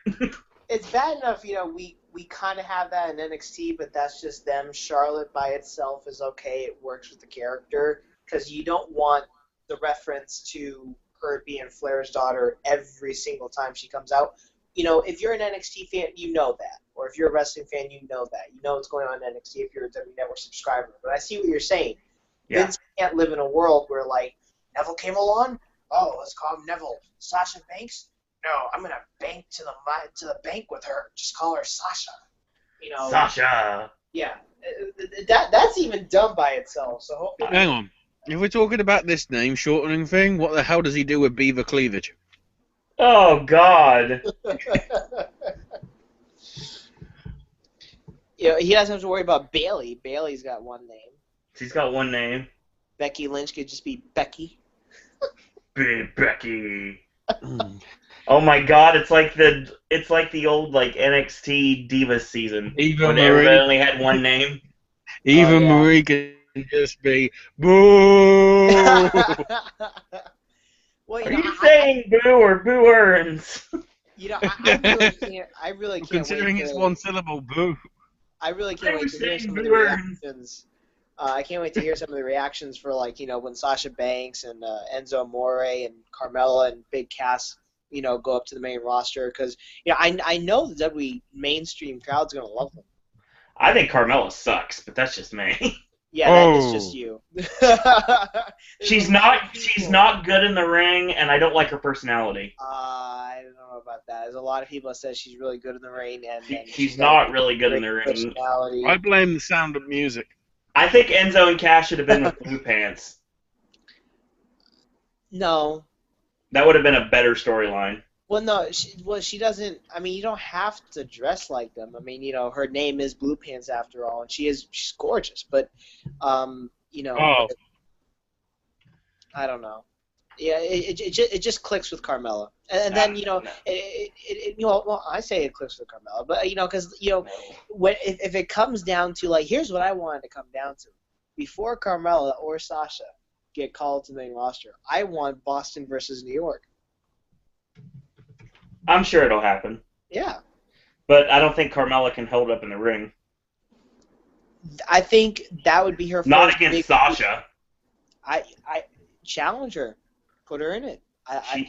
It's bad enough, we kind of have that in NXT, but that's just them. Charlotte by itself is okay. It works with the character because you don't want the reference to her being Flair's daughter every single time she comes out. If you're an NXT fan, you know that. Or if you're a wrestling fan, you know that. You know what's going on in NXT if you're a WWE Network subscriber. But I see what you're saying. Yeah. Vince can't live in a world where, like, Neville came along. Oh, let's call him Neville. Sasha Banks? No, I'm gonna bank to the bank with her. Just call her Sasha. Sasha. Yeah, that's even dumb by itself. So hopefully. Hang on. If we're talking about this name shortening thing, what the hell does he do with beaver cleavage? Oh God. He doesn't have to worry about Bailey. Bailey's got one name. She's got one name. Becky Lynch could just be Becky. Big Becky. Oh my God! It's like the old NXT Divas season when everybody only had one name. Even Marie can just be boo. Well, Are you saying boo or boo earns? I really can't. Considering it's one syllable, boo. I really can't wait to hear some of the reactions. I can't wait to hear some of the reactions for when Sasha Banks and Enzo Amore and Carmella and Big Cass go up to the main roster because I know the WWE mainstream crowd's gonna love them. I think Carmella sucks, but that's just me. Yeah, that is just you. She's not good in the ring, and I don't like her personality. I don't know about that. There's a lot of people that said she's really good in the ring, and she's not really good in the ring. I blame the sound of music. I think Enzo and Cash should have been with blue pants. No. That would have been a better storyline. Well, no, she doesn't. I mean, you don't have to dress like them. I mean, her name is Blue Pants after all, and she's gorgeous. But, I don't know. Yeah, it just clicks with Carmella, and then I say it clicks with Carmella, but because when if it comes down to here's what I wanted to come down to, before Carmella or Sasha get called to the main roster, I want Boston versus New York. I'm sure it'll happen. Yeah. But I don't think Carmella can hold up in the ring. I think that would be her first. Not against Sasha. I challenge her. Put her in it. I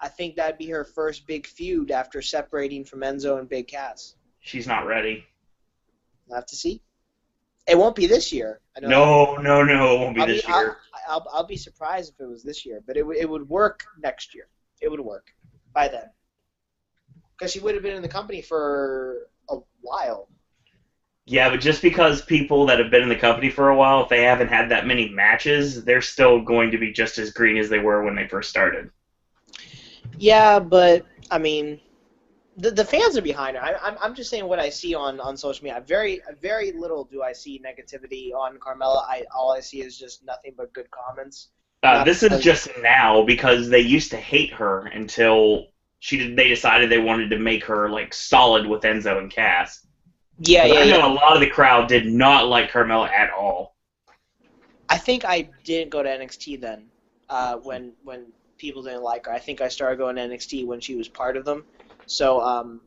think that'd be her first big feud after separating from Enzo and Big Cass. She's not ready. We'll have to see. It won't be this year. No, it won't be this year. I'll be surprised if it was this year, but it would work next year. It would work by then. Because she would have been in the company for a while. Yeah, but just because people that have been in the company for a while, if they haven't had that many matches, they're still going to be just as green as they were when they first started. Yeah, but, I mean, the fans are behind her. I'm just saying what I see on social media. Very little do I see negativity on Carmella. All I see is just nothing but good comments. This is just now because they used to hate her until they decided they wanted to make her solid with Enzo and Cass. Yeah. I know a lot of the crowd did not like Carmella at all. I think I didn't go to NXT then when people didn't like her. I think I started going to NXT when she was part of them. So,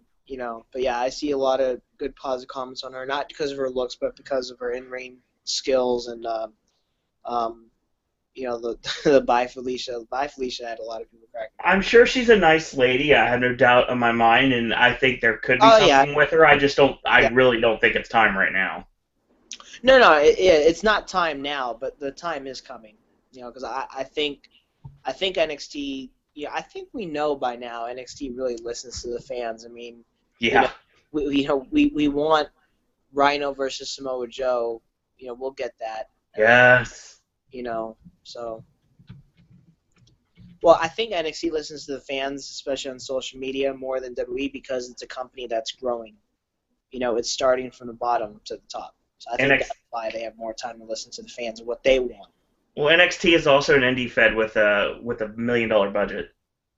but yeah, I see a lot of good positive comments on her, not because of her looks, but because of her in-ring skills and, the Bye Felicia. Bye Felicia had a lot of people cracking. I'm sure she's a nice lady. I have no doubt in my mind, and I think there could be something with her. I just don't. I really don't think it's time right now. No, it's not time now, but the time is coming. Because I think NXT. Yeah, I think we know by now NXT really listens to the fans. I mean, we want Rhino versus Samoa Joe. We'll get that. Yes. So. Well, I think NXT listens to the fans, especially on social media, more than WWE because it's a company that's growing. It's starting from the bottom to the top. So I think that's why they have more time to listen to the fans and what they want. Well, NXT is also an indie fed with a $1 million budget.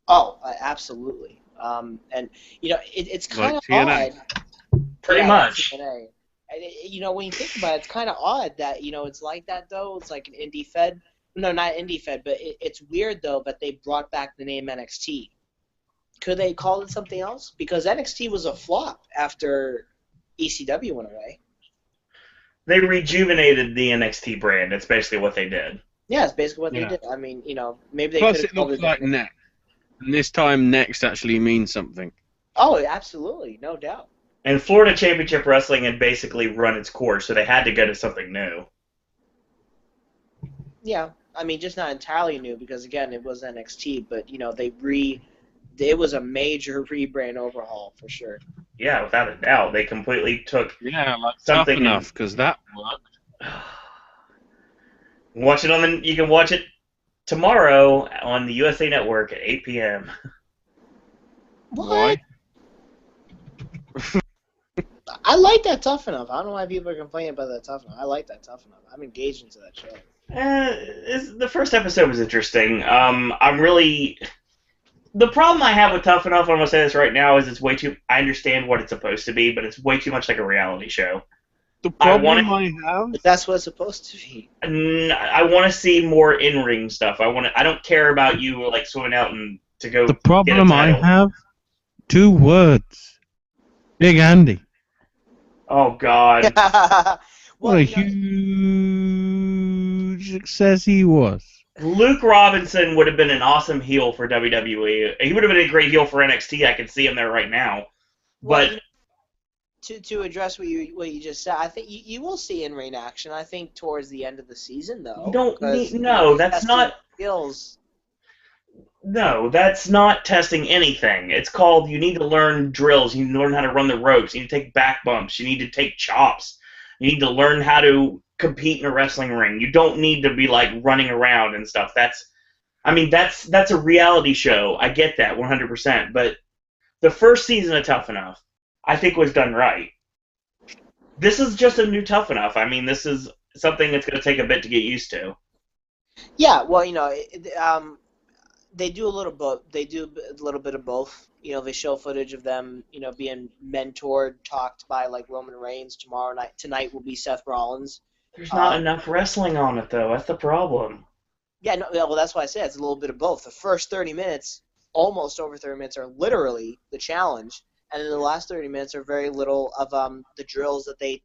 Oh, absolutely. And it's kind of odd. Pretty much. TNA. When you think about it, it's kind of odd that it's like that though. It's like an indie fed. No, not indie fed, but it's weird though that they brought back the name NXT. Could they call it something else? Because NXT was a flop after ECW went away. They rejuvenated the NXT brand. That's basically what they did. Yeah, it's basically what they did. I mean, maybe they could. Plus, it looks like next. And this time, next actually means something. Oh, absolutely, no doubt. And Florida Championship Wrestling had basically run its course, so they had to go to something new. Yeah, I mean, just not entirely new because again, it was NXT, but it was a major rebrand overhaul for sure. Yeah, without a doubt, they completely took like something Tough Enough because that worked. You can watch it tomorrow on the USA Network at 8 p.m. What? I like that Tough Enough. I don't know why people are complaining about that Tough Enough. I like that Tough Enough. I'm engaged into that show. The first episode was interesting. The problem I have with Tough Enough, I'm going to say this right now, is it's way too... I understand what it's supposed to be, but it's way too much like a reality show. The problem I have... But that's what it's supposed to be. I want to see more in-ring stuff. I don't care about you like swimming out and to go. The problem I have, 2 words. Big Andy. Oh God. What a huge success he was. Luke Robinson would have been an awesome heel for WWE. He would have been a great heel for NXT. I could see him there right now. But to address what you just said, I think you will see in-ring action. I think towards the end of the season, though. You don't need, no, that's not skills. No, that's not testing anything. It's called you need to learn drills. You need to learn how to run the ropes. You need to take back bumps. You need to take chops. You need to learn how to compete in a wrestling ring. You don't need to be like running around and stuff. That's a reality show. I get that 100%. But the first season of Tough Enough, I think, was done right. This is just a new Tough Enough. I mean, this is something that's going to take a bit to get used to. Yeah, well, they do a little bit of both. They show footage of them, being mentored, talked by like Roman Reigns tomorrow night. Tonight will be Seth Rollins. There's not enough wrestling on it, though. That's the problem. Yeah, no, well, that's why I said it's a little bit of both. The first 30 minutes, almost over 30 minutes, are literally the challenge, and then the last 30 minutes are very little of the drills that they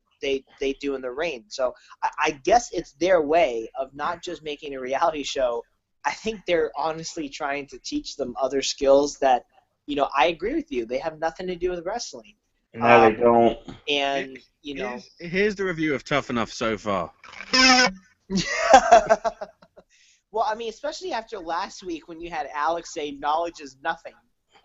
do in the ring. So I guess it's their way of not just making a reality show. I think they're honestly trying to teach them other skills that, I agree with you. They have nothing to do with wrestling. No, they don't. And, Here's the review of Tough Enough so far. Well, I mean, especially after last week when you had Alex say knowledge is nothing.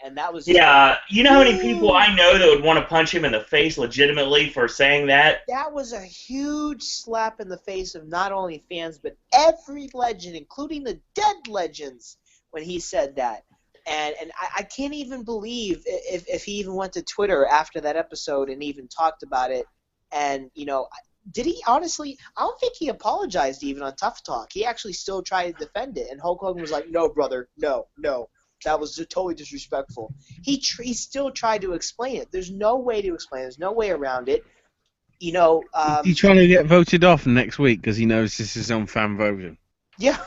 And that was... Yeah, you know how many people I know that would want to punch him in the face legitimately for saying that? That was a huge slap in the face of not only fans, but every legend, including the dead legends, when he said that. And I can't even believe if he even went to Twitter after that episode and even talked about it. And, did he honestly? I don't think he apologized even on Tough Talk. He actually still tried to defend it. And Hulk Hogan was like, no, brother, no. That was totally disrespectful. He still tried to explain it. There's no way to explain it. There's no way around it. He's trying to get voted off next week because he knows this is on fan voting. Yeah.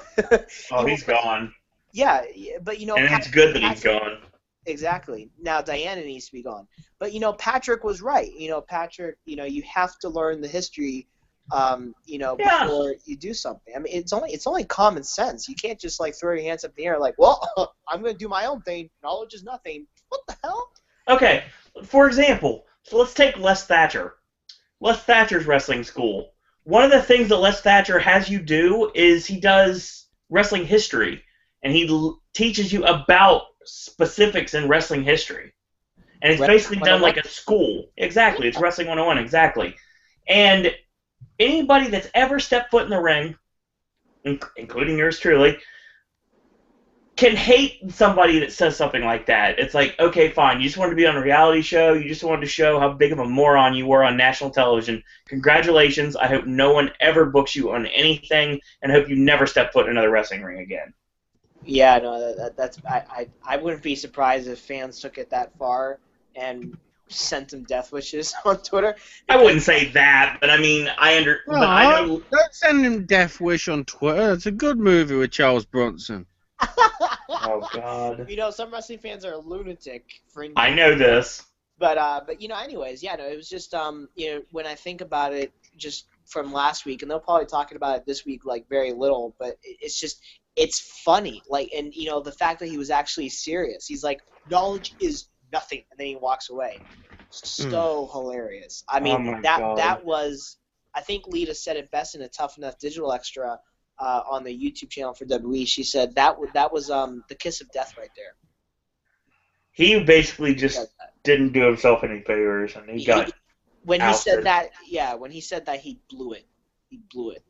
Oh, he's gone. Yeah, but and it's good that he's gone. Exactly. Now Diana needs to be gone. But Patrick was right. Patrick, you have to learn the history, Yeah. before you do something. I mean, it's only common sense. You can't just like throw your hands up in the air like, well, I'm going to do my own thing. Knowledge is nothing. What the hell? Okay, for example, so let's take Les Thatcher. Les Thatcher's wrestling school. One of the things that Les Thatcher has you do is he does wrestling history, and he teaches you about specifics in wrestling history. And it's basically done like a school. Exactly, it's Wrestling 101, exactly. And anybody that's ever stepped foot in the ring, including yours truly, can hate somebody that says something like that. It's like, okay, fine, you just wanted to be on a reality show, you just wanted to show how big of a moron you were on national television. Congratulations, I hope no one ever books you on anything, and I hope you never step foot in another wrestling ring again. Yeah, no, that's I wouldn't be surprised if fans took it that far and sent him death wishes on Twitter. I wouldn't say that, but I mean, I know. Don't send him death wish on Twitter. It's a good movie with Charles Bronson. Oh God. Some wrestling fans are a lunatic. I know this. But anyways, yeah, no, it was just when I think about it, just from last week, and they'll probably talking about it this week like very little, but it's funny, like, and the fact that he was actually serious. He's like, knowledge is nothing, and then he walks away. So hilarious. I mean, that was, I think Lita said it best in a Tough Enough Digital Extra on the YouTube channel for WWE. She said that was the kiss of death right there. He basically just didn't do himself any favors, and he got when ousted. He said that. Yeah, when he said that, he blew it. He blew it.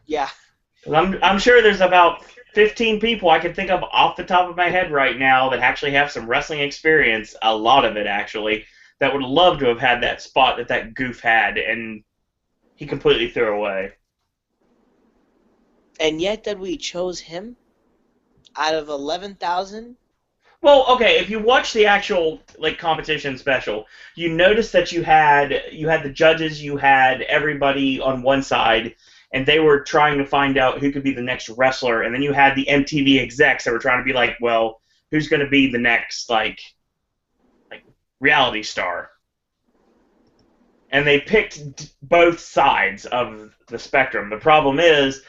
Yeah. I'm sure there's about 15 people I can think of off the top of my head right now that actually have some wrestling experience, a lot of it actually, that would love to have had that spot that goof had, and he completely threw away. And yet that we chose him out of 11,000? Well, okay, if you watch the actual competition special, you notice that you had the judges, you had everybody on one side, and they were trying to find out who could be the next wrestler, and then you had the MTV execs that were trying to be like, well, who's going to be the next reality star? And they picked both sides of the spectrum. The problem is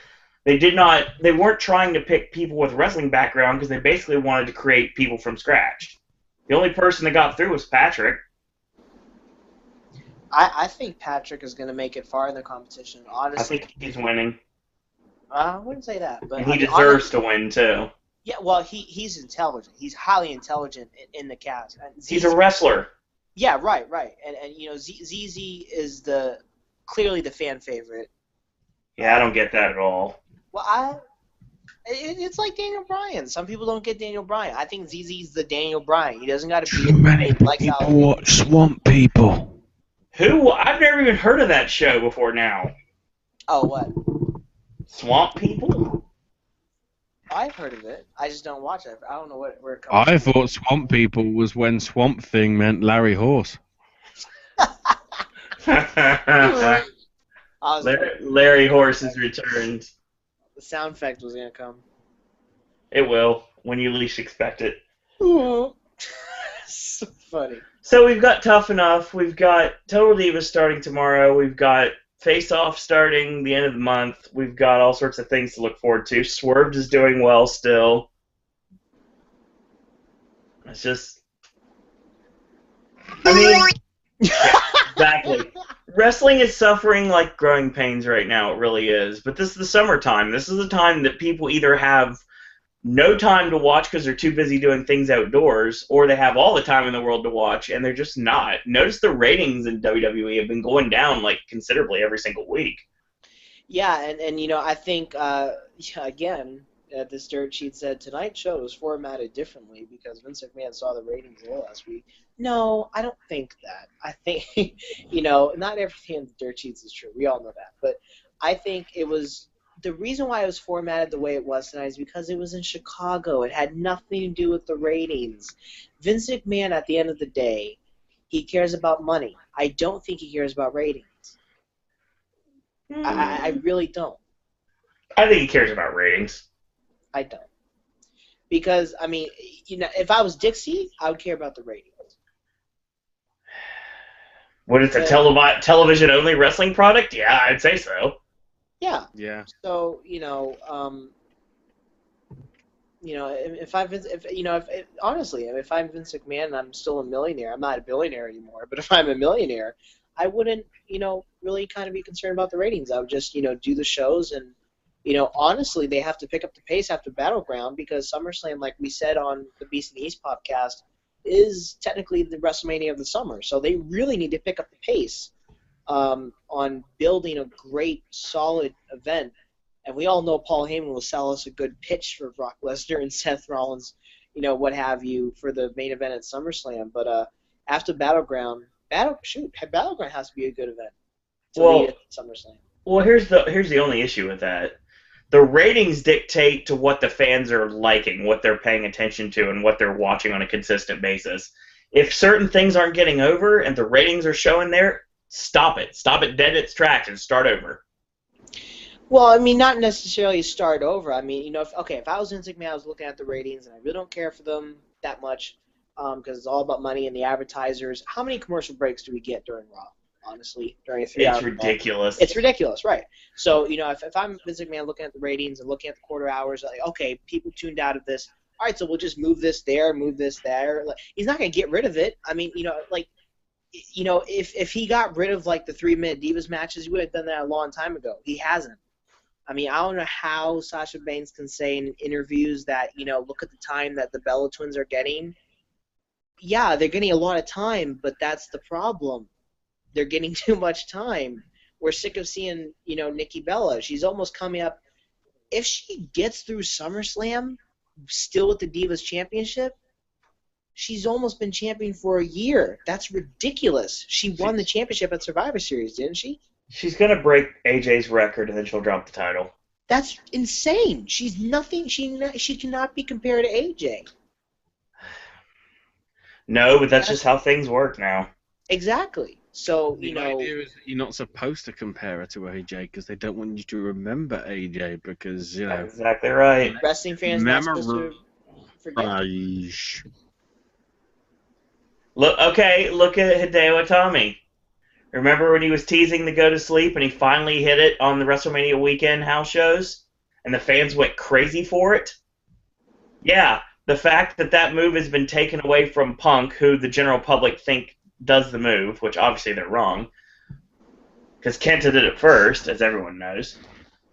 they weren't trying to pick people with wrestling background because they basically wanted to create people from scratch. The only person that got through was Patrick. I think Patrick is going to make it far in the competition, honestly. I think he's winning. I wouldn't say that. But and he deserves to win, too. Yeah, well, he's intelligent. He's highly intelligent in the cast. He's a wrestler. Yeah, right. And ZZ is clearly the fan favorite. Yeah, I don't get that at all. Well, it's like Daniel Bryan. Some people don't get Daniel Bryan. I think ZZ's the Daniel Bryan. He doesn't got to be. Too many people watch Swamp People. Who? I've never even heard of that show before now. Oh, what? Swamp People? I've heard of it. I just don't watch it. I don't know where it comes from. I thought Swamp People was when Swamp Thing meant Larry Horse. Larry Horse has returned. The sound effect was going to come. It will, when you least expect it. So funny. So we've got Tough Enough, we've got Total Divas starting tomorrow, we've got Face Off starting the end of the month, we've got all sorts of things to look forward to. Swerved is doing well still. It's just... I mean... Yeah, exactly. Wrestling is suffering like growing pains right now, it really is. But this is the summertime. This is the time that people either have no time to watch because they're too busy doing things outdoors, or they have all the time in the world to watch, and they're just not. Notice the ratings in WWE have been going down considerably every single week. Yeah, and I think, again, this dirt sheet said tonight's show was formatted differently because Vince McMahon saw the ratings low last week. No, I don't think that. I think, not everything in the dirt sheets is true. We all know that. But I think it was the reason why it was formatted the way it was tonight is because it was in Chicago. It had nothing to do with the ratings. Vince McMahon, at the end of the day, he cares about money. I don't think he cares about ratings. I really don't. I think he cares about ratings. I don't. Because, I mean, if I was Dixie, I would care about the ratings. What, it's a television-only wrestling product? Yeah, I'd say so. Yeah. Yeah. So, honestly, if I'm Vince McMahon and I'm still a millionaire, I'm not a billionaire anymore, but if I'm a millionaire, I wouldn't, really kind of be concerned about the ratings. I would just, do the shows and, honestly, they have to pick up the pace after Battleground because SummerSlam, like we said on the Beast and the East podcast, is technically the WrestleMania of the summer. So they really need to pick up the pace on building a great, solid event. And we all know Paul Heyman will sell us a good pitch for Brock Lesnar and Seth Rollins, what have you, for the main event at SummerSlam. But after Battleground has to be a good event to lead at SummerSlam. Well, here's the only issue with that. The ratings dictate to what the fans are liking, what they're paying attention to, and what they're watching on a consistent basis. If certain things aren't getting over and the ratings are showing there, stop it. Stop it dead in its tracks and start over. Well, I mean, not necessarily start over. I mean, if I was Vince McMahon, I was looking at the ratings, and I really don't care for them that much because it's all about money and the advertisers. How many commercial breaks do we get during Raw? Honestly, during a 3 hour. It's ridiculous. It's ridiculous, right? So, if I'm Vince McMahon looking at the ratings and looking at the quarter hours, like, okay, people tuned out of this. All right, so we'll just move this there, move this there. Like, he's not going to get rid of it. I mean, if he got rid of, like, the 3-minute Divas matches, he would have done that a long time ago. He hasn't. I mean, I don't know how Sasha Banks can say in interviews that, look at the time that the Bella Twins are getting. Yeah, they're getting a lot of time, but that's the problem. They're getting too much time. We're sick of seeing, Nikki Bella. She's almost coming up. If she gets through SummerSlam still with the Divas Championship, she's almost been champion for a year. That's ridiculous. She won the championship at Survivor Series, didn't she? She's going to break AJ's record, and then she'll drop the title. That's insane. She's nothing. She cannot be compared to AJ. No, but that's just how things work now. Exactly. So, The idea is that you're not supposed to compare her to AJ because they don't want you to remember AJ because, That's exactly right. Wrestling fans not supposed to forget. Look at Hideo Itami. Remember when he was teasing to go to sleep and he finally hit it on the WrestleMania weekend house shows and the fans went crazy for it? Yeah, the fact that move has been taken away from Punk, who the general public think does the move, which obviously they're wrong, because Kenta did it first, as everyone knows.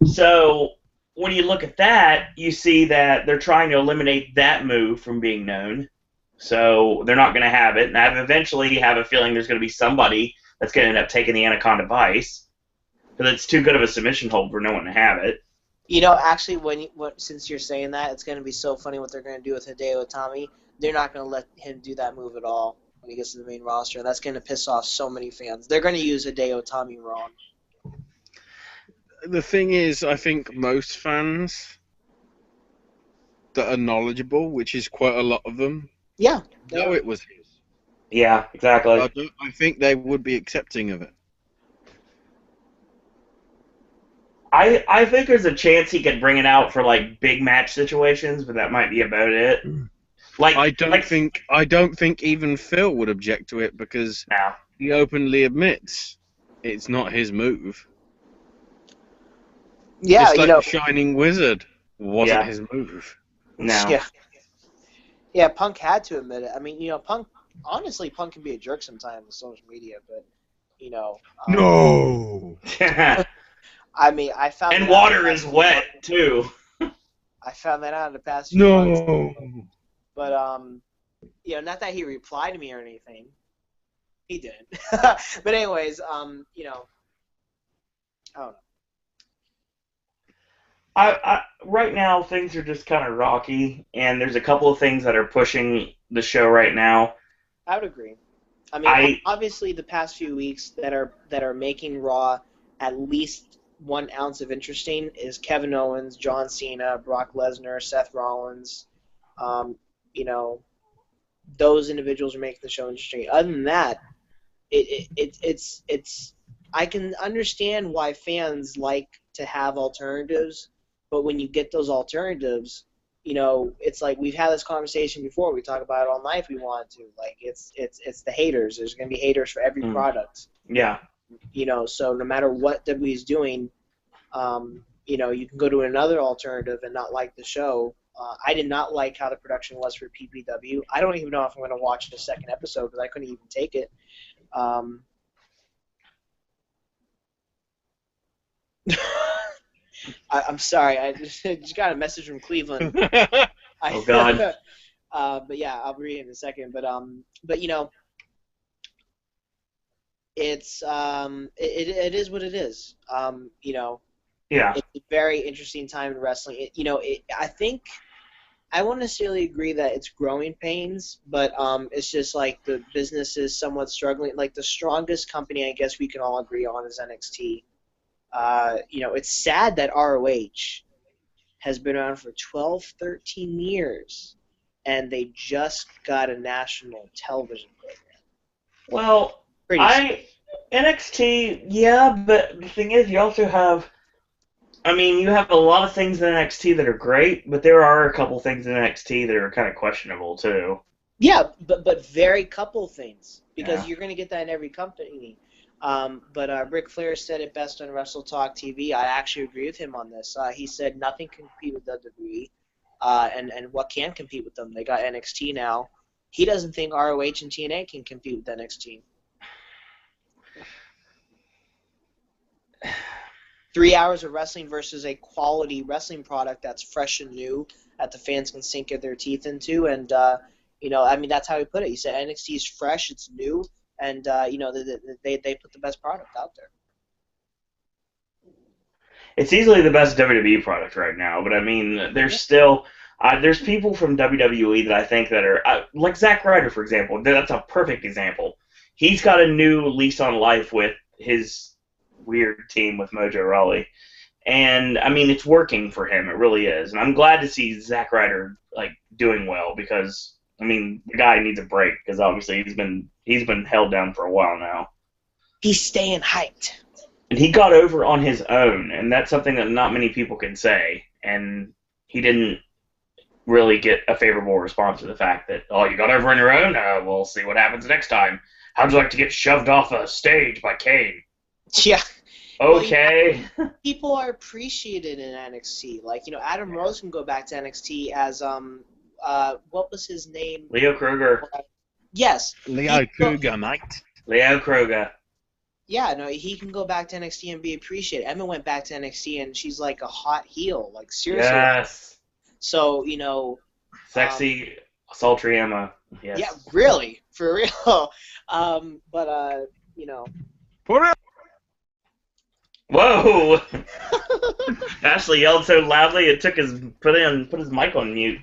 So when you look at that, you see that they're trying to eliminate that move from being known. So they're not going to have it, and I eventually have a feeling there's going to be somebody that's going to end up taking the Anaconda Vice, because it's too good of a submission hold for no one to have it. Actually, since you're saying that, it's going to be so funny what they're going to do with Hideo Itami. They're not going to let him do that move at all when he gets to the main roster, and that's going to piss off so many fans. They're going to use Hideo Itami wrong. The thing is, I think most fans that are knowledgeable, which is quite a lot of them, know it was his. Yeah, exactly. I think they would be accepting of it. I think there's a chance he could bring it out for like big match situations, but that might be about it. I don't think even Phil would object to it because he openly admits it's not his move. Yeah, just like the Shining Wizard wasn't his move. No. Yeah, Punk had to admit it. I mean, Punk can be a jerk sometimes on social media, but no. I mean, I found. And water is wet too. I found that out in the past few months. But not that he replied to me or anything. He didn't. But anyways, I don't know. Right now things are just kind of rocky, and there's a couple of things that are pushing the show right now. I would agree. I mean, obviously the past few weeks that are making Raw at least 1 ounce of interesting is Kevin Owens, John Cena, Brock Lesnar, Seth Rollins. Those individuals are making the show interesting. Other than that, it's I can understand why fans like to have alternatives, but when you get those alternatives, it's like we've had this conversation before. We talk about it all night if we want to. Like it's the haters. There's going to be haters for every product. Yeah. So no matter what WWE is doing, you can go to another alternative and not like the show. I did not like how the production was for PPW. I don't even know if I'm going to watch the second episode because I couldn't even take it. I'm sorry. I just got a message from Cleveland. Oh God. But yeah, I'll read it in a second. But it's it is what it is. Yeah. It's a very interesting time in wrestling. I think I won't necessarily agree that it's growing pains, but it's just like the business is somewhat struggling. Like the strongest company, I guess we can all agree on, is NXT. It's sad that ROH has been around for 12, 13 years, and they just got a national television program. Well, NXT, yeah, but the thing is, you also have, you have a lot of things in NXT that are great, but there are a couple things in NXT that are kind of questionable, too. Yeah, but very couple things, because you're going to get that in every company. But Ric Flair said it best on Wrestle Talk TV. I actually agree with him on this. He said nothing can compete with WWE, and what can compete with them? They got NXT now. He doesn't think ROH and TNA can compete with NXT. 3 hours of wrestling versus a quality wrestling product that's fresh and new that the fans can sink their teeth into. And, that's how he put it. He said NXT is fresh, it's new, and, they put the best product out there. It's easily the best WWE product right now, but there's still... there's people from WWE that I think that are... like Zack Ryder, for example. That's a perfect example. He's got a new lease on life with his weird team with Mojo Rawley. And, it's working for him. It really is. And I'm glad to see Zack Ryder, doing well because, the guy needs a break because obviously he's been held down for a while now. He's staying hyped. And he got over on his own, and that's something that not many people can say. And he didn't really get a favorable response to the fact that, you got over on your own? We'll see what happens next time. How'd you like to get shoved off a stage by Kane? Yeah. Okay. Well, people are appreciated in NXT. Adam Rose can go back to NXT as, what was his name? Leo Kruger. Yes. Leo Kruger, mate. Leo Kruger. Yeah, no, he can go back to NXT and be appreciated. Emma went back to NXT and she's like a hot heel. Seriously. Yes. So, Sexy, sultry Emma. Yes. Yeah, really. For real. Put it. Whoa! Ashley yelled so loudly it took put his mic on mute.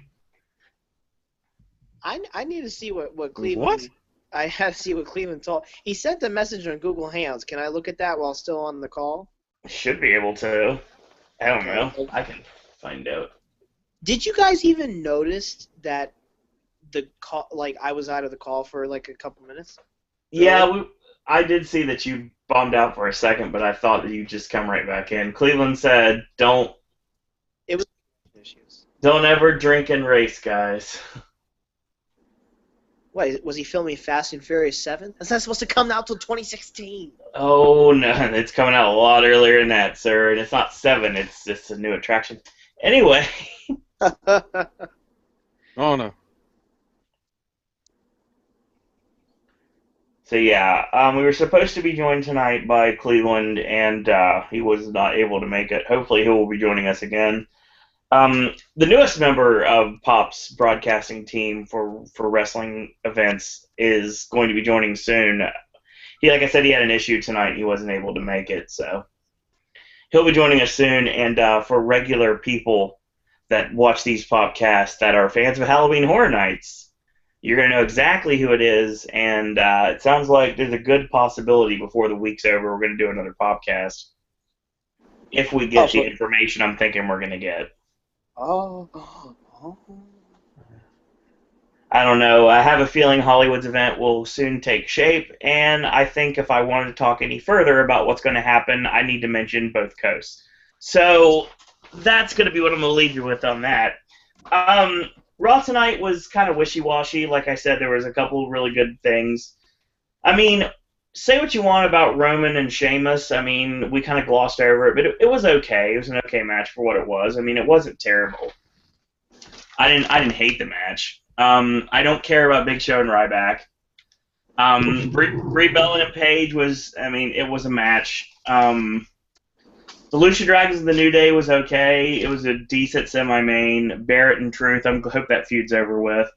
I need to see what Cleveland. What? I had to see what Cleveland told. He sent a message on Google Hangouts. Can I look at that while still on the call? Should be able to. I don't know. I can find out. Did you guys even notice that the call? I was out of the call for a couple minutes. Yeah, I did see that you bombed out for a second, but I thought that you'd just come right back in. Cleveland said, "Don't." It was issues. Don't ever drink and race, guys. What, was he filming Fast and Furious 7? That's not supposed to come out till 2016. Oh, no, it's coming out a lot earlier than that, sir. And it's not 7, it's just a new attraction. Anyway. Oh, no. So, yeah, we were supposed to be joined tonight by Cleveland, and he was not able to make it. Hopefully he will be joining us again. The newest member of Pop's broadcasting team for wrestling events is going to be joining soon. Like I said, he had an issue tonight. He wasn't able to make it, so he'll be joining us soon. And for regular people that watch these podcasts that are fans of Halloween Horror Nights, you're going to know exactly who it is. And it sounds like there's a good possibility before the week's over we're going to do another podcast if we get the information I'm thinking we're going to get. Oh. I don't know. I have a feeling Hollywood's event will soon take shape, and I think if I wanted to talk any further about what's going to happen, I need to mention both coasts. So that's going to be what I'm going to leave you with on that. Raw tonight was kind of wishy-washy. Like I said, there was a couple really good things. I mean, say what you want about Roman and Sheamus. I mean, we kind of glossed over it, but it was okay. It was an okay match for what it was. I mean, it wasn't terrible. I didn't hate the match. I don't care about Big Show and Ryback. Brie Bella and Paige was, I mean, it was a match. The Lucha Dragons of the New Day was okay. It was a decent semi-main. Barrett and Truth, I hope that feud's over with.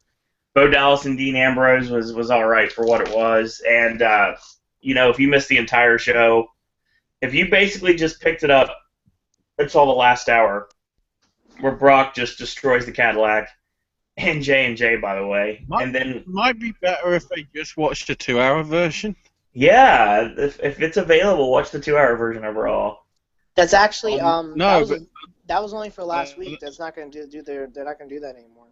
Bo Dallas and Dean Ambrose was all right for what it was. And, if you missed the entire show, if you basically just picked it up, it's all the last hour, where Brock just destroys the Cadillac, and J&J, by the way. Might be better if they just watched the 2-hour version. Yeah, if it's available, watch the 2-hour version of Raw. That's actually that was only for last week. That's not going to they're not going to do that anymore.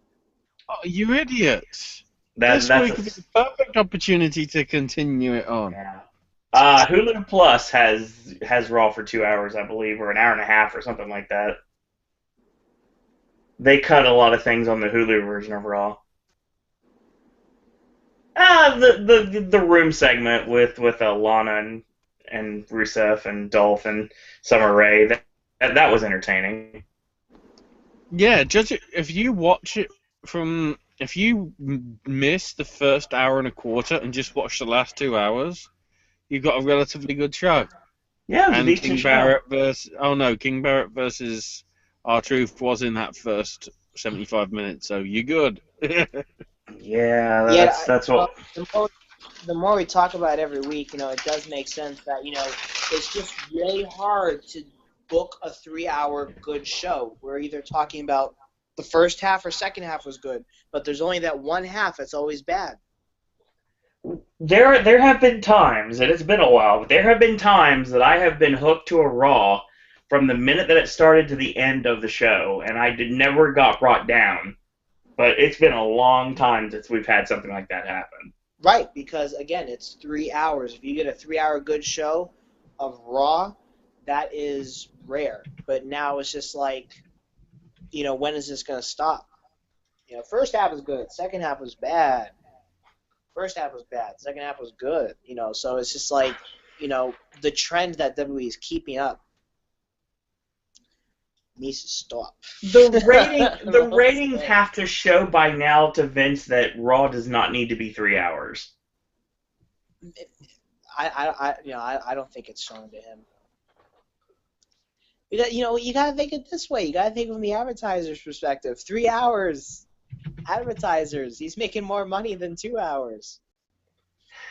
Oh, you idiots! This week is the perfect opportunity to continue it on. Yeah. Hulu Plus has Raw for 2 hours, I believe, or an hour and a half, or something like that. They cut a lot of things on the Hulu version of Raw. The room segment with Lana and Rusev and Dolph and Summer Rae, that was entertaining. Yeah, just if you watch it if you miss the first hour and a quarter and just watch the last 2 hours, you got a relatively good show. Yeah, it was and a decent King show. Barrett versus R-Truth was in that first 75 minutes, so you're good. Yeah, that's what. The more we talk about it every week, it does make sense that it's just really hard to book a 3-hour good show. We're either talking about the first half or second half was good, but there's only that one half that's always bad. There have been times, and it's been a while, but there have been times that I have been hooked to a Raw from the minute that it started to the end of the show, and I never got brought down. But it's been a long time since we've had something like that happen. Right, because, again, it's 3 hours. If you get a 3-hour good show of Raw, that is rare. But now it's just like, when is this going to stop? First half was good. Second half was bad. First half was bad. Second half was good. So it's just like, the trend that WWE is keeping up needs to stop. The ratings have to show by now to Vince that Raw does not need to be 3 hours. I don't think it's shown to him. You got to think it this way. You got to think from the advertiser's perspective. 3 hours, advertisers. He's making more money than 2 hours.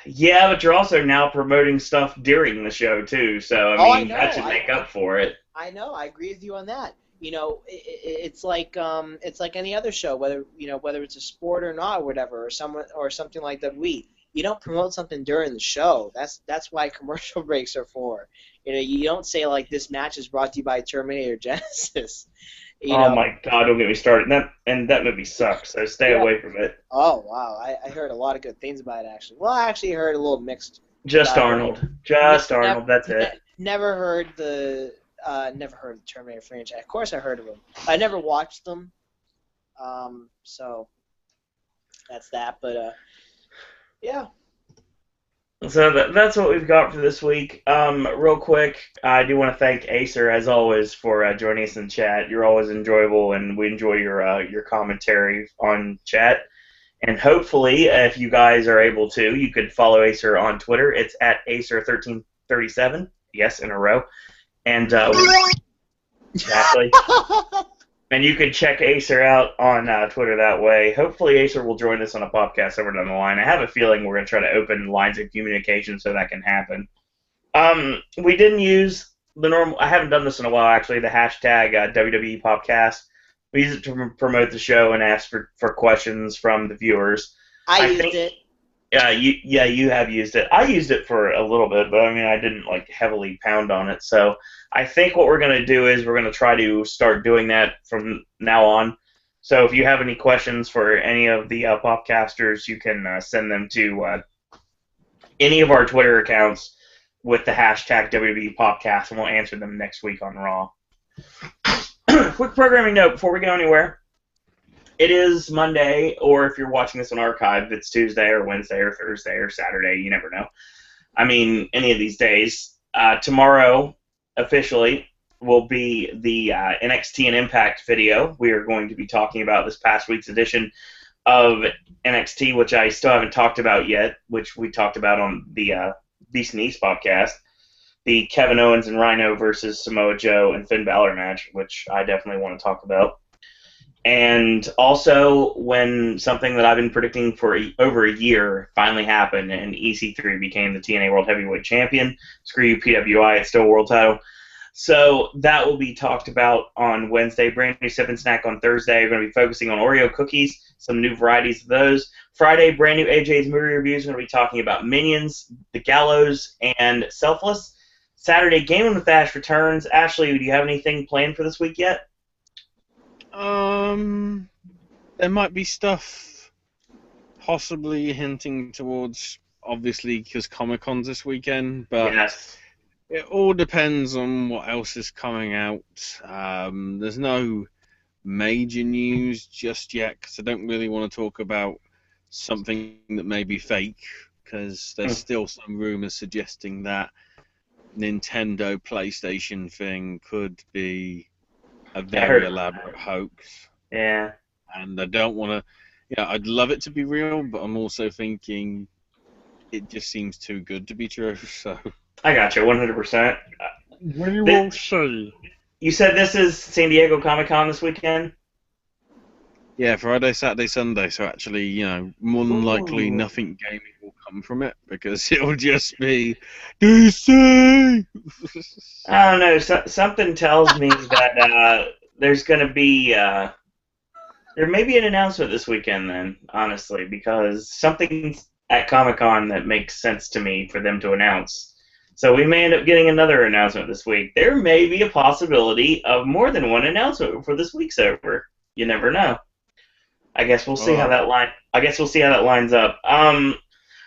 Yeah, but you're also now promoting stuff during the show too. So I mean, that should make up for it. I know. I agree with you on that. It's like any other show, whether it's a sport or not, or whatever, or something like that. You don't promote something during the show. That's why commercial breaks are for. You don't say like this match is brought to you by Terminator Genesis. Oh my God! Don't get me started. That movie sucks. So stay away from it. Oh wow! I heard a lot of good things about it actually. Well, I actually heard a little mixed. Just Arnold. Arnold. That's it. Never heard the Terminator franchise. Of course, I heard of them. I never watched them. So that's that. But yeah. So that's what we've got for this week. Real quick, I do want to thank Acer, as always, for joining us in chat. You're always enjoyable, and we enjoy your commentary on chat. And hopefully, if you guys are able to, you could follow Acer on Twitter. It's at Acer1337. Yes, in a row. And exactly. And you can check Acer out on Twitter that way. Hopefully Acer will join us on a podcast somewhere down the line. I have a feeling we're going to try to open lines of communication so that can happen. We didn't use the normal... I haven't done this in a while, actually, the hashtag WWE Popcast. We use it to promote the show and ask for questions from the viewers. I used it. You have used it. I used it for a little bit, but I mean, I didn't heavily pound on it. So I think what we're going to do is we're going to try to start doing that from now on. So if you have any questions for any of the popcasters, you can send them to any of our Twitter accounts with the hashtag WWE Popcast, and we'll answer them next week on Raw. Quick programming note before we go anywhere. It is Monday, or if you're watching this on archive, it's Tuesday or Wednesday or Thursday or Saturday. You never know. I mean, any of these days. Tomorrow, officially, will be the NXT and Impact video. We are going to be talking about this past week's edition of NXT, which I still haven't talked about yet, which we talked about on the Beast and East podcast. The Kevin Owens and Rhino versus Samoa Joe and Finn Balor match, which I definitely want to talk about. And also, when something that I've been predicting for over a year finally happened, and EC3 became the TNA World Heavyweight Champion. Screw you, PWI, it's still a world title. So that will be talked about on Wednesday. Brand new Sip and Snack on Thursday. We're going to be focusing on Oreo cookies, some new varieties of those. Friday, brand new AJ's movie reviews. We're going to be talking about Minions, The Gallows, and Selfless. Saturday, Gaming with Ash returns. Ashley, do you have anything planned for this week yet? There might be stuff possibly hinting towards, obviously, because Comic-Con's this weekend, but Yes. It all depends on what else is coming out. There's no major news just yet, because I don't really want to talk about something that may be fake, because there's still some rumors suggesting that Nintendo PlayStation thing could be a very elaborate hoax. Yeah. And I don't want to... I'd love it to be real, but I'm also thinking it just seems too good to be true, so... I got you, 100%. We will see. You said this is San Diego Comic-Con this weekend? Yeah, Friday, Saturday, Sunday, so actually, more than likely nothing gaming will come from it, because it'll just be DC! I don't know, something tells me that there's going to be... there may be an announcement this weekend then, honestly, because something's at Comic-Con that makes sense to me for them to announce. So we may end up getting another announcement this week. There may be a possibility of more than one announcement before this week's over. You never know. I guess we'll see how that lines up.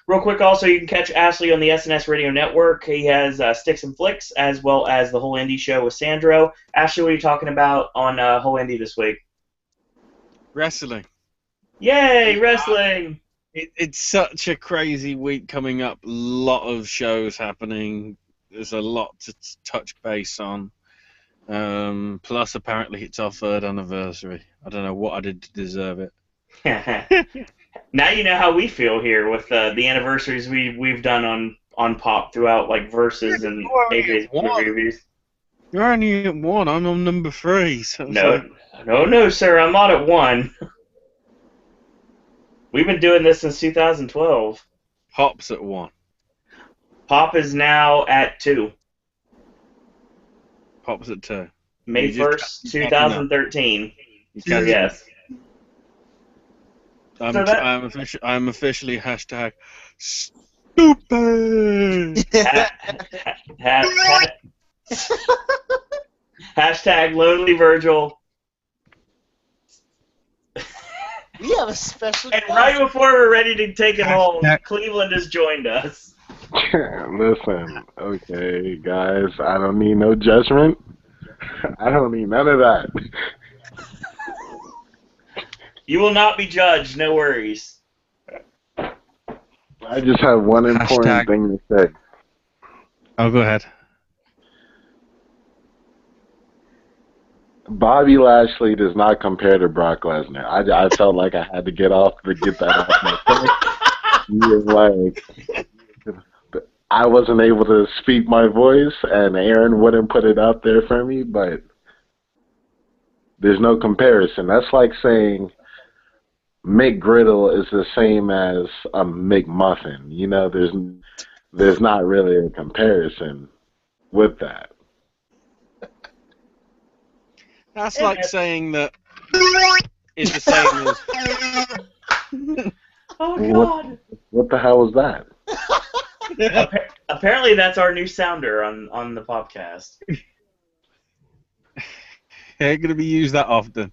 Real quick, also, you can catch Ashley on the SNS Radio Network. He has Sticks and Flicks, as well as the Whole Indie Show with Sandro. Ashley, what are you talking about on Whole Indie this week? Wrestling. Yay, wrestling! It's such a crazy week coming up. A lot of shows happening. There's a lot to touch base on. Plus, apparently, it's our 3rd anniversary. I don't know what I did to deserve it. Now you know how we feel here with the anniversaries we've done on Pop throughout, like Versus and AJ's reviews. You're only at 1. I'm on number 3. So no, sir. I'm not at 1. We've been doing this since 2012. Pop's at 1. Pop is now at 2. Pop's at 2. May 1st, 2013. Yes. I'm officially hashtag stupid. Hashtag Lonely Virgil. We have a special. And right before we're ready to take it home, Cleveland has joined us. Listen, okay, guys, I don't need no judgment. I don't need none of that. You will not be judged, no worries. I just have one important thing to say. Oh, go ahead. Bobby Lashley does not compare to Brock Lesnar. I felt like I had to get that off my chest. I wasn't able to speak my voice, and Aaron wouldn't put it out there for me, but there's no comparison. That's like saying McGriddle is the same as a McMuffin. There's not really a comparison with that. That's like saying that is the same as... Oh, God! What the hell was that? Apparently that's our new sounder on the podcast. Ain't going to be used that often.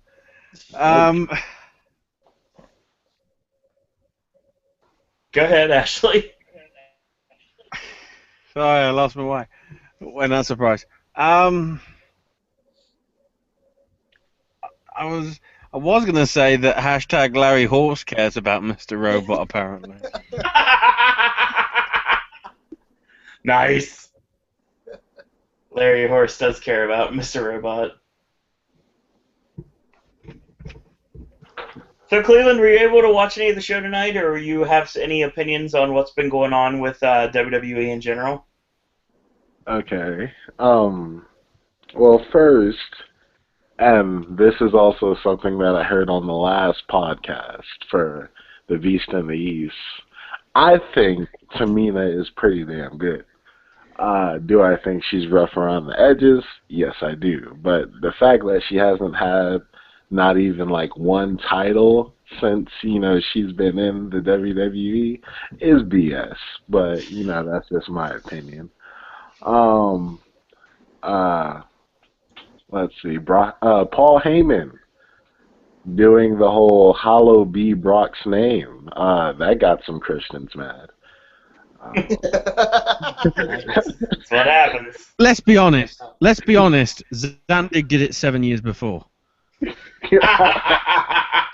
Go ahead, Ashley. Sorry, I lost my way. When not surprised. I I was going to say that hashtag Larry Horse cares about Mr. Robot, apparently. Nice. Larry Horse does care about Mr. Robot. So, Cleveland, were you able to watch any of the show tonight, or you have any opinions on what's been going on with WWE in general? Okay. Well, first, and this is also something that I heard on the last podcast for the Beast and the East. I think Tamina is pretty damn good. Do I think she's rough around the edges? Yes, I do. But the fact that she hasn't had not even like one title since, she's been in the WWE is BS. But, that's just my opinion. Let's see. Paul Heyman doing the whole Hollow B Brock's name. That got some Christians mad. That's what happens. Let's be honest. Zandig did it 7 years before. Yeah.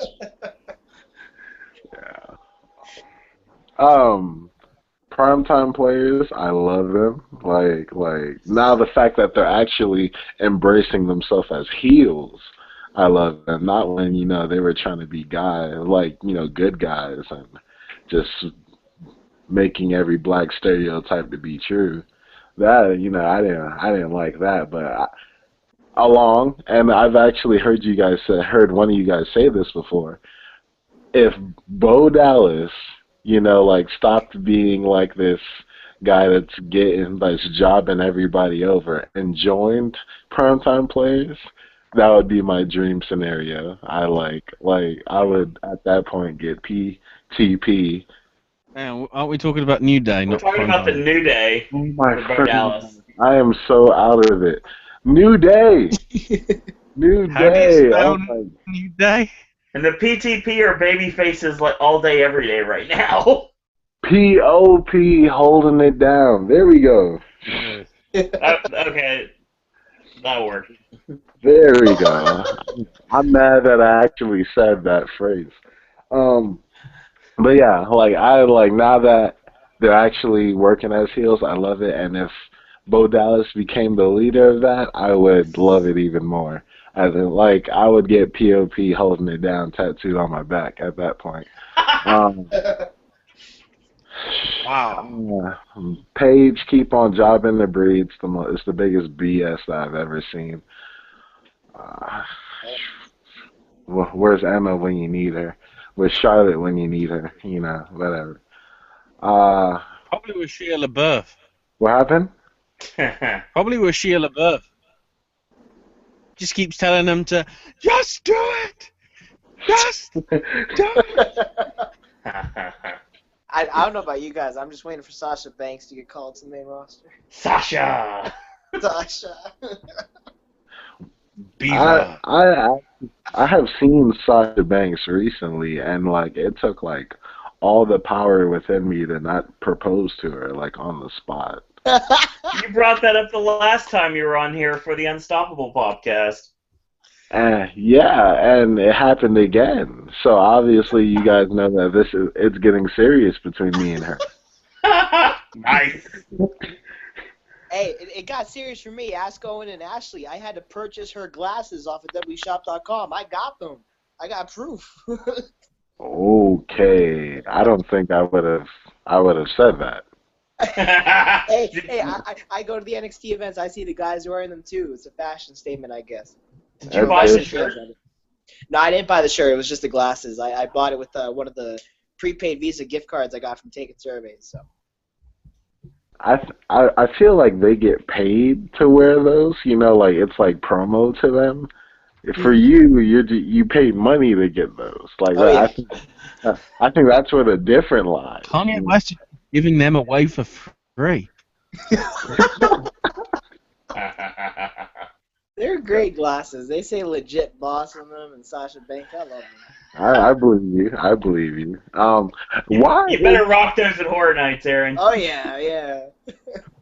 Primetime players, I love them. Like now the fact that they're actually embracing themselves as heels, I love them. Not when, they were trying to be guys, good guys and just making every black stereotype to be true. That, I didn't like that, but and I've actually heard one of you guys say this before. If Bo Dallas, stopped being like this guy that's jobbing everybody over and joined Primetime Players, that would be my dream scenario. I would at that point get PTP. Man, aren't we talking about New Day? We're talking about the New Day. Oh my Bo Dallas. I am so out of it. New Day. New How Day. do you spell New Day? And the PTP are baby faces like all day, every day right now. POP holding it down. There we go. Okay, that'll work. There we go. I'm mad that I actually said that phrase. But yeah, now that they're actually working as heels, I love it. And if Bo Dallas became the leader of that, I would love it even more. As in, I would get POP holding it down tattooed on my back at that point. Wow. Paige, keep on jobbing the Brie. It's the biggest BS that I've ever seen. Where's Emma when you need her? Where's Charlotte when you need her? Whatever. Probably with Shia LaBeouf. What happened? Probably with Shia LaBeouf. Just keeps telling them to, just do it! Just do it! I don't know about you guys. I'm just waiting for Sasha Banks to get called to the main roster. Sasha! Sasha. Beaver. I have seen Sasha Banks recently, and it took all the power within me to not propose to her on the spot. You brought that up the last time you were on here for the Unstoppable podcast. Yeah, and it happened again. So obviously you guys know that it's getting serious between me and her. Nice. Hey, it got serious for me. Ask Owen and Ashley. I had to purchase her glasses off of wshop.com. I got them. I got proof. Okay, I don't think I would have said that. hey, I go to the NXT events. I see the guys wearing them too. It's a fashion statement, I guess. Did you buy the shirt? No, I didn't buy the shirt. It was just the glasses. I bought it with one of the prepaid Visa gift cards I got from taking surveys. So. I feel like they get paid to wear those. It's promo to them. For you paid money to get those. Yeah. I think that's where the different lies. Kanye West is giving them away for free. They're great glasses. They say legit boss on them, and Sasha Banks. I love them. I believe you. I believe you. Why? You better rock those at Horror Nights, Aaron. Oh yeah.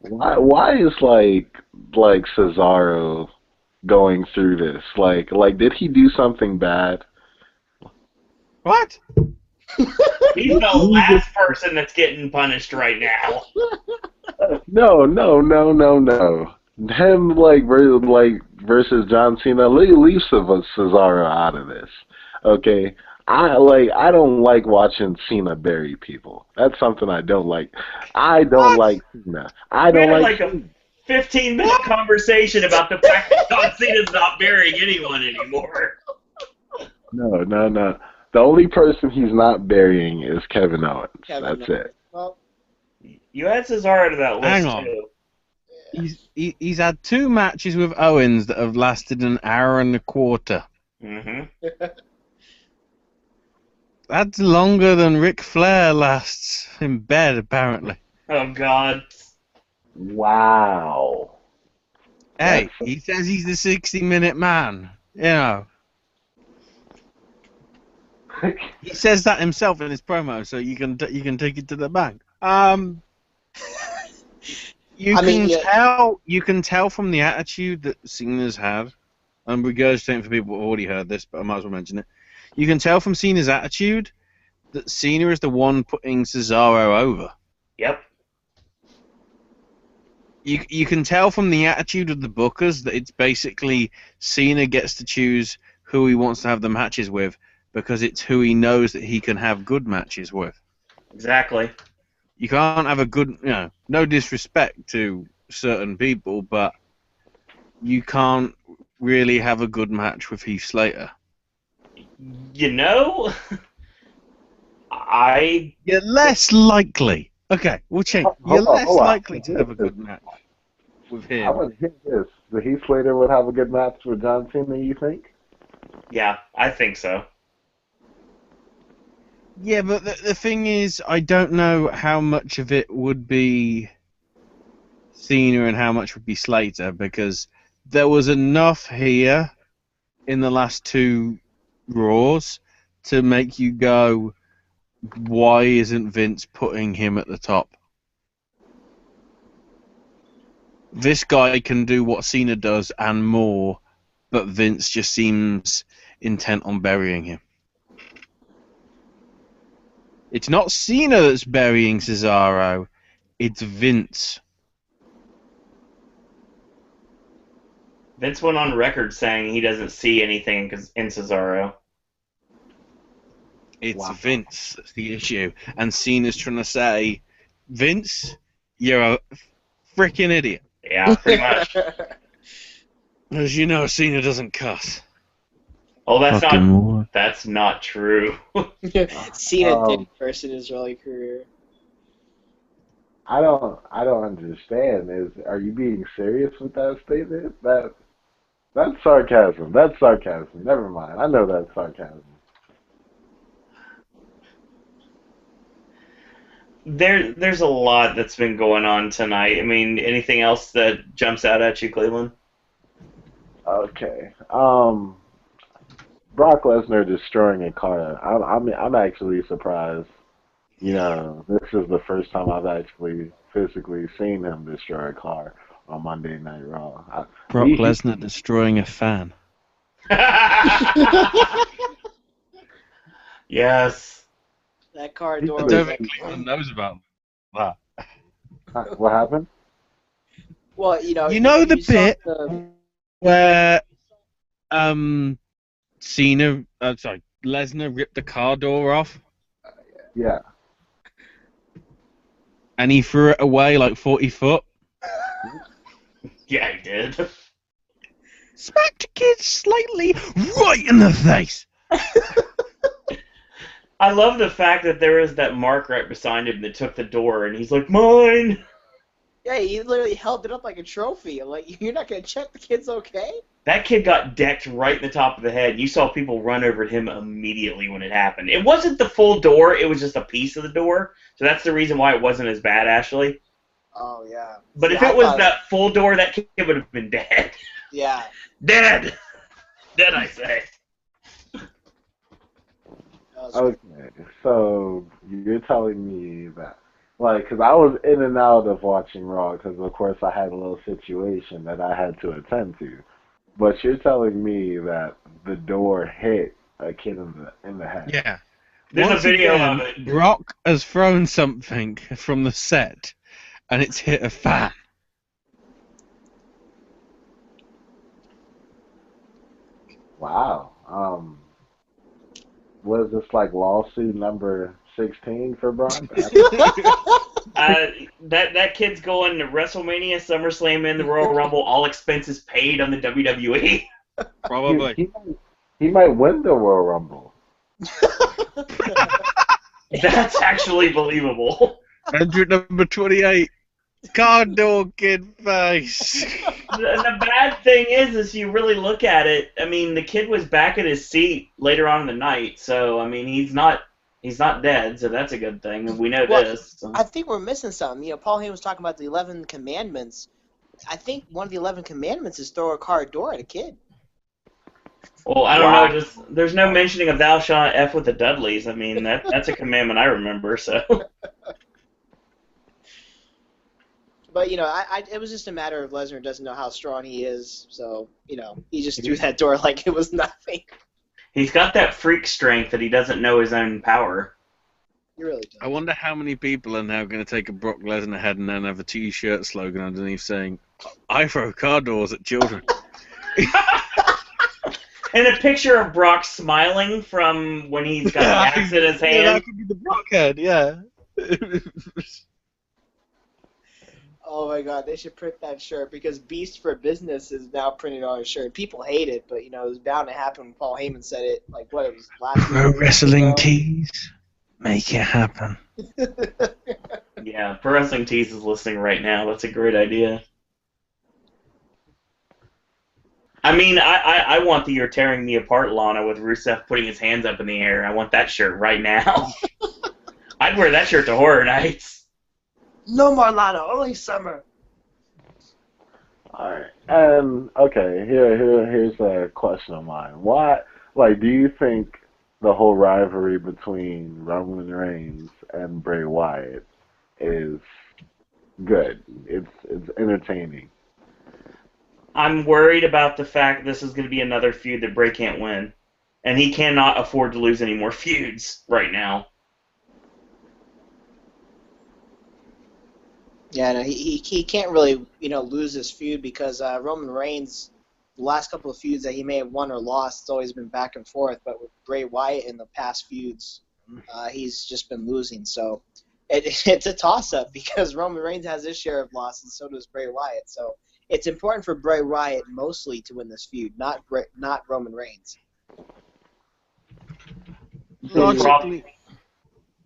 Why is Cesaro going through this? Did he do something bad? What? He's the last person that's getting punished right now. No. Him versus John Cena. Leave Cesaro out of this. Okay. I don't like watching Cena bury people. That's something I don't like. I don't like Cena. I We don't had like like a 15-minute conversation about the fact that John Cena's not burying anyone anymore. No. The only person he's not burying is Kevin Owens. Kevin That's it. Well, You add Cesaro to that list, Hang on. too. He's had 2 matches with Owens that have lasted an hour and a quarter. Mm-hmm. That's longer than Ric Flair lasts in bed, apparently. Oh, God. Wow. Hey, he says he's the 60-minute man. You know. He says that himself in his promo, so you can take it to the bank. You can tell from the attitude that Cena's had. I'm regurgitating for people who've already heard this, but I might as well mention it. You can tell from Cena's attitude that Cena is the one putting Cesaro over. Yep. You can tell from the attitude of the bookers that it's basically Cena gets to choose who he wants to have the matches with because it's who he knows that he can have good matches with. Exactly. You can't have a good, no disrespect to certain people, but you can't really have a good match with Heath Slater. You know, You're less likely. Okay, we'll change. You're less likely to have a good match with him. I want to hear this. The Heath Slater would have a good match with John Cena, you think? Yeah, I think so. Yeah, but the thing is, I don't know how much of it would be Cena and how much would be Slater, because there was enough here in the last 2 Raws to make you go, why isn't Vince putting him at the top? This guy can do what Cena does and more, but Vince just seems intent on burying him. It's not Cena that's burying Cesaro, it's Vince. Vince went on record saying he doesn't see anything in Cesaro. It's Vince that's the issue. And Cena's trying to say, Vince, you're a freaking idiot. Yeah, pretty much. As you know, Cena doesn't cuss. Oh, that's not true. Cena did first in his early career. I don't understand. Are you being serious with that statement? That's sarcasm. That's sarcasm. Never mind. I know that's sarcasm. There's a lot that's been going on tonight. I mean, anything else that jumps out at you, Cleveland? Okay. Brock Lesnar destroying a car. I'm actually surprised. You know, this is the first time I've actually physically seen him destroy a car on Monday Night Raw. Brock Lesnar destroying a fan. Yes. That car door. I don't think Cleveland knows about that. What happened? Well, you know the bit where Lesnar ripped the car door off? Yeah. And he threw it away like 40 foot? Yeah, he did. Smacked the kid slightly right in the face. I love the fact that there is that mark right beside him that took the door, and he's like, mine! Yeah, he literally held it up like a trophy. Like, you're not going to check the kid's okay? That kid got decked right in the top of the head. You saw people run over to him immediately when it happened. It wasn't the full door, it was just a piece of the door. So that's the reason why it wasn't as bad, Ashley. Oh, yeah. But if it was that full door, that kid would have been dead. Yeah. Dead! Dead, I say. Okay, so you're telling me that, because I was in and out of watching Raw, because of course I had a little situation that I had to attend to. But you're telling me that the door hit a kid in the head. Yeah. There's Once a video again, of it. Brock has thrown something from the set, and it's hit a fan. Wow. Was this like lawsuit number 16 for Brock? That kid's going to WrestleMania, SummerSlam, and the Royal Rumble, all expenses paid on the WWE. Probably. He might win the Royal Rumble. That's actually believable. Entrant number 28. Card door kid face. The bad thing is you really look at it. I mean, the kid was back in his seat later on in the night, so I mean, he's not dead, so that's a good thing, and we know this. So. I think we're missing something. You know, Paul Heyman was talking about the 11 commandments. I think one of the 11 commandments is throw a car door at a kid. Well, I don't know. Just there's no mentioning of thou shalt f with the Dudleys. I mean, that's a commandment I remember. So. But, you know, it was just a matter of Lesnar doesn't know how strong he is, so, you know, he just threw that door like it was nothing. He's got that freak strength that he doesn't know his own power. He really does. I wonder how many people are now going to take a Brock Lesnar head and then have a T-shirt slogan underneath saying, "I throw car doors at children." And a picture of Brock smiling from when he's got the axe in his hand. Yeah, that could be the Brock head, yeah. Oh my God, they should print that shirt because Beast for Business is now printed on his shirt. People hate it, but, you know, it was bound to happen when Paul Heyman said it, like, what, it was last Pro week? Wrestling Tees, make it happen. Yeah, Pro Wrestling Tees is listening right now. That's a great idea. I mean, I want the "You're Tearing Me Apart" Lana with Rusev putting his hands up in the air. I want that shirt right now. I'd wear that shirt to Horror Nights. No more Lana, only Summer. All right. Okay, here's a question of mine. Why, like, do you think the whole rivalry between Roman Reigns and Bray Wyatt is good? It's entertaining. I'm worried about the fact this is going to be another feud that Bray can't win. And he cannot afford to lose any more feuds right now. Yeah, no, he can't really, you know, lose this feud because Roman Reigns, the last couple of feuds that he may have won or lost, it's always been back and forth. But with Bray Wyatt in the past feuds, he's just been losing. So it's a toss-up because Roman Reigns has his share of losses, so does Bray Wyatt. So it's important for Bray Wyatt mostly to win this feud, not Roman Reigns.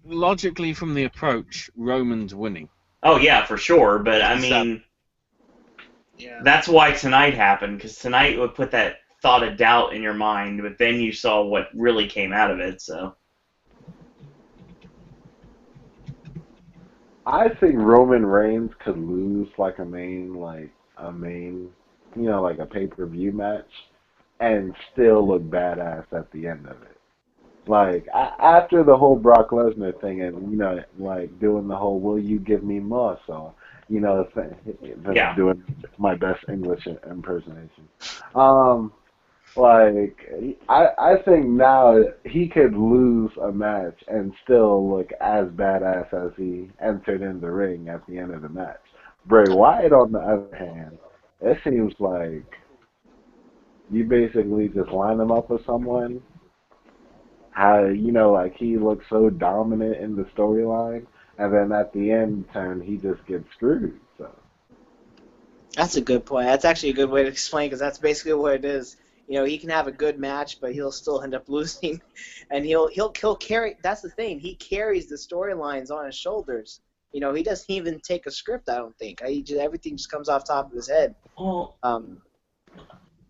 Logically, from the approach, Roman's winning. Oh, yeah, for sure. But, I mean, that's why tonight happened, because tonight would put that thought of doubt in your mind, but then you saw what really came out of it, so. I think Roman Reigns could lose like a main, you know, like a pay-per-view match, and still look badass at the end of it. Like, after the whole Brock Lesnar thing and, you know, like, doing the whole, will you give me more, so, you know, doing my best English impersonation. Like, I think now he could lose a match and still look as badass as he entered in the ring at the end of the match. Bray Wyatt, on the other hand, it seems like you basically just line him up with someone. How, you know, like, he looks so dominant in the storyline, and then at the end turn, he just gets screwed. So That's a good point. That's actually a good way to explain because that's basically what it is. You know, he can have a good match, but he'll still end up losing, and he'll carry. That's the thing. He carries the storylines on his shoulders. You know, he doesn't even take a script. I don't think. Everything just comes off top of his head. Well,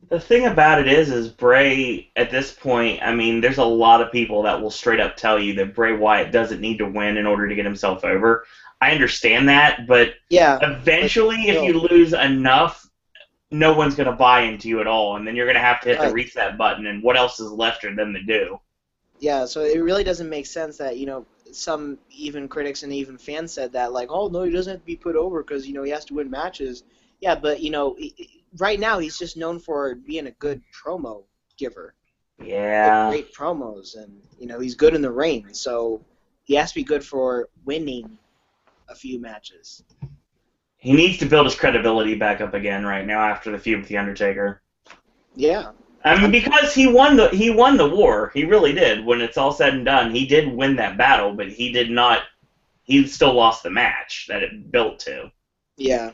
the thing about it is Bray, at this point, I mean, there's a lot of people that will straight up tell you that Bray Wyatt doesn't need to win in order to get himself over. I understand that, but eventually, if you lose enough, no one's going to buy into you at all, and then you're going to have to hit the reset button, and what else is left for them to do? Yeah, so it really doesn't make sense that, you know, some even critics and even fans said that, like, oh, no, he doesn't have to be put over because, you know, he has to win matches. Yeah, but, you know, right now he's just known for being a good promo giver. Yeah. Great promos, and he's good in the ring, so he has to be good for winning a few matches. He needs to build his credibility back up again right now after the feud with the Undertaker. Yeah. I mean, because he won the war. He really did. When it's all said and done, he did win that battle, but he did not. He still lost the match that it built to. Yeah.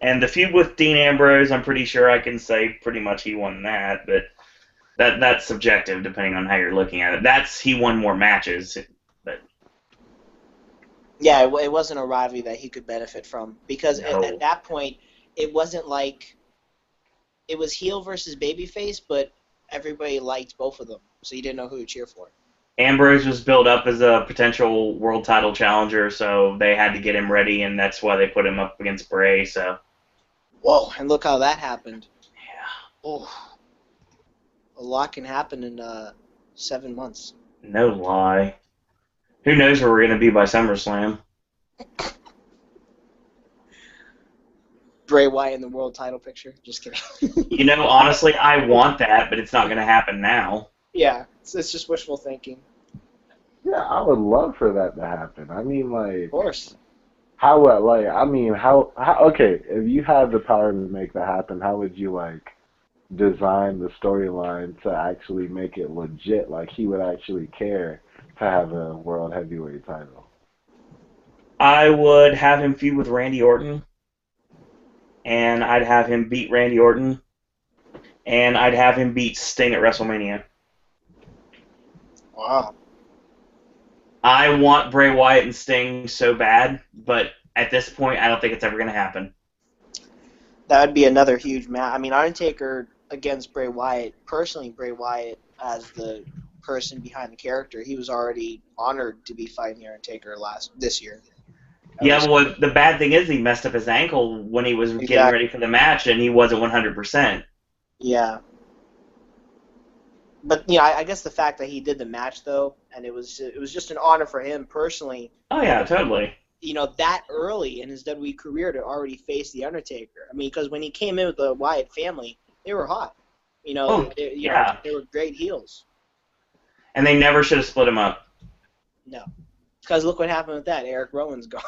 And the feud with Dean Ambrose, I'm pretty sure I can say pretty much he won that, but that's subjective depending on how you're looking at it. He won more matches, but yeah, it wasn't a rivalry that he could benefit from because No. at that point it wasn't like it was heel versus babyface, but everybody liked both of them, so you didn't know who to cheer for. Ambrose was built up as a potential world title challenger, so they had to get him ready, and that's why they put him up against Brie. So. Whoa! And look how that happened. Yeah. Oh, a lot can happen in 7 months. No lie. Who knows where we're going to be by SummerSlam? Bray Wyatt in the world title picture. Just kidding. Honestly, I want that, but it's not going to happen now. Yeah, it's just wishful thinking. Yeah, I would love for that to happen. I mean, Of course. Okay, if you had the power to make that happen, how would you, design the storyline to actually make it legit? Like, he would actually care to have a world heavyweight title. I would have him feud with Randy Orton, and I'd have him beat Randy Orton, and I'd have him beat Sting at WrestleMania. Wow. I want Bray Wyatt and Sting so bad, but at this point, I don't think it's ever going to happen. That would be another huge match. I mean, Undertaker against Bray Wyatt. Personally, Bray Wyatt as the person behind the character, he was already honored to be fighting the Undertaker this year. Yeah, well, the bad thing is he messed up his ankle when he was getting ready for the match, and he wasn't 100%. Yeah. But I guess the fact that he did the match though, and it was just an honor for him personally. Oh yeah, totally. That early in his WWE career to already face the Undertaker. I mean, because when he came in with the Wyatt family, they were hot. They were great heels. And they never should have split him up. No, because look what happened with that. Eric Rowan's gone.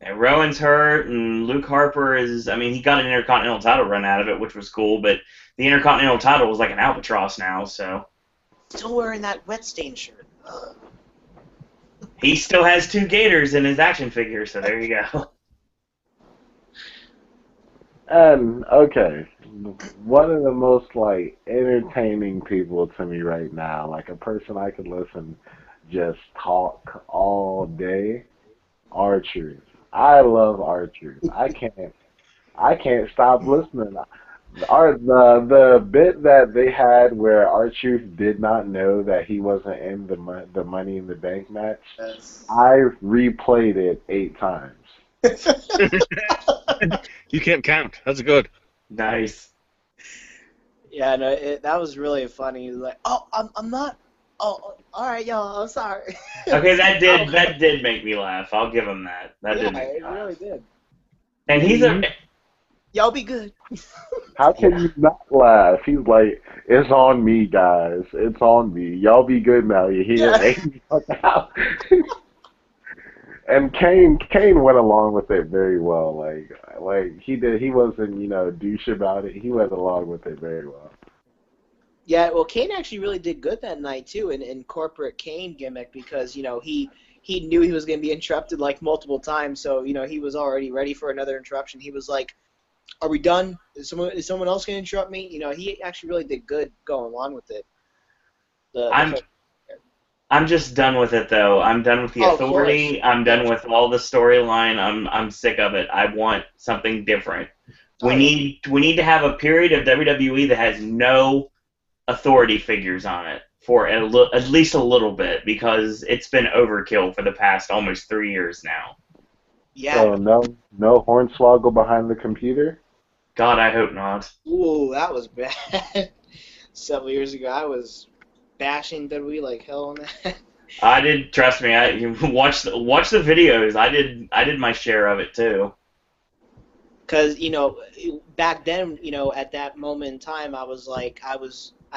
And Rowan's hurt, and Luke Harper he got an Intercontinental title run out of it, which was cool, but the Intercontinental title was like an albatross now, so. Still wearing that wet stain shirt. Ugh. He still has 2 gators in his action figure, so there you go. And, okay, one of the most, entertaining people to me right now, a person I could listen just talk all day, R-Truth. I love R-Truth. I can't stop listening. The bit that they had where R-Truth did not know that he wasn't in the Money in the Bank match, yes. I replayed it 8 times. You can't count. That's good. Nice. Yeah, no, that was really funny. He was like, "Oh, I'm not. Oh, all right, y'all. I'm sorry." Okay, that did make me laugh. I'll give him that. That did make me laugh. It really did. And he's Y'all be good. How can you not laugh? He's like, "It's on me, guys. It's on me. Y'all be good now. You hear? Yeah. And Kane went along with it very well. Like he did. He wasn't douche about it. He went along with it very well. Yeah, well, Kane actually really did good that night too in corporate Kane gimmick because he knew he was going to be interrupted multiple times, so he was already ready for another interruption. He was like, "Are we done? Is someone else going to interrupt me?" He actually really did good going along with it. I'm just done with it though. I'm done with the authority. I'm done with all the storyline. I'm sick of it. I want something different. We need to have a period of WWE that has no authority figures on it for at least a little bit because it's been overkill for the past almost 3 years now. Yeah. So no Hornswoggle behind the computer? God, I hope not. Ooh, that was bad. Several years ago, I was bashing WWE like hell on that. I did. Trust me. I watch the videos. I did my share of it too. Because, back then, at that moment in time, I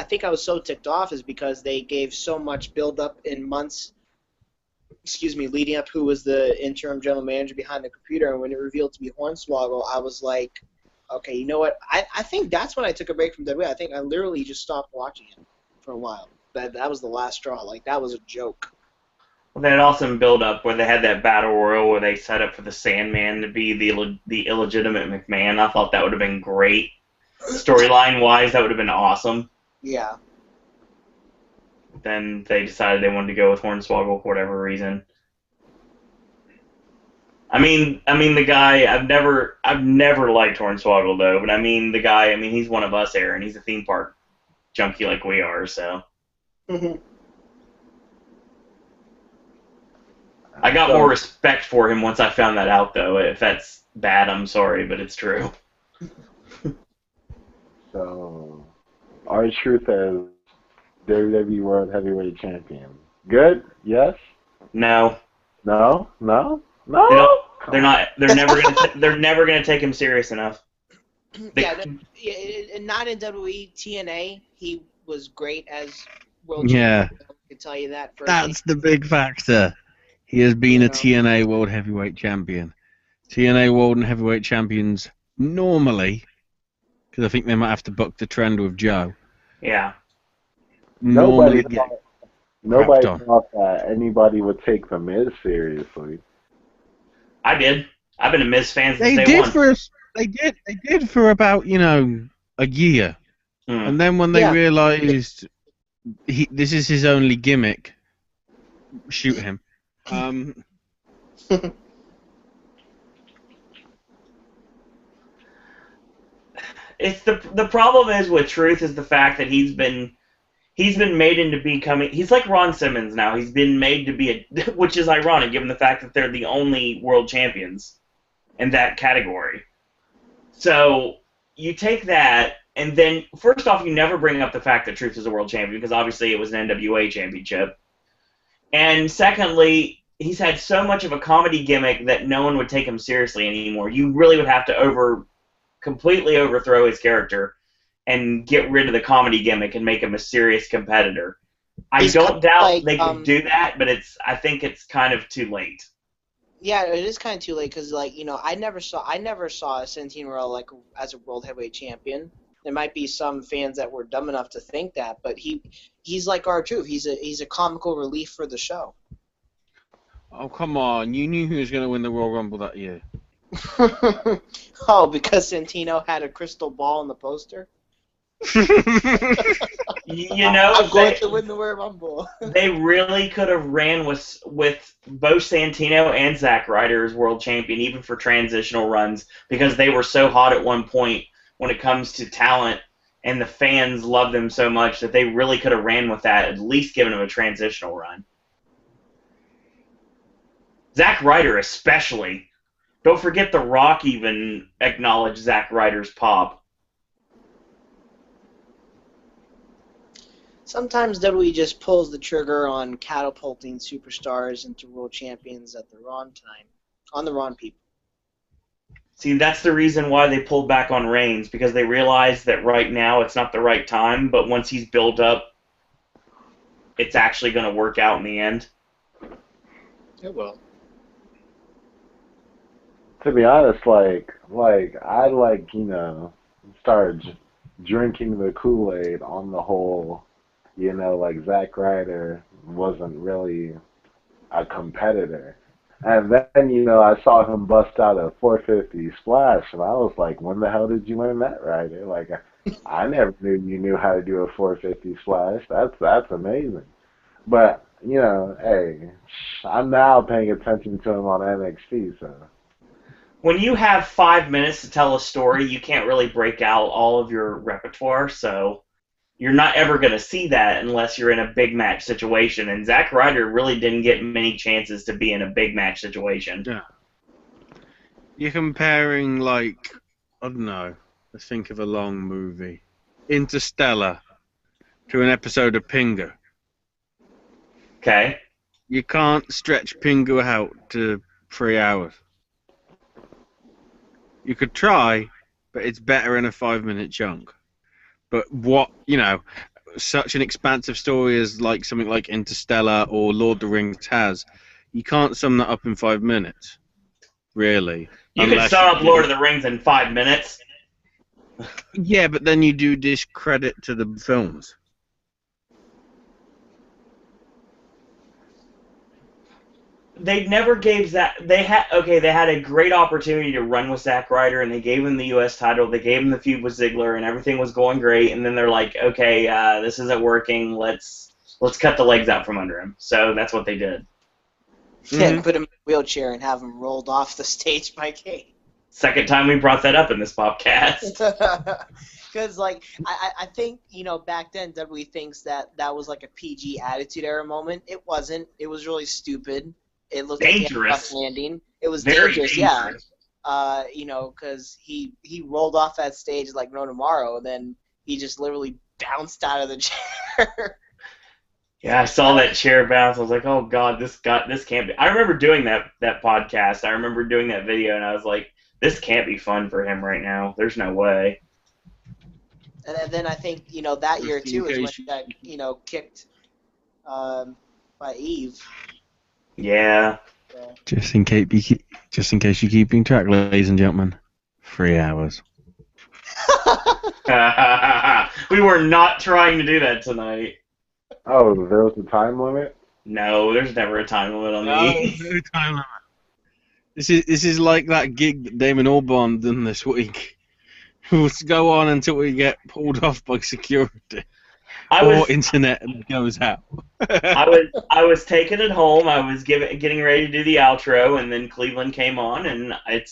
think I was so ticked off is because they gave so much build-up in months, leading up who was the interim general manager behind the computer, and when it revealed to be Hornswoggle, I was like, okay, you know what? I think that's when I took a break from WWE. I think I literally just stopped watching it for a while. That was the last straw. Like, that was a joke. Well, they had awesome build-up where they had that battle royal where they set up for the Sandman to be the illegitimate McMahon. I thought that would have been great. Storyline-wise, that would have been awesome. Yeah. Then they decided they wanted to go with Hornswoggle for whatever reason. I mean the guy. I've never liked Hornswoggle though. But the guy. He's one of us, Aaron. He's a theme park junkie like we are. So. Mm-hmm. I got more respect for him once I found that out, though. If that's bad, I'm sorry, but it's true. So, R-Truth as WWE World Heavyweight Champion. Good? Yes? No. No? No? They're not. They're never gonna. They're never gonna take him serious enough. Not in WWE TNA. He was great as world champion. Yeah. I can tell you that. That's the big factor. He has been a TNA World Heavyweight Champion. TNA World and Heavyweight Champions normally, because I think they might have to buck the trend with Joe. Yeah. Nobody thought that anybody would take The Miz seriously. I did. I've been a Miz fan since They day did one. for us. They did for about a year, and then when they realized this is his only gimmick, shoot him. It's the problem is with Truth is the fact that he's been made into becoming. He's like Ron Simmons now. He's been made to be which is ironic given the fact that they're the only world champions in that category. So you take that, and then first off, you never bring up the fact that Truth is a world champion because obviously it was an NWA championship. And secondly, he's had so much of a comedy gimmick that no one would take him seriously anymore. You really would have to completely overthrow his character and get rid of the comedy gimmick and make him a serious competitor. I don't doubt they could do that, but I think it's kind of too late. Yeah, it is kind of too late because, I never saw Santino as a world heavyweight champion. There might be some fans that were dumb enough to think that, but he's like R-Truth. He's a comical relief for the show. Oh, come on. You knew who was going to win the Royal Rumble that year. Oh, because Santino had a crystal ball in the poster? I'm going to win the Royal Rumble. They really could have ran with both Santino and Zack Ryder as world champion, even for transitional runs, because they were so hot at one point when it comes to talent, and the fans love them so much that they really could have ran with that, at least given them a transitional run. Zack Ryder especially. Don't forget The Rock even acknowledged Zack Ryder's pop. Sometimes WWE just pulls the trigger on catapulting superstars into world champions at the wrong time, on the wrong people. See, that's the reason why they pulled back on Reigns, because they realized that right now it's not the right time, but once he's built up, it's actually going to work out in the end. It will. To be honest, I started drinking the Kool-Aid on the whole, Zack Ryder wasn't really a competitor. And then, I saw him bust out a 450 splash, and I was like, when the hell did you learn that, Ryder? I never knew you knew how to do a 450 splash. That's amazing. But, hey, I'm now paying attention to him on NXT, so... When you have 5 minutes to tell a story, you can't really break out all of your repertoire, so you're not ever going to see that unless you're in a big match situation. And Zack Ryder really didn't get many chances to be in a big match situation. Yeah. You're comparing, I don't know, let's think of a long movie. Interstellar to an episode of Pingu. Okay. You can't stretch Pingu out to 3 hours. You could try, but it's better in a 5-minute chunk. But what, such an expansive story as like something like Interstellar or Lord of the Rings has, you can't sum that up in 5 minutes, really. You could sum up Lord of the Rings in 5 minutes. Yeah, but then you do discredit to the films. They never gave Zack. They had a great opportunity to run with Zack Ryder, and they gave him the U.S. title. They gave him the feud with Ziggler, and everything was going great. And then they're like, okay, this isn't working. Let's cut the legs out from under him. So that's what they did. Yeah, put him in a wheelchair and have him rolled off the stage by Kate. Second time we brought that up in this podcast. Because, I think, back then, WWE thinks that was like a PG Attitude Era moment. It wasn't. It was really stupid. It looked dangerous. Like a rough landing. It was very dangerous, yeah. Because he rolled off that stage like no tomorrow, and then he just literally bounced out of the chair. Yeah, I saw that chair bounce. I was like, oh god, this can't be. I remember doing that podcast. I remember doing that video, and I was like, this can't be fun for him right now. There's no way. And then I think that year too is when he got kicked by Eve. Yeah. Just in case you're keeping track, ladies and gentlemen, 3 hours. We were not trying to do that tonight. Oh, there was a time limit? No, there's never a time limit on these. No time limit. This is like that gig that Damon Albarn done this week. We'll go on until we get pulled off by security. Or internet goes out. I was taking it home. I was getting ready to do the outro, and then Cleveland came on, and I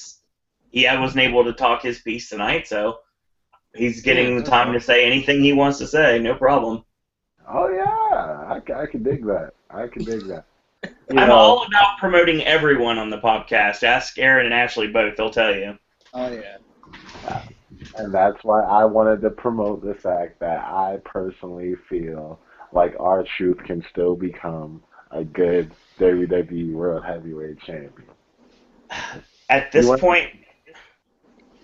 wasn't able to talk his piece tonight, so he's getting the time to say anything he wants to say. No problem. Oh yeah, I can dig that. I'm all about promoting everyone on the podcast. Ask Aaron and Ashley both; they'll tell you. Oh yeah. And that's why I wanted to promote the fact that I personally feel like R-Truth can still become a good WWE World Heavyweight Champion. At this point...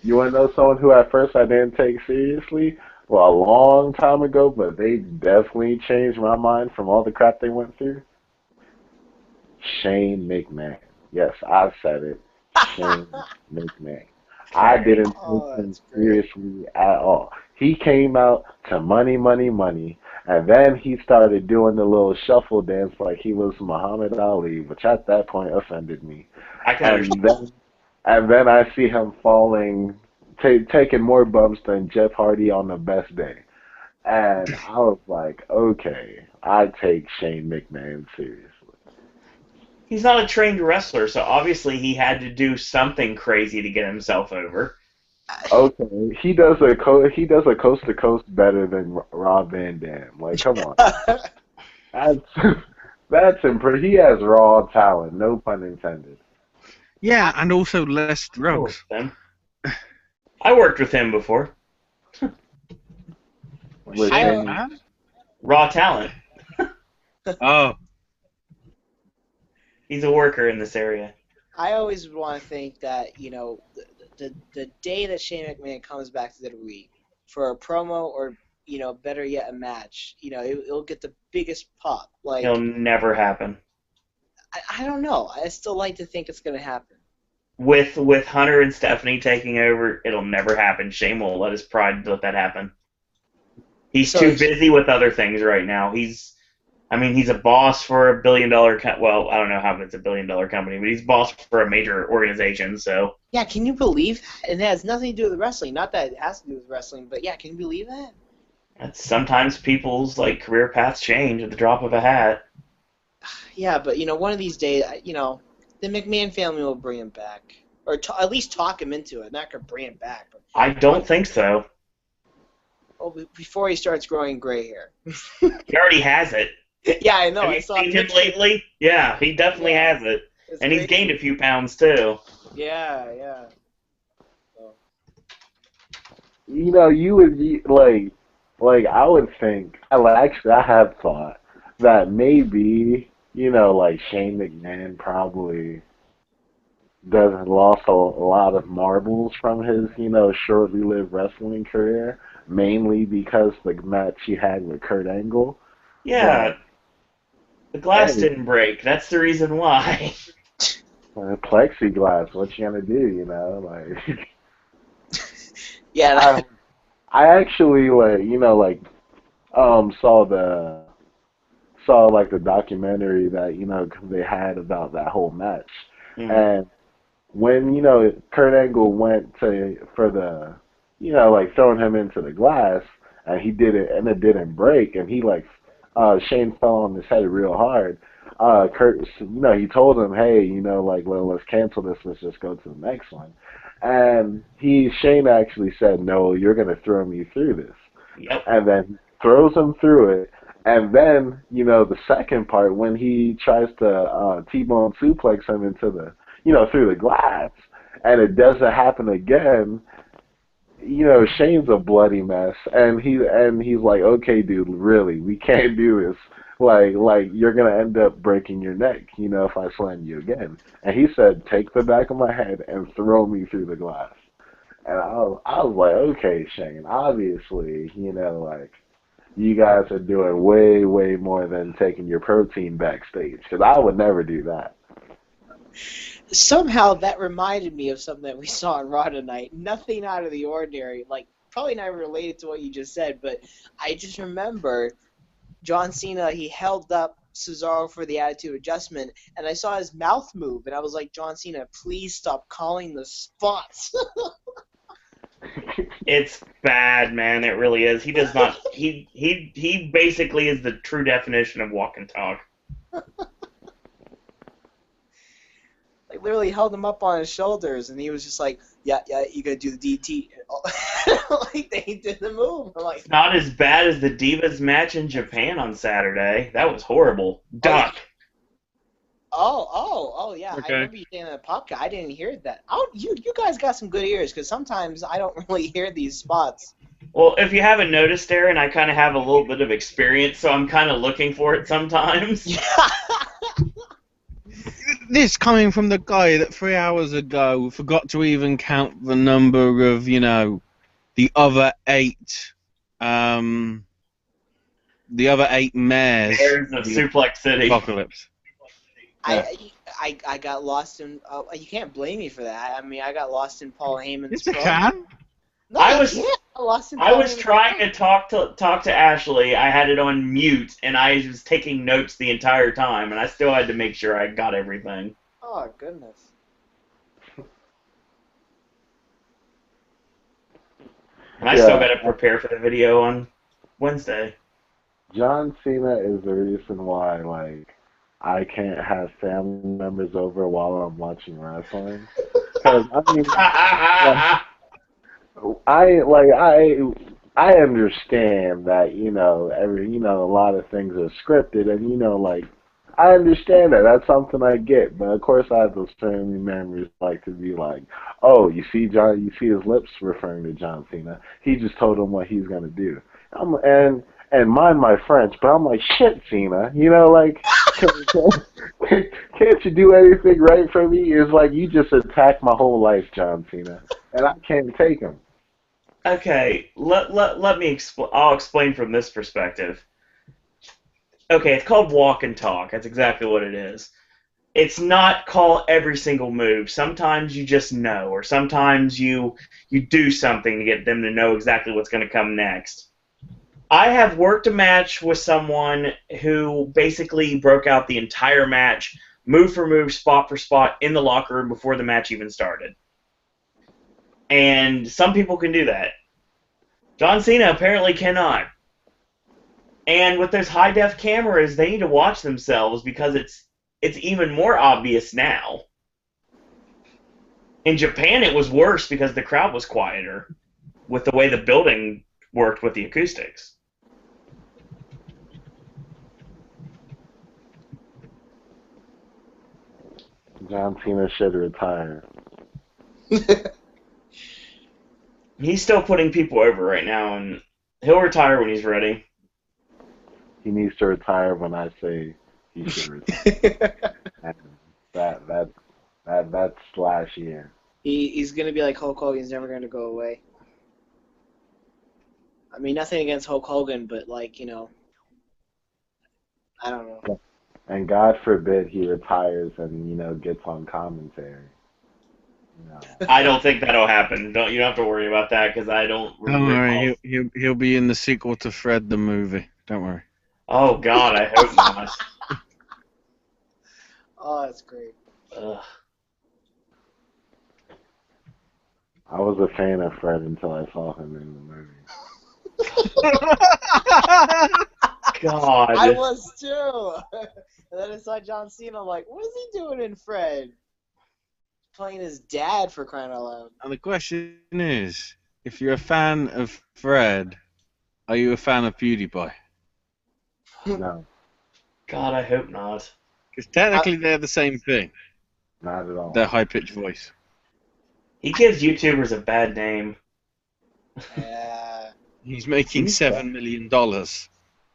You want to know someone who at first I didn't take seriously? Well, a long time ago, but they definitely changed my mind from all the crap they went through? Shane McMahon. Yes, I said it. Shane McMahon. I didn't take him seriously at all. He came out to money, money, money, and then he started doing the little shuffle dance like he was Muhammad Ali, which at that point offended me. And then I see him falling, taking more bumps than Jeff Hardy on the best day. And I was like, okay, I take Shane McMahon seriously. He's not a trained wrestler, so obviously he had to do something crazy to get himself over. Okay, he does a coast to coast better than Rob Van Dam. Like, come on, that's impressive. He has raw talent, no pun intended. Yeah, and also less drugs. I worked with him before. Raw talent. Oh. He's a worker in this area. I always want to think that, the day that Shane McMahon comes back to WWE for a promo or, better yet, a match, it'll get the biggest pop. Like, it'll never happen. I don't know. I still like to think it's going to happen. With Hunter and Stephanie taking over, it'll never happen. Shane won't let his pride let that happen. He's too busy with other things right now. He's a boss for a $1 billion well, I don't know how it's a $1 billion company, but he's boss for a major organization, so. Yeah, can you believe that? And it has nothing to do with wrestling. Not that it has to do with wrestling, but yeah, can you believe that? Sometimes people's career paths change at the drop of a hat. Yeah, but one of these days, the McMahon family will bring him back, or at least talk him into it. Not gonna bring him back. But I don't think so. Oh, before he starts growing gray hair. He already has it. Yeah, I know. Have you seen him lately? Yeah, he definitely has it. And he's gained a few pounds, too. Yeah. So. You would be, I would think, I have thought that maybe, Shane McMahon probably doesn't lost a lot of marbles from his, shortly lived wrestling career, mainly because the match he had with Kurt Angle. Yeah, the glass Hey, didn't break. That's the reason why. plexiglass, what you gonna do, like Yeah. I actually saw like the documentary that they had about that whole match. Mm. And when Kurt Angle went for the like throwing him into the glass, and he did it and it didn't break, and Shane fell on his head real hard. Kurt, he told him, hey, like, well, let's cancel this, let's just go to the next one. And Shane actually said, no, you're gonna throw me through this. Yep. And then throws him through it. And then, the second part, when he tries to T-bone suplex him into the, through the glass, and it doesn't happen again, Shane's a bloody mess. And he's like, okay, dude, really, we can't do this. Like you're going to end up breaking your neck, if I slam you again. And he said, take the back of my head and throw me through the glass. And I was like, okay, Shane, obviously, like, you guys are doing way, way more than taking your protein backstage, because I would never do that. Somehow that reminded me of something that we saw on Raw tonight. Nothing out of the ordinary, like probably not related to what you just said, but I just remember John Cena, he held up Cesaro for the attitude adjustment, and I saw his mouth move, and I was like, John Cena, please stop calling the spots. It's bad, man. It really is. He does not. He basically is the true definition of walk and talk. Like literally held him up on his shoulders, and he was just like, "Yeah, you gotta do the DT." Like they did the move. I'm like, it's not as bad as the Divas match in Japan on Saturday. That was horrible. Duck. Oh, yeah. Okay. I remember you saying that podcast. I didn't hear that. You guys got some good ears, because sometimes I don't really hear these spots. Well, if you haven't noticed, Aaron, I kind of have a little bit of experience, so I'm kind of looking for it sometimes. This coming from the guy that 3 hours ago forgot to even count the number of, the other 8, the other 8 mares. Mares of Suplex City. Apocalypse. I got lost in. You can't blame me for that. I mean, I got lost in Paul Heyman's. Yes, you can. No, I was lost in I Paul was Heyman's trying to talk to Ashley. I had it on mute, and I was taking notes the entire time, and I still had to make sure I got everything. Oh goodness. And I still got to prepare for the video on Wednesday. John Cena is the reason why, like, I can't have family members over while I'm watching wrestling. Because I understand that a lot of things are scripted, and I understand that. That's something I get. But of course, I have those family members like to be like, "Oh, you see his lips referring to John Cena. He just told him what he's gonna do." And mind my French, but I'm like, shit, Cena. Can't you do anything right for me? It's like you just attacked my whole life, John Cena, and I can't take him. Okay, let me I'll explain from this perspective. Okay, it's called walk and talk. That's exactly what it is. It's not call every single move. Sometimes you just know, or sometimes you do something to get them to know exactly what's going to come next. I have worked a match with someone who basically broke out the entire match, move for move, spot for spot, in the locker room before the match even started. And some people can do that. John Cena apparently cannot. And with those high-def cameras, they need to watch themselves because it's even more obvious now. In Japan, it was worse because the crowd was quieter with the way the building worked with the acoustics. John Cena should retire. He's still putting people over right now, and he'll retire when he's ready. He needs to retire when I say he should retire. And that's That's last year. He's gonna be like Hulk Hogan. He's never gonna go away. I mean, nothing against Hulk Hogan, but like, I don't know. And God forbid he retires and gets on commentary. I don't think that'll happen. You don't have to worry about that because I don't. Don't worry, he'll be in the sequel to Fred the movie. Don't worry. Oh God, I hope not. Oh, that's great. Ugh. I was a fan of Fred until I saw him in the movie. God. I was too. And then I saw John Cena. I'm like, what is he doing in Fred? Playing his dad, for crying out loud. And the question is, if you're a fan of Fred, are you a fan of PewDiePie? No, God, I hope not. Because technically they're the same thing. not at all. Their high-pitched voice. He gives YouTubers a bad name. Yeah. He's making $7 million.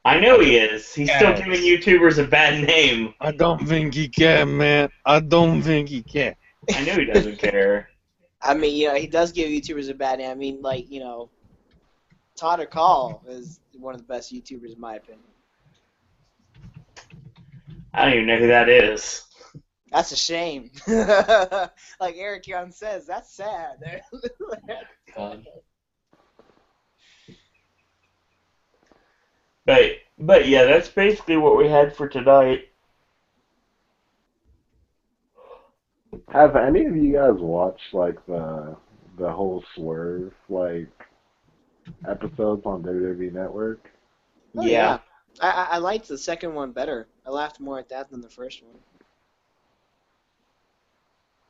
I know he is. He's still Yes. giving YouTubers a bad name. I don't think he can, man. I don't think he can. I know he doesn't care. I mean, he does give YouTubers a bad name. I mean, like, Todd or Call is one of the best YouTubers in my opinion. I don't even know who that is. That's a shame. Like Eric Young says, that's sad. God. But yeah, that's basically what we had for tonight. Have any of you guys watched the whole Swerve episodes on WWE Network? Oh, yeah. I liked the second one better. I laughed more at that than the first one.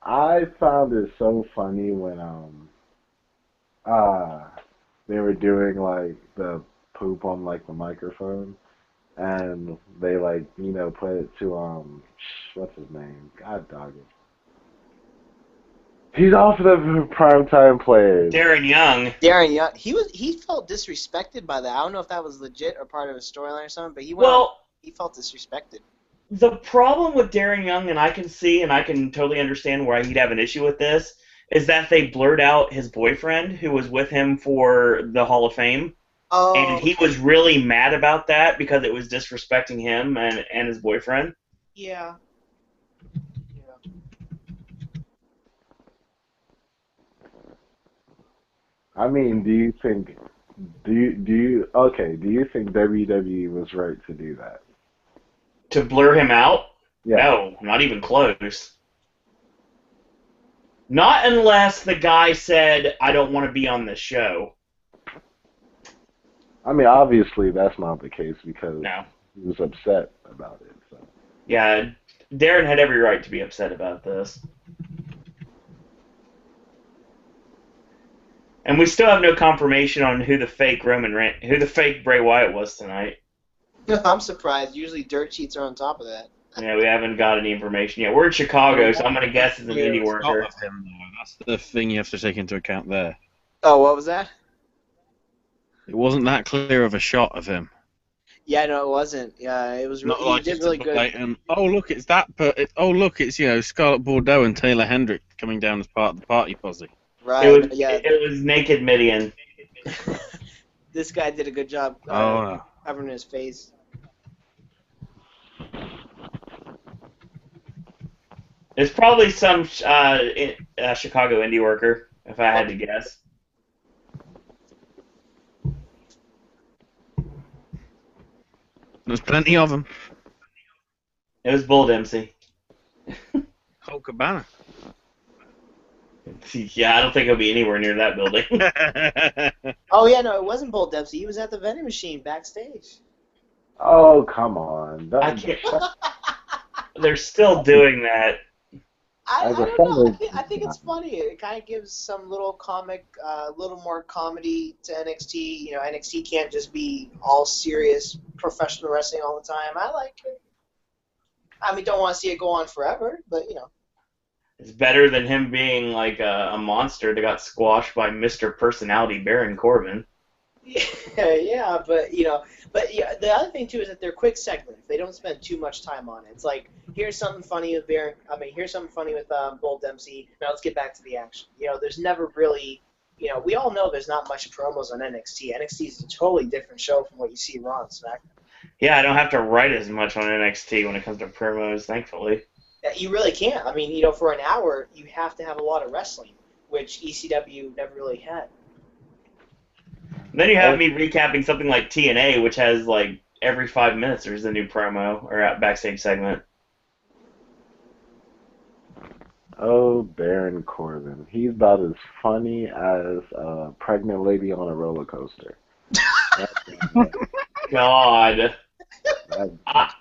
I found it so funny when they were doing the poop on the microphone, and they put it to what's his name? God dog it. He's off the primetime players. Darren Young. Darren Young, he felt disrespected by that. I don't know if that was legit or part of his storyline or something, but he felt disrespected. The problem with Darren Young, and I can see and I can totally understand why he'd have an issue with this, is that they blurred out his boyfriend who was with him for the Hall of Fame. Oh, And he was really mad about that because it was disrespecting him and his boyfriend. Yeah. I mean, do you think WWE was right to do that? To blur him out? Yeah. No, not even close. Not unless the guy said, I don't want to be on this show. I mean, obviously that's not the case because No. he was upset about it. So. Yeah, Darren had every right to be upset about this. And we still have no confirmation on who the fake Bray Wyatt was tonight. I'm surprised. Usually dirt sheets are on top of that. Yeah, we haven't got any information yet. We're in Chicago, so I'm going to guess it's an indie worker. Of him, though. That's the thing you have to take into account there. Oh, what was that? It wasn't that clear of a shot of him. Yeah, no, it wasn't. Yeah, it was. Not He like did really good. blatant, oh look, it's that. It's Scarlett Bordeaux and Taylor Hendrick coming down as part of the party posse. Right. It was Naked Midian. This guy did a good job No. covering his face. It's probably some Chicago indie worker, if I had to guess. There's plenty of them. It was Bull Dempsey. Cole Cabana. Yeah, I don't think he'll be anywhere near that building. Oh yeah, no, it wasn't Bull Dempsey. He was at the vending machine backstage. Oh, come on. I can't. They're still doing that. I As a don't know. fan, I think it's funny. It kind of gives some little little more comedy to NXT. NXT can't just be all serious professional wrestling all the time. I like it. I mean, don't want to see it go on forever, but It's better than him being like a monster that got squashed by Mr. Personality Baron Corbin. Yeah, but the other thing too is that they're quick segments. They don't spend too much time on it. It's like here's something funny with here's something funny with Bull Dempsey. Now let's get back to the action. There's never really, we all know there's not much promos on NXT. NXT is a totally different show from what you see Raw and SmackDown. Yeah, I don't have to write as much on NXT when it comes to promos, thankfully. You really can't. For an hour, you have to have a lot of wrestling, which ECW never really had. Then you have me recapping something like TNA, which has, like, every 5 minutes there's a new promo or a backstage segment. Oh, Baron Corbin. He's about as funny as a pregnant lady on a roller coaster. God. That's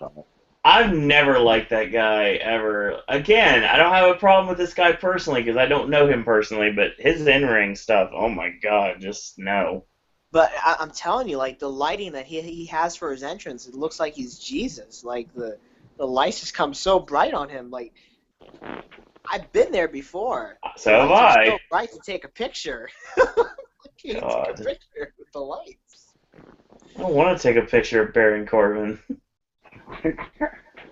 I've never liked that guy, ever. Again, I don't have a problem with this guy personally, because I don't know him personally, but his in-ring stuff, oh my God, just no. But I'm telling you, like, the lighting that he has for his entrance, it looks like he's Jesus. Like, the lights just come so bright on him. Like, I've been there before. So have I. So bright to take a picture. Can't take a picture with the lights. I don't want to take a picture of Baron Corbin. Oh,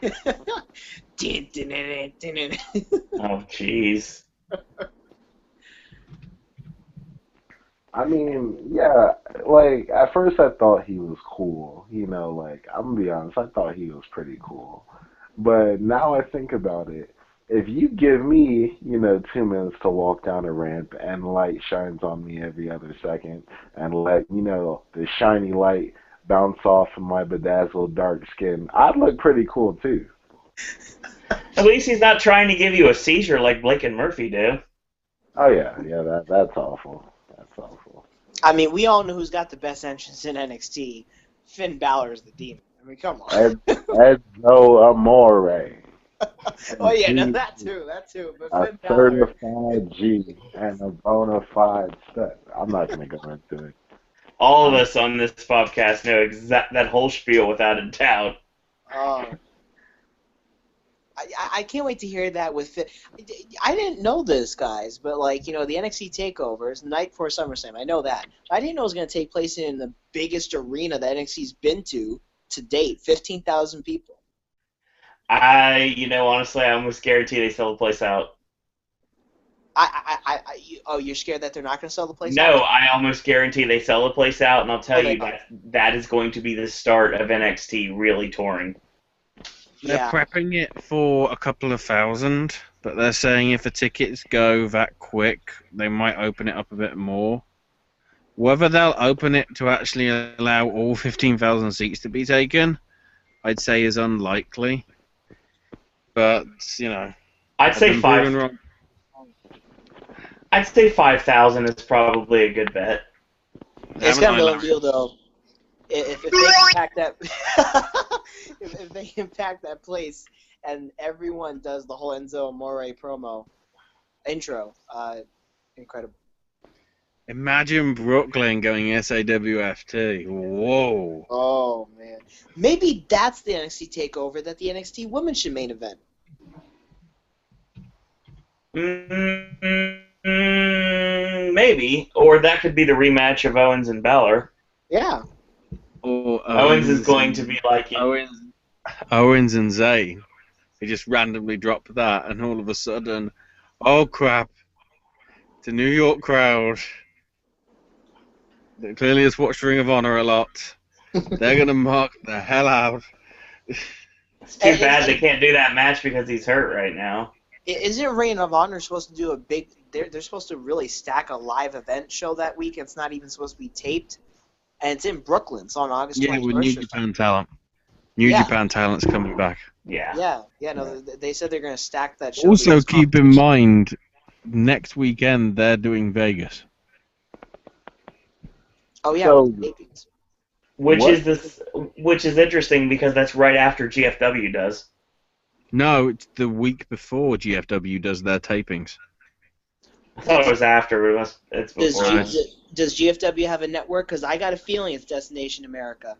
jeez. Yeah, like, at first I thought he was cool. Like, I'm gonna be honest, I thought he was pretty cool. But now I think about it, if you give me, 2 minutes to walk down a ramp and light shines on me every other second and let, the shiny light bounce off of my bedazzled dark skin, I'd look pretty cool too. At least he's not trying to give you a seizure like Blake and Murphy do. Oh yeah, that's awful. That's awful. We all know who's got the best entrance in NXT. Finn Balor's the Demon. Come on. Edno Amore. Oh yeah, no, that too. But A Finn Balor. certified G and a bona fide stud. I'm not gonna go into it. All of us on this podcast know that whole spiel without a doubt. I can't wait to hear that with Finn. I didn't know this, guys, but the NXT takeover is the night before SummerSlam. I know that. I didn't know it was going to take place in the biggest arena that NXT's been to date, 15,000 people. Honestly, I almost guarantee they sell the place out. You're scared that they're not going to sell the place out? No, I almost guarantee they sell the place out, and I'll tell you that is going to be the start of NXT really touring. They're prepping it for a couple of thousand, but they're saying if the tickets go that quick, they might open it up a bit more. Whether they'll open it to actually allow all 15,000 seats to be taken, I'd say is unlikely. But, I'd say 5. I'd say 5,000 is probably a good bet. It's kind of a deal, though. If they can pack that, if they can pack that place, and everyone does the whole Enzo Amore intro, incredible. Imagine Brooklyn going SAWFT. Whoa. Oh man, maybe that's the NXT takeover that the NXT women should main event. Maybe, or that could be the rematch of Owens and Balor. Yeah. Or Owens is going to be like Owens and Zayn. They just randomly drop that, and all of a sudden, oh crap! The New York crowd that clearly has watched Ring of Honor a lot. They're gonna mark the hell out. It's too bad they can't do that match because he's hurt right now. Isn't Ring of Honor supposed to do a big? They're supposed to really stack a live event show that week. It's not even supposed to be taped. And it's in Brooklyn. It's on August 21st. Yeah, with New Japan talent. New Japan talent's coming back. Yeah. No, they said they're going to stack that show. Also, keep in mind, next weekend they're doing Vegas. Oh yeah, So, which is interesting because that's right after GFW does. No, it's the week before GFW does their tapings. I thought it was after, but it's before. Does GFW have a network? Because I got a feeling it's Destination America.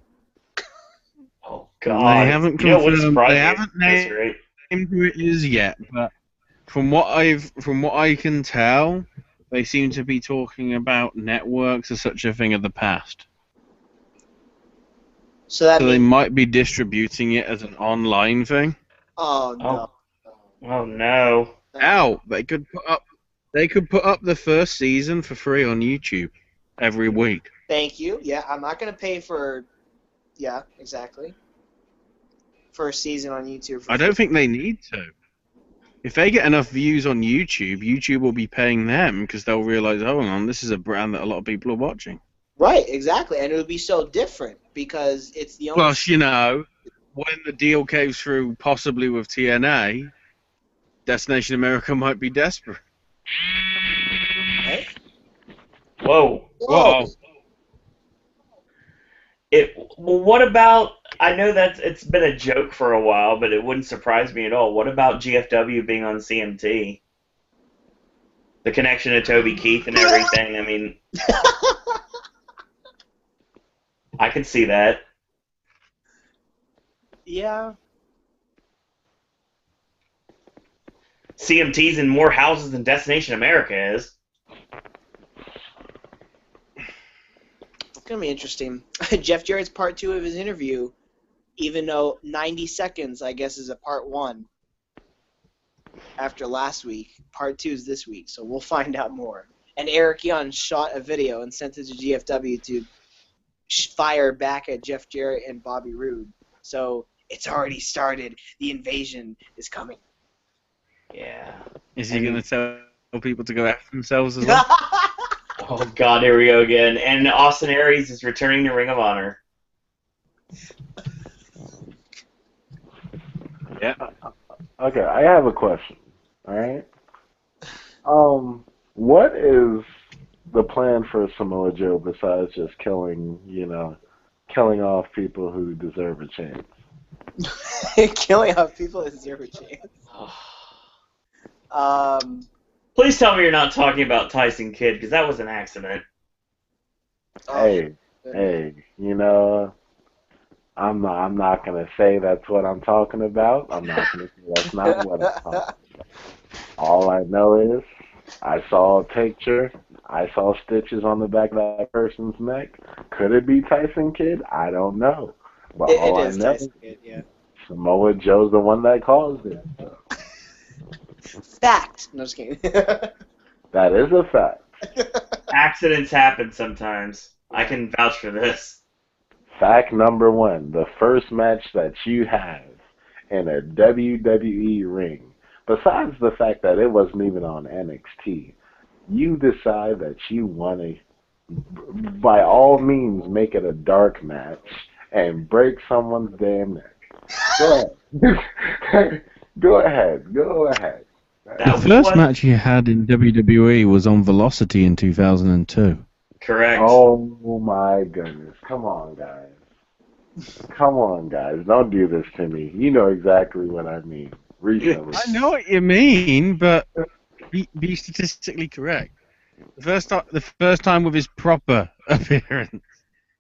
Oh God! They haven't confirmed. They haven't named who it is yet, but from what I can tell, they seem to be talking about networks as such a thing of the past. So they might be distributing it as an online thing. Oh no. Oh no. Hell, they could put up the first season for free on YouTube every week. Thank you. Yeah, I'm not gonna pay for. Yeah, exactly. First season on YouTube. I don't think they need to. If they get enough views on YouTube, YouTube will be paying them because they'll realize, oh, hang on, this is a brand that a lot of people are watching. Right, exactly, and it would be so different because it's the only. Plus, when the deal came through, possibly with TNA, Destination America might be desperate. Right? Whoa. Whoa. Well, what about? I know that it's been a joke for a while, but it wouldn't surprise me at all. What about GFW being on CMT? The connection to Toby Keith and everything. I mean, I could see that. Yeah. CMT's in more houses than Destination America is. It's gonna be interesting. Jeff Jarrett's part 2 of his interview, even though 90 seconds, I guess, is a part 1. After last week, part 2 is this week, so we'll find out more. And Eric Young shot a video and sent it to GFW to fire back at Jeff Jarrett and Bobby Roode. So it's already started. The invasion is coming. Yeah. Is he going to tell people to go after themselves as well? Oh God, here we go again. And Austin Aries is returning to Ring of Honor. Yeah. Okay, I have a question. All right. What is the plan for Samoa Joe besides just killing off people who deserve a chance? Killing off people that deserve a chance. Please tell me you're not talking about Tyson Kidd, because that was an accident. Hey, I'm not gonna say that's what I'm talking about. I'm not gonna say that's not what I'm talking about. All I know is I saw a picture. I saw stitches on the back of that person's neck. Could it be Tyson Kidd? I don't know. But all I know is Samoa Joe's the one that caused it. So. Fact. No, just kidding. That is a fact. Accidents happen sometimes. I can vouch for this. Fact number 1, the first match that you have in a WWE ring, besides the fact that it wasn't even on NXT, you decide that you want to, by all means, make it a dark match and break someone's damn neck. Go ahead. Go ahead. The first match you had in WWE was on Velocity in 2002. Correct. Oh my goodness. Come on, guys. Don't do this to me. You know exactly what I mean. Recently. I know what you mean, but be statistically correct. The first time with his proper appearance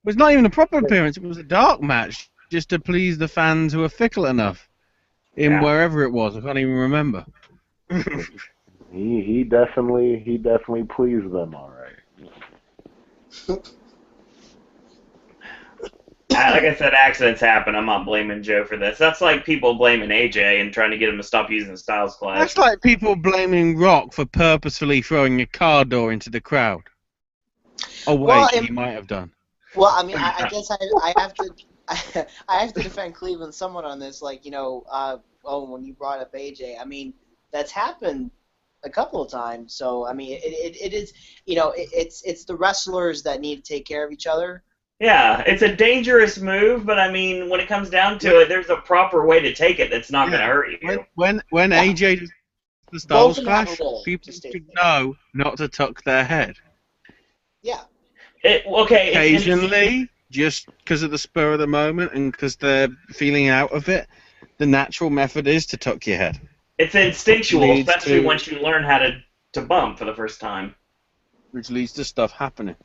was not even a proper appearance. It was a dark match just to please the fans who are fickle enough in wherever it was. I can't even remember. He definitely pleased them, all right. Like I said, accidents happen. I'm not blaming Joe for this. That's like people blaming AJ and trying to get him to stop using the Styles Clash. That's like people blaming Rock for purposefully throwing a car door into the crowd. Oh wait, he might have done. Well, I mean, I guess I have to I have to defend Cleveland somewhat on this. Like, when you brought up AJ, I mean, that's happened a couple of times. So I mean, it is, it's the wrestlers that need to take care of each other. Yeah, it's a dangerous move, but I mean, when it comes down to it, there's a proper way to take it that's not going to hurt you. When AJ does the Styles Clash, people should know not to tuck their head. Yeah. Occasionally, just because of the spur of the moment and because they're feeling out of it, the natural method is to tuck your head. It's instinctual, especially once you learn how to bump for the first time. Which leads to stuff happening.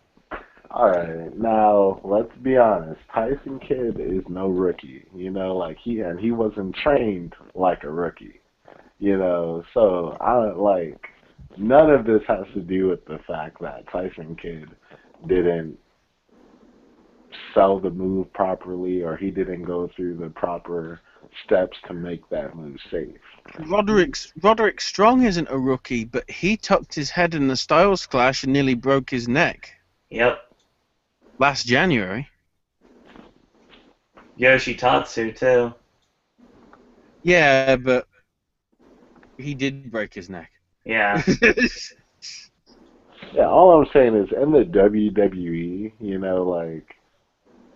All right, now let's be honest. Tyson Kidd is no rookie, he wasn't trained like a rookie, So none of this has to do with the fact that Tyson Kidd didn't sell the move properly or he didn't go through the proper steps to make that move safe. Roderick Strong isn't a rookie, but he tucked his head in the Styles Clash and nearly broke his neck. Yep. Last January. Yoshitatsu, too. Yeah, but he did break his neck. Yeah. Yeah, all I'm saying is in the WWE, you know, like,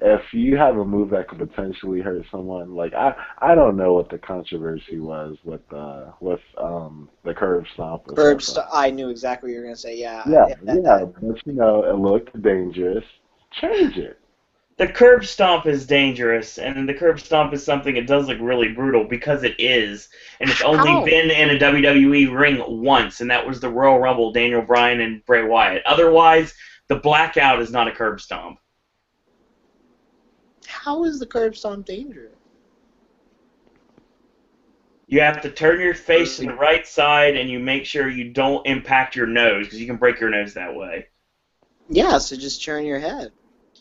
if you have a move that could potentially hurt someone, like I don't know what the controversy was with the curb stomp. I knew exactly what you were gonna say. Yeah. But you know, it looked dangerous. Change it. The curb stomp is dangerous, and the curb stomp is something that does look really brutal because it is, and it's only been in a WWE ring once, and that was the Royal Rumble, Daniel Bryan and Bray Wyatt. Otherwise, the blackout is not a curb stomp. How is the curb stomp dangerous? You have to turn your face to the right side, and you make sure you don't impact your nose, because you can break your nose that way. Yeah, so just turn your head.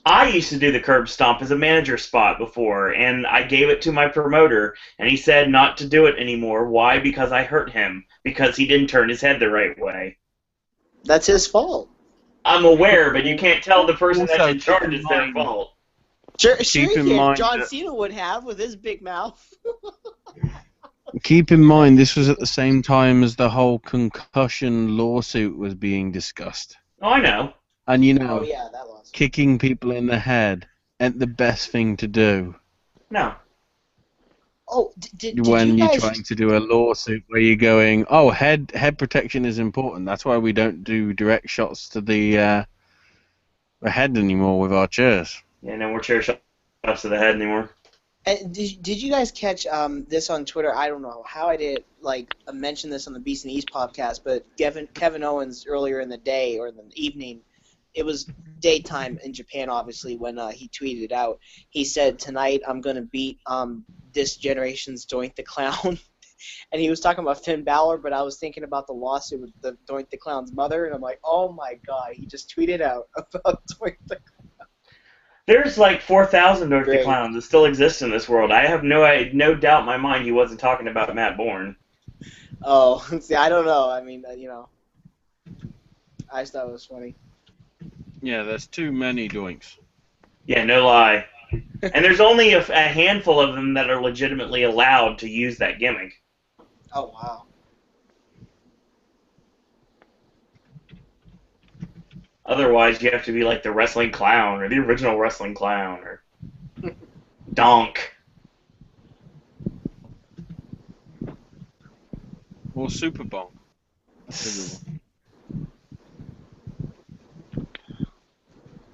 I used to do the curb stomp as a manager spot before, and I gave it to my promoter, and he said not to do it anymore. Why? Because I hurt him, because he didn't turn his head the right way. That's his fault. I'm aware, but you can't tell the person that's in charge it's their fault. Sure, John Cena would have with his big mouth. Keep in mind, this was at the same time as the whole concussion lawsuit was being discussed. Oh, I know. And you know, that lawsuit. Kicking people in the head ain't the best thing to do. No. Oh, did when you guys... you're trying to do a lawsuit where you're going, oh, head protection is important. That's why we don't do direct shots to the head anymore with our chairs. Yeah, no more chair shots to the head anymore. And did you guys catch this on Twitter? I don't know how I did mention this on the Beast and East podcast, but Kevin Owens earlier in the day or in the evening, it was daytime in Japan, obviously, when he tweeted it out. He said, "Tonight I'm going to beat this generation's Doink the Clown." And he was talking about Finn Balor, but I was thinking about the lawsuit with the Doink the Clown's mother, and I'm like, oh my god, he just tweeted out about Doink the Clown. There's like 4,000 Doink the Clowns that still exist in this world. I have no doubt in my mind he wasn't talking about Matt Bourne. Oh, see, I don't know. I mean, you know, I just thought it was funny. Yeah, there's too many Doinks. Yeah, no lie. And there's only a handful of them that are legitimately allowed to use that gimmick. Oh, wow. Otherwise, you have to be like the wrestling clown or the original wrestling clown or Donk. Or Super Bonk.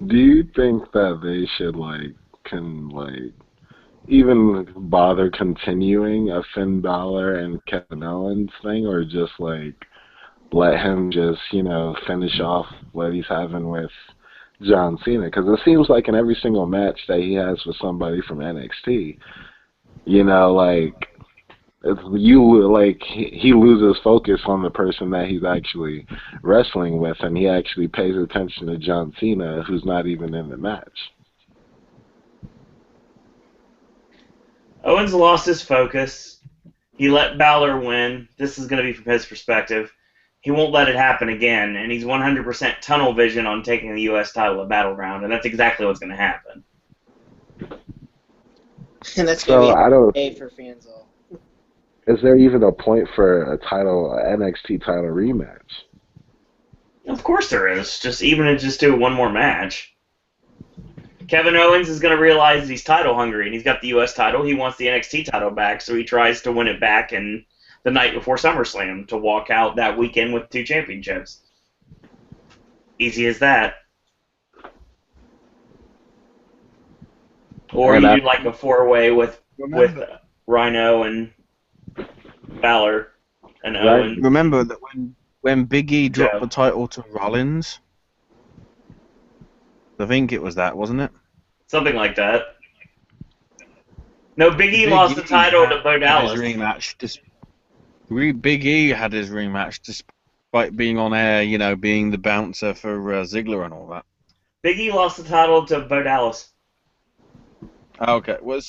Do you think that they should even bother continuing a Finn Balor and Kevin Owens thing, or just let him just, finish off what he's having with John Cena? Because it seems like in every single match that he has with somebody from NXT, he loses focus on the person that he's actually wrestling with, and he actually pays attention to John Cena, who's not even in the match. Owens lost his focus. He let Balor win. This is going to be from his perspective. He won't let it happen again, and he's 100% tunnel vision on taking the U.S. title at Battleground, and that's exactly what's going to happen. And that's going to be a for fans, though. Is there even a point for an NXT title rematch? Of course there is. Just do one more match. Kevin Owens is going to realize that he's title hungry, and he's got the U.S. title. He wants the NXT title back, so he tries to win it back in the night before SummerSlam to walk out that weekend with 2 championships. Easy as that. Or you do like a 4-way with Rhino and Balor and Owens. Remember that when Big E dropped the title to Rollins, I think it was that, wasn't it? Something like that. No, Big E lost the title to Bo Dallas. Big E had his rematch despite being on air, being the bouncer for Ziggler and all that. Big E lost the title to Bo Dallas. Okay, well,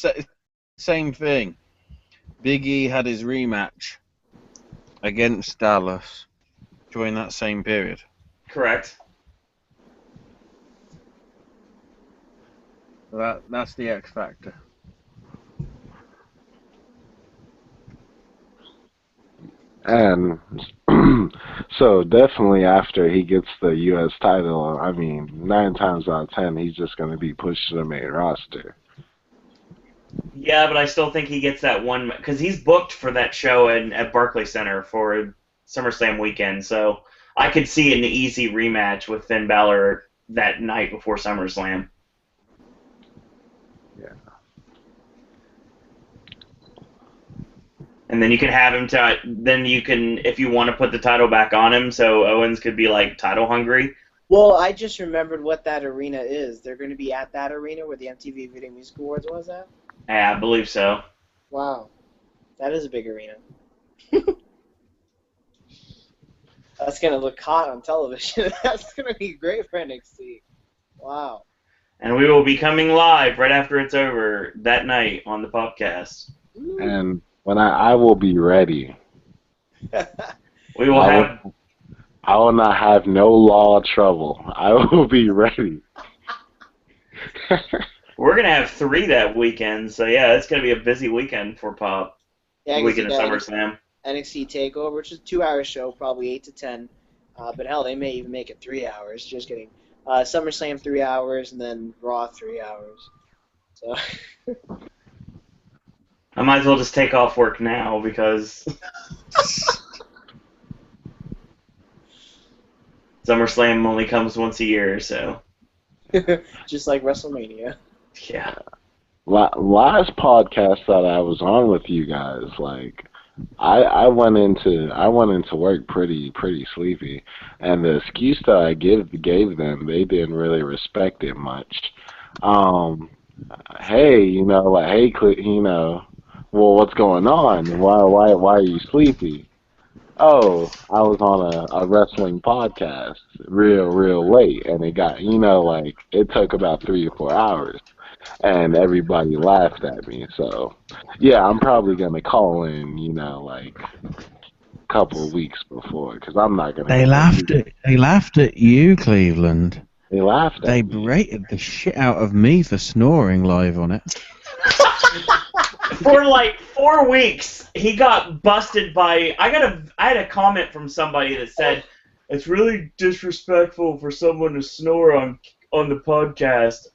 same thing. Big E had his rematch against Dallas during that same period. Correct. That's the X factor. And so definitely after he gets the U.S. title, I mean, 9 times out of 10, he's just going to be pushed to the main roster. Yeah, but I still think he gets that one because he's booked for that show at Barclays Center for SummerSlam weekend. So I could see an easy rematch with Finn Balor that night before SummerSlam. Yeah. And then you can have him then you can, if you want to put the title back on him, so Owens could be like title hungry. Well, I just remembered what that arena is. They're going to be at that arena where the MTV Video Music Awards was at? Yeah, I believe so. Wow. That is a big arena. That's going to look hot on television. That's going to be great for NXT. Wow. And we will be coming live right after it's over that night on the podcast. And when I will be ready. We will I will not have no law trouble. I will be ready. We're going to have 3 that weekend, so yeah, it's going to be a busy weekend for Pop. Yeah, the weekend of SummerSlam. NXT TakeOver, which is a 2-hour show, probably 8 to 10. But hell, they may even make it 3 hours. Just kidding. SummerSlam 3 hours, and then Raw 3 hours. So I might as well just take off work now because SummerSlam only comes once a year, so. just like WrestleMania. Yeah. Last podcast that I was on with you guys, like I went into work pretty sleepy, and the excuse that I gave them, they didn't really respect it much. Hey, well, what's going on? Why are you sleepy? Oh, I was on a wrestling podcast real late, and it got, it took about 3 or 4 hours, and everybody laughed at me. So, yeah, I'm probably going to call in, a couple of weeks before, because I'm not going to. They laughed at you, Cleveland. They laughed at They me. berated the shit out of me for snoring live on it. For like 4 weeks, he got busted by. I had a comment from somebody that said it's really disrespectful for someone to snore on the podcast.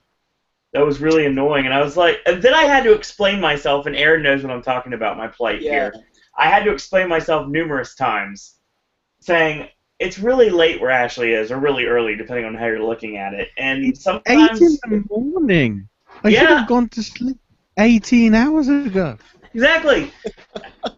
That was really annoying, and I was like, and then I had to explain myself, and Aaron knows what I'm talking about. My plight here. I had to explain myself numerous times, saying it's really late where Ashley is, or really early, depending on how you're looking at it, and sometimes 8 in the morning. I should have gone to sleep 18 hours ago. Exactly.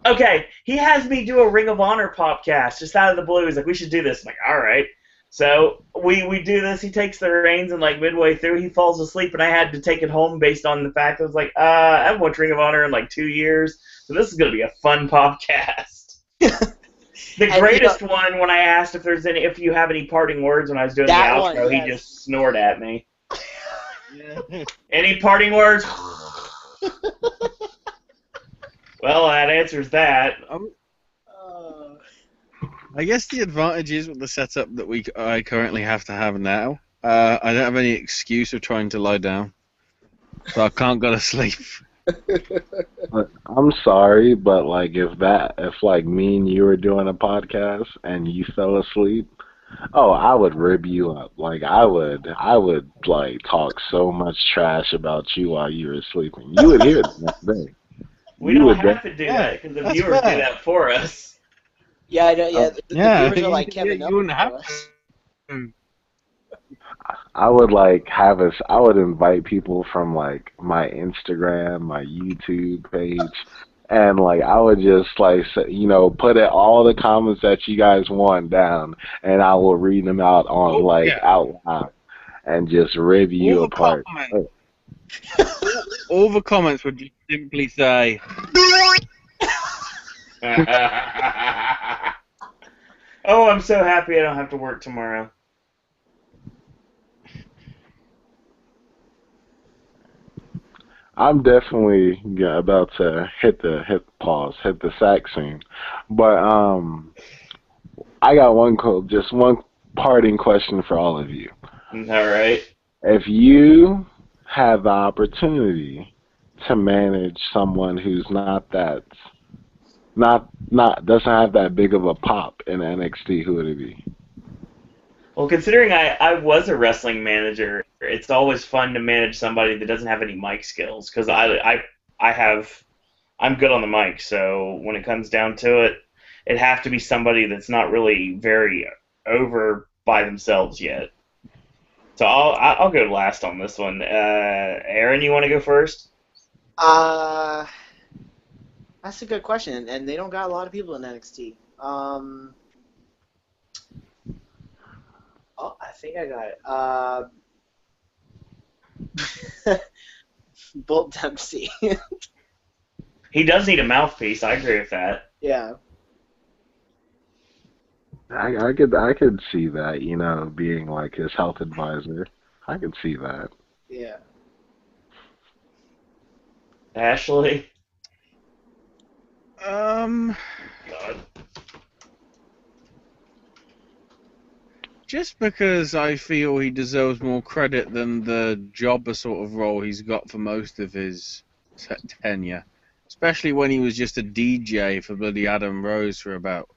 Okay, he has me do a Ring of Honor podcast just out of the blue. He's like, we should do this. I'm like, all right. So we do this. He takes the reins, and like midway through, he falls asleep, and I had to take it home based on the fact I was like, I haven't watched Ring of Honor in like 2 years, so this is going to be a fun podcast. The greatest one, when I asked if you have any parting words when I was doing the outro, he just snored at me. Any parting words? Well, that answers that. I guess the advantage is with the setup that I currently have to have now. I don't have any excuse of trying to lie down, so I can't go to sleep. I'm sorry, but if me and you were doing a podcast and you fell asleep, I would rib you up. I would talk so much trash about you while you were sleeping. You would hear it the next day. We don't have to do that because the viewers do that for us. Yeah, I know. Yeah, the viewers are like Kevin. You wouldn't have to. I would I would invite people from my Instagram, my YouTube page, and I would just put all the comments that you guys want down, and I will read them out on out loud, and just rib you apart. All the comments would just simply say. Oh, I'm so happy I don't have to work tomorrow. I'm definitely about to hit the sack scene, but I got just one parting question for all of you. All right. If you have the opportunity to manage someone who's not doesn't have that big of a pop in NXT, who would it be? Well, considering I was a wrestling manager, it's always fun to manage somebody that doesn't have any mic skills because I'm good on the mic. So when it comes down to it, it'd have to be somebody that's not really very over by themselves yet. So I'll go last on this one. Aaron, you want to go first? That's a good question, and they don't got a lot of people in NXT. Oh, I think I got it. Bolt Dempsey. He does need a mouthpiece. I agree with that. Yeah. I could see that, being like his health advisor. I could see that. Yeah. Ashley? God. Just because I feel he deserves more credit than the jobber sort of role he's got for most of his tenure. Especially when he was just a DJ for bloody Adam Rose for about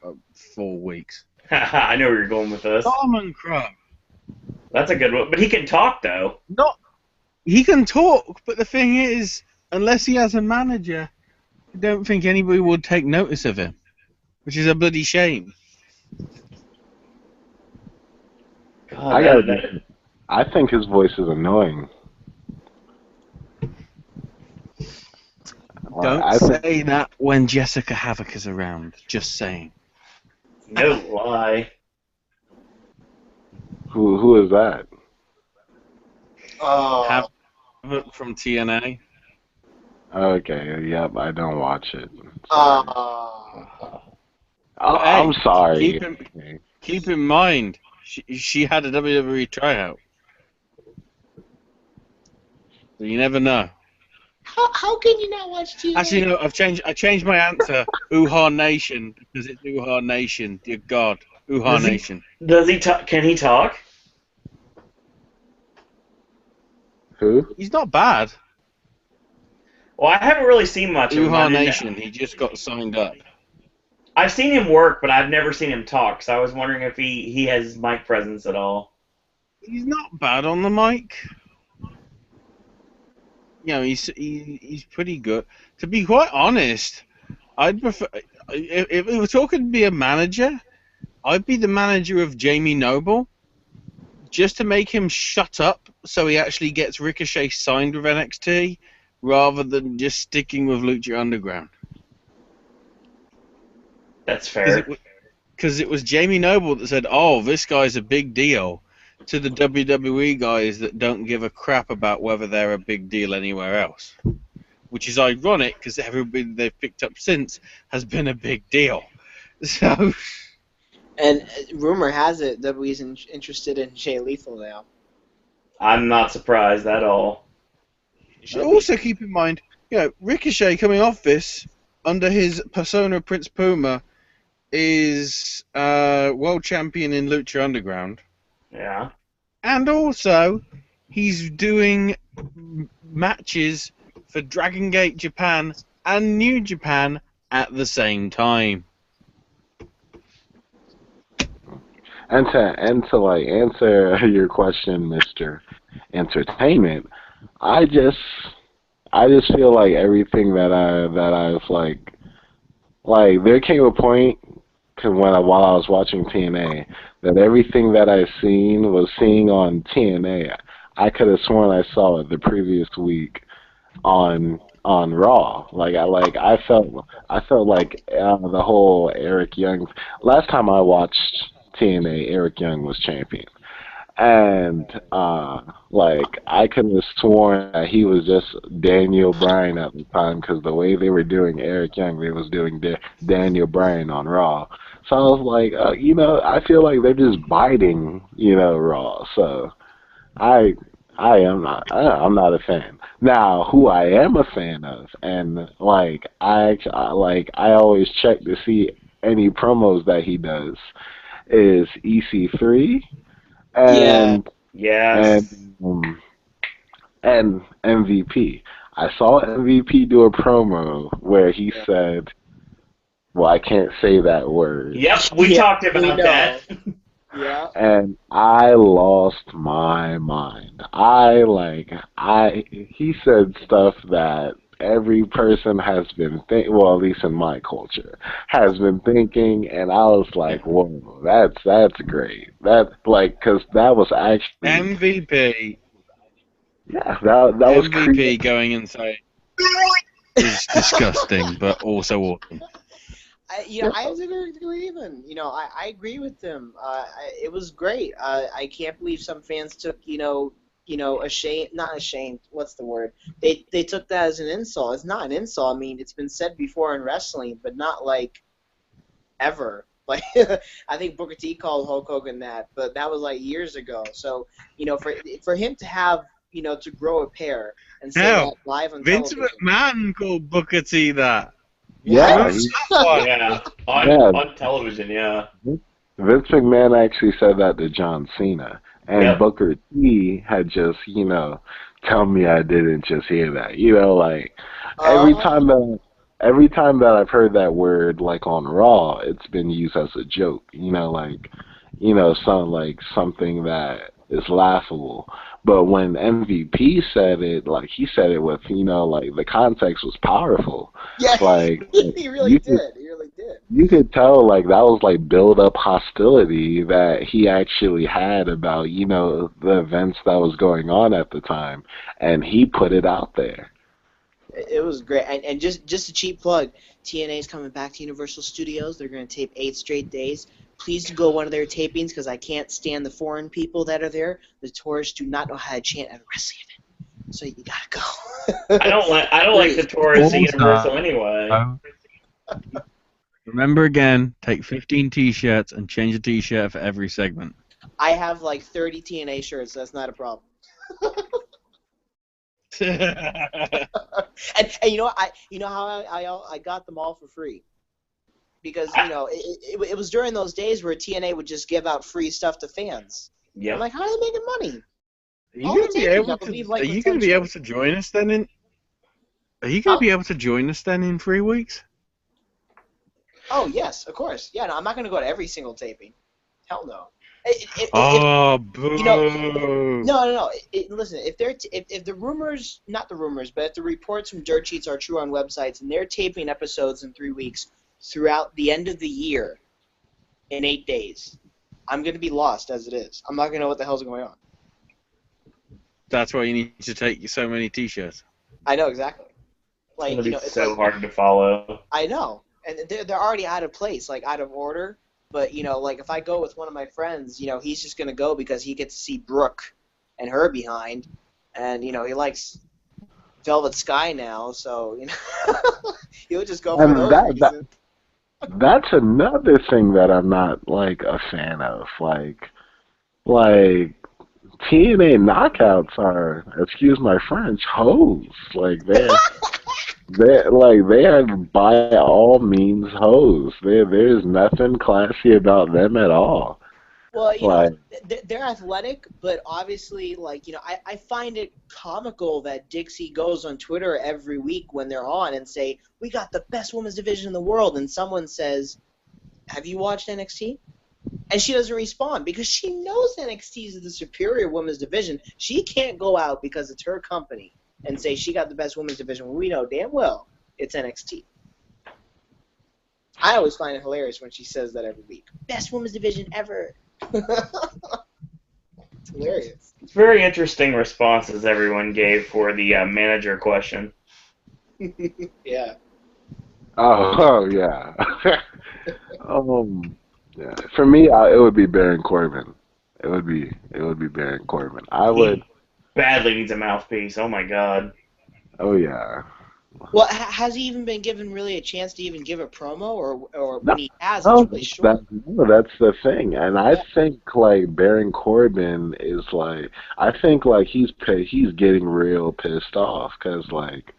4 weeks. I know where you're going with this. Solomon Crow. That's a good one. But he can talk, though. He can talk, but the thing is, unless he has a manager, I don't think anybody would take notice of him. Which is a bloody shame. God, I think his voice is annoying. Don't say that when Jessica Havoc is around. Just saying. No lie. Who is that? Havoc from TNA. Okay, yep, I don't watch it. Hey, I'm sorry. Keep in mind, she had a WWE tryout. So you never know. How can you not watch TV? Actually, no, I changed my answer. Uha Nation, because it's Uha Nation. Dear God, Uha Nation. Does he talk? Can he talk? Who? He's not bad. Well, I haven't really seen much of him. Uha Nation, he just got signed up. I've seen him work, but I've never seen him talk, so I was wondering if he has mic presence at all. He's not bad on the mic. He's pretty good. To be quite honest, I'd prefer if we were talking to be a manager, I'd be the manager of Jamie Noble, just to make him shut up, so he actually gets Ricochet signed with NXT, rather than just sticking with Lucha Underground. That's fair. Because it was Jamie Noble that said, "Oh, this guy's a big deal," to the WWE guys that don't give a crap about whether they're a big deal anywhere else. Which is ironic, because everybody they've picked up since has been a big deal. So. And rumor has it WWE's interested in Jay Lethal now. I'm not surprised at all. Also keep in mind, Ricochet coming off this under his persona Prince Puma is world champion in Lucha Underground. Yeah. And also, he's doing matches for Dragon Gate Japan and New Japan at the same time. And to answer your question, Mr. Entertainment, I just feel like everything that I've like there came a point while I was watching TNA that everything that I was seeing on TNA, I could have sworn I saw it the previous week on Raw. I felt like the whole Eric Young. Last time I watched TNA, Eric Young was champion. And, I could have sworn that he was just Daniel Bryan at the time, because the way they were doing Eric Young, they was doing Daniel Bryan on Raw. So I was like, I feel like they're just biting, Raw. So I I'm not a fan. Now, who I am a fan of, and I always check to see any promos that he does, is EC3 and Yes. and MVP. I saw MVP do a promo where he said, "Well, I can't say that word." Yep, we talked about that. Yeah. And I lost my mind. He said stuff that every person has been well, at least in my culture, has been thinking, and I was like, whoa, that's great. Cause that was actually MVP. Yeah, that was MVP creepy. going inside is disgusting, but also awesome. I have to agree with him. I agree with them. It was great. I can't believe some fans took, not ashamed. What's the word? They took that as an insult. It's not an insult. I mean, it's been said before in wrestling, but not like ever. Like I think Booker T called Hulk Hogan that, but that was like years ago. So for him to have to grow a pair and say that live on Vince television. McMahon called Booker T that. Yeah, on television, yeah. Vince McMahon actually said that to John Cena, and Booker T had just, tell me I didn't just hear that. Every time that I've heard that word, like on Raw, it's been used as a joke. Something that is laughable. But when MVP said it, he said it with, the context was powerful. Yeah, he really did. You could tell, that was, build-up hostility that he actually had about, the events that was going on at the time. And he put it out there. It was great. And just a cheap plug, TNA's coming back to Universal Studios. They're going to tape 8 straight days. Please go one of their tapings because I can't stand the foreign people that are there. The tourists do not know how to chant at a wrestling event. So you gotta go. I don't like the tourists at Universal anyway. Remember again, take 15 T-shirts and change a T-shirt for every segment. I have 30 TNA shirts. So that's not a problem. and how I got them all for free. Because it was during those days where TNA would just give out free stuff to fans. Yeah. I'm like, how are they making money? Are you going to be able to join us then in? Are you going to be able to join us then in 3 weeks? Oh yes, of course. Yeah, no, I'm not going to go to every single taping. Hell no. Boo! No. Listen, if the rumors, not the rumors, but if the reports from Dirt Sheets are true on websites, and they're taping episodes in 3 weeks throughout the end of the year in 8 days, I'm going to be lost as it is. I'm not going to know what the hell's going on. That's why you need to take so many T-shirts. I know exactly. It's so hard to follow. I know, and they're already out of place, out of order. But if I go with one of my friends, he's just going to go because he gets to see Brooke and her behind, and he likes Velvet Sky now, so he'll just go for those reasons. That's another thing that I'm not a fan of. TNA knockouts are, excuse my French, hoes. They are by all means hoes. There's nothing classy about them at all. Well, they're athletic, but obviously, I find it comical that Dixie goes on Twitter every week when they're on and say, we got the best women's division in the world, and someone says, have you watched NXT? And she doesn't respond because she knows NXT is the superior women's division. She can't go out because it's her company and say she got the best women's division when we know damn well it's NXT. I always find it hilarious when she says that every week. Best women's division ever. It's hilarious. It's very interesting responses everyone gave for the manager question. Yeah. Oh yeah. Yeah. For me, it would be Baron Corbin. It would be Baron Corbin. He badly needs a mouthpiece. Oh my god. Oh yeah. Well, has he even been given really a chance to even give a promo, or No, when he has, no, it's really short? that's the thing, and I think like Baron Corbin is like, I think like he's getting real pissed off because like,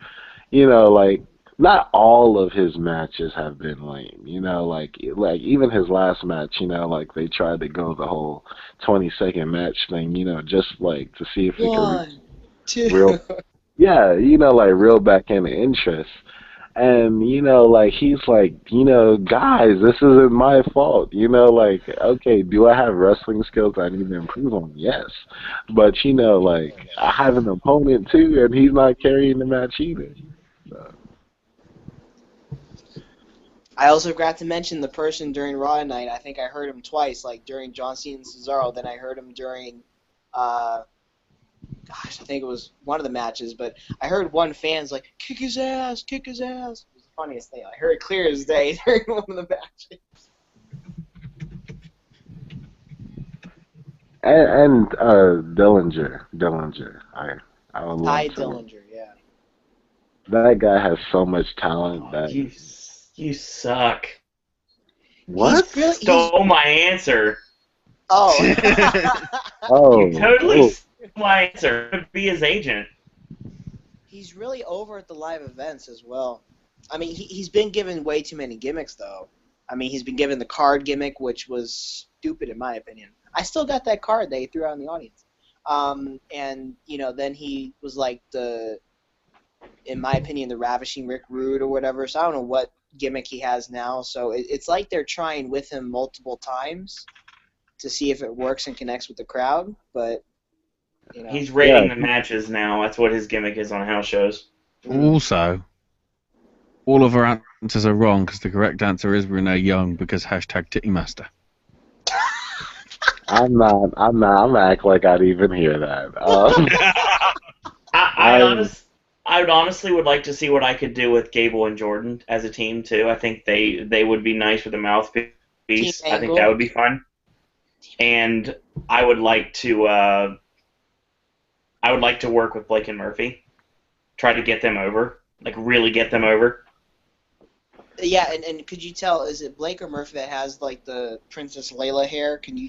like not all of his matches have been lame, like even his last match, like they tried to go the whole 20-second match thing, just like to see if it could One, two. real, yeah, like real back in the interest. And, like, he's like, guys, this isn't my fault. Like, okay, do I have wrestling skills I need to improve on? Yes. But, like, I have an opponent, too, and he's not carrying the match either. So. I also forgot to mention the person during Raw tonight. I think I heard him twice, like during John Cena and Cesaro. Then I heard him during, I think it was one of the matches. But I heard one fan's like, kick his ass, kick his ass. It was the funniest thing. I heard it clear as day during one of the matches. And Dillinger. I would love Ty to. Dillinger, yeah. That guy has so much talent that. You suck. What? Stole my answer. Oh. Oh. You totally stole my answer. Could be his agent. He's really over at the live events as well. I mean, he's been given way too many gimmicks, though. I mean, he's been given the card gimmick, which was stupid in my opinion. I still got that card that he threw out in the audience. And, then he was like in my opinion, the Ravishing Rick Rude or whatever. So I don't know what gimmick he has now. So it's like they're trying with him multiple times to see if it works and connects with the crowd. But, He's rating the matches now. That's what his gimmick is on house shows. Also, all of our answers are wrong because the correct answer is Renee Young because hashtag Tittymaster. I'm not gonna act like I'd even hear that. I would honestly would like to see what I could do with Gable and Jordan as a team too. I think they would be nice with a mouthpiece. I think that would be fun. And I would like to work with Blake and Murphy. Try to get them over. Like really get them over. Yeah, and could you tell, is it Blake or Murphy that has, like, the Princess Layla hair? Can you...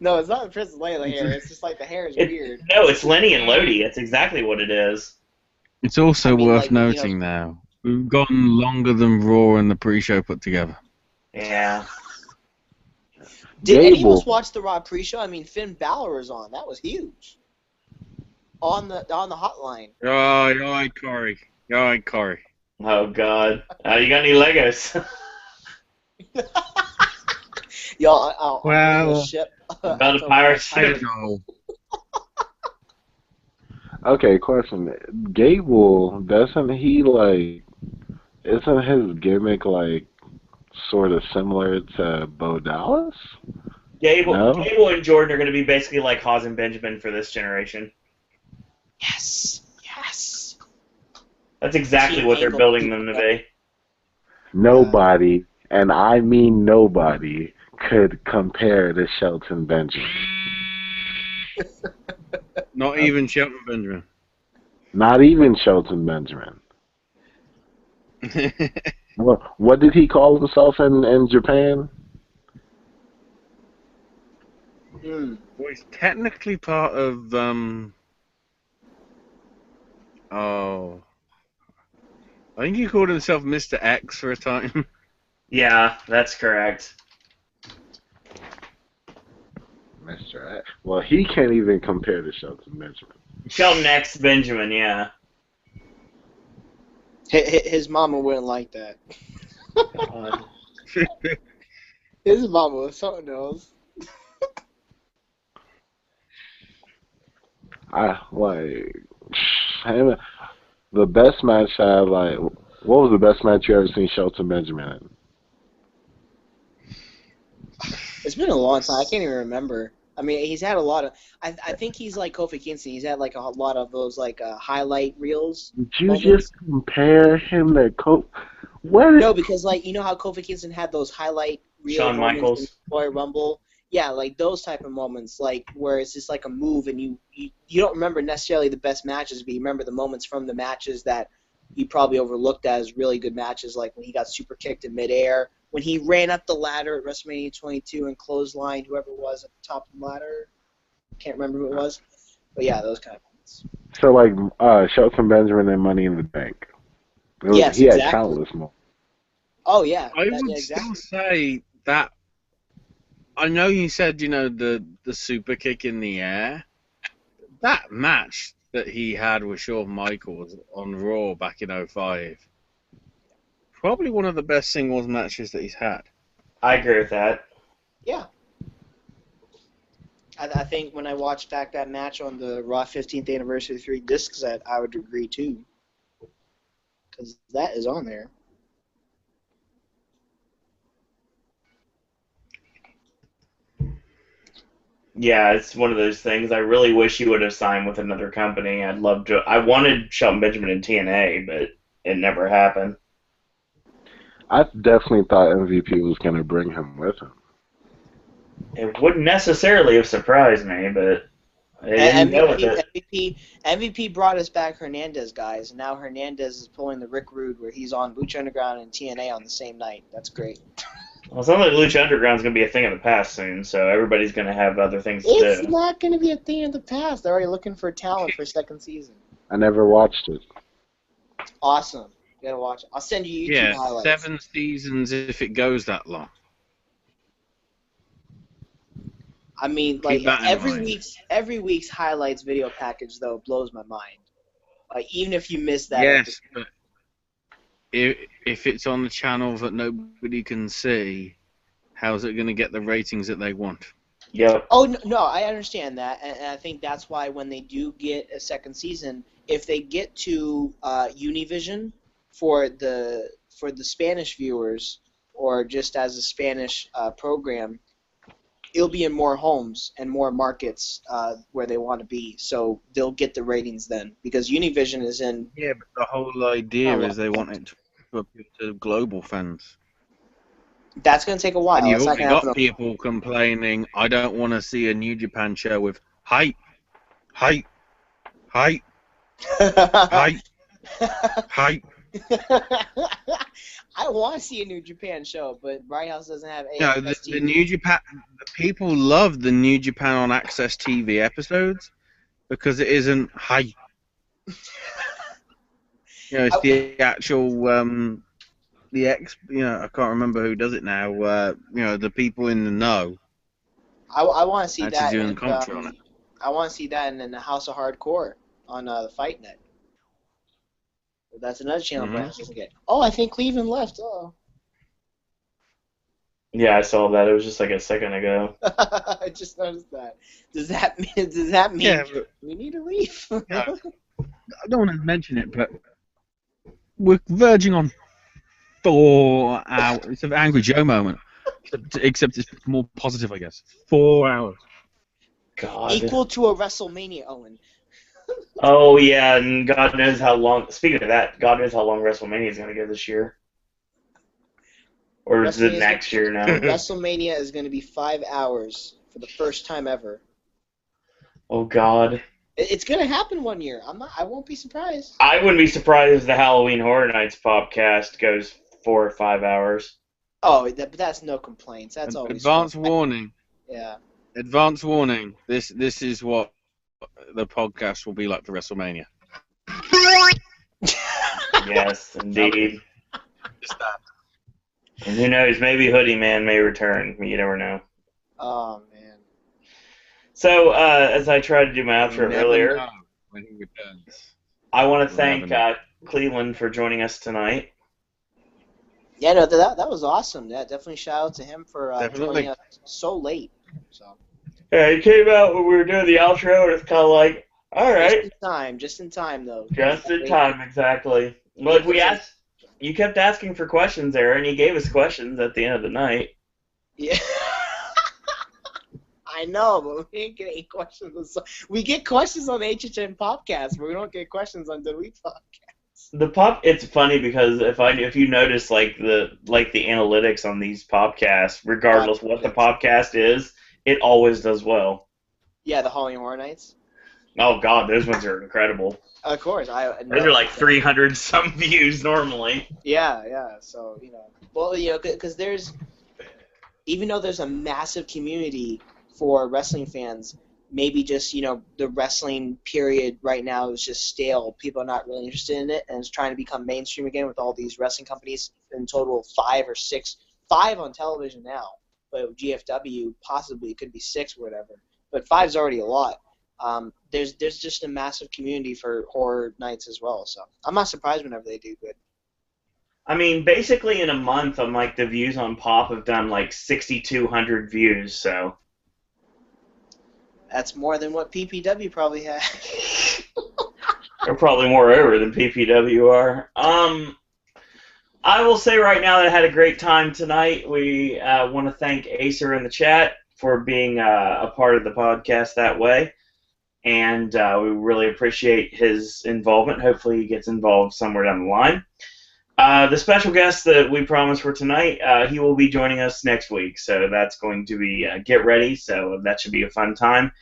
No, it's not Princess Layla hair. It's just, like, the hair is weird. No, it's Lenny and Lodi. That's exactly what it is. It's also worth noting now, we've gone longer than Raw and the pre-show put together. Yeah. Did any of us watch the Raw pre-show? I mean, Finn Balor was on. That was huge. On the hotline. Oh, you're right, Corey. You're right, Corey. Oh, God. You got any Legos? Y'all, well, ship. About a pirate ship. Okay, question. Gable, isn't his gimmick, like, sort of similar to Bo Dallas? Gable and Jordan are going to be basically like Hawes and Benjamin for this generation. Yes. That's exactly what they're building them to be. Nobody, and I mean nobody, could compare to Shelton Benjamin. Not even Shelton Benjamin. Not even Shelton Benjamin. What did he call himself in Japan? Well, he's technically part of I think he called himself Mr. X for a time. Yeah, that's correct. Mr. X. Well, he can't even compare to Shelton Benjamin. Shelton X Benjamin, yeah. His mama wouldn't like that. His mama was something else. The best match what was the best match you ever seen Shelton Benjamin in? It's been a long time. I can't even remember. I mean, he's had a lot of. I think he's like Kofi Kingston. He's had like a lot of those like highlight reels. Did you just compare him to Kofi? What? No, because like you know how Kofi Kingston had those highlight reels. Shawn Michaels. Royal Rumble. Yeah, like those type of moments, like where it's just like a move, and you don't remember necessarily the best matches, but you remember the moments from the matches that you probably overlooked as really good matches, like when he got super kicked in midair, when he ran up the ladder at WrestleMania 22 and clotheslined whoever it was at the top of the ladder. Can't remember who it was, but yeah, those kind of moments. So like Shelton Benjamin and Money in the Bank. Yes, he exactly. had countless moments. Oh yeah, I would still say that. I know you said the super kick in the air. That match that he had with Shawn Michaels on Raw back in 2005, probably one of the best singles matches that he's had. I agree with that. Yeah. I think when I watched back that match on the Raw 15th Anniversary 3 disc set, I would agree too. Because that is on there. Yeah, it's one of those things. I really wish he would have signed with another company. I'd love to. I wanted Shelton Benjamin in TNA, but it never happened. I definitely thought MVP was going to bring him with him. It wouldn't necessarily have surprised me, but I didn't go with it. MVP brought us back Hernandez, guys, and now Hernandez is pulling the Rick Rude where he's on Lucha Underground and TNA on the same night. That's great. Well, it sounds like Lucha Underground is going to be a thing of the past soon, so everybody's going to have other things to do. It's not going to be a thing of the past. They're already looking for talent for second season. I never watched it. Awesome. You got to watch it. I'll send you YouTube highlights. 7 seasons if it goes that long. I mean, like every week's highlights video package though blows my mind. Like even if you miss that. Yes, but if it's on the channel that nobody can see, how's it going to get the ratings that they want? Yep. Oh no, I understand that, and I think that's why when they do get a second season, if they get to Univision for the Spanish viewers or just as a Spanish program, it'll be in more homes and more markets where they want to be, so they'll get the ratings then because Univision is in. Yeah, but the whole idea is they want it to appeal to global fans. That's going to take a while. And you've already got people complaining, I don't want to see a New Japan show with hype, hype, hype, hype, hype. I want to see a New Japan show, but Bright House doesn't have a. No, the New Japan. The people love the New Japan on Access TV episodes because it isn't hype. It's the actual I can't remember who does it now. The people in the know. I want to see that. Doing commentary on it. I want to see that in the House of Hardcore on the Fight Net. That's another channel Bright House doesn't get. Oh, I think Cleveland left. Oh. Yeah, I saw that. It was just like a second ago. I just noticed that. Does that mean we need to leave? I don't want to mention it, but we're verging on 4 hours. It's an Angry Joe moment, except it's more positive, I guess. 4 hours. God. Equal to a WrestleMania, Owen. Oh yeah, and God knows how long. Speaking of that, God knows how long WrestleMania is going to go this year. Or is it next year now? WrestleMania is going to be 5 hours for the first time ever. Oh God. It's going to happen one year. I won't be surprised. I wouldn't be surprised if the Halloween Horror Nights podcast goes 4 or 5 hours. Oh, but that's no complaints. That's always advance warning. Yeah. Advance warning. This is what the podcast will be like for WrestleMania. Yes, indeed. Just that. And who knows? Maybe Hoodie Man may return. You never know. Oh man. So, as I tried to do my outro earlier, when he returns. I want to thank Cleveland for joining us tonight. Yeah, no, that was awesome. Yeah, definitely shout out to him for joining us so late. So. Yeah, he came out when we were doing the outro, and it's kind of like, all right. Just in time, though. Just in time, exactly. Look, you kept asking for questions there, and he gave us questions at the end of the night. Yeah. I know, but we didn't get any questions. We get questions on the HHN Popcast, but we don't get questions on WWE Podcast. It's funny because if you notice like the analytics on these podcasts, regardless what the podcast is, it always does well. Yeah, the Halloween Horror Nights. Oh God, those ones are incredible. Of course, Those are like 300 some views normally. Yeah. So well, because even though there's a massive community for wrestling fans, maybe just the wrestling period right now is just stale. People are not really interested in it, and it's trying to become mainstream again with all these wrestling companies. In total, 5 or 6, 5 on television now, but GFW possibly it could be 6 or whatever. But 5 is already a lot. There's just a massive community for horror nights as well, so I'm not surprised whenever they do good. I mean, basically in a month, the views on Pop have done like 6,200 views, so. That's more than what PPW probably had. They're probably more over than PPW are. I will say right now that I had a great time tonight. We want to thank Acer in the chat for being a part of the podcast that way. And we really appreciate his involvement. Hopefully he gets involved somewhere down the line. The special guest that we promised for tonight, he will be joining us next week. So that's going to be get ready. So that should be a fun time.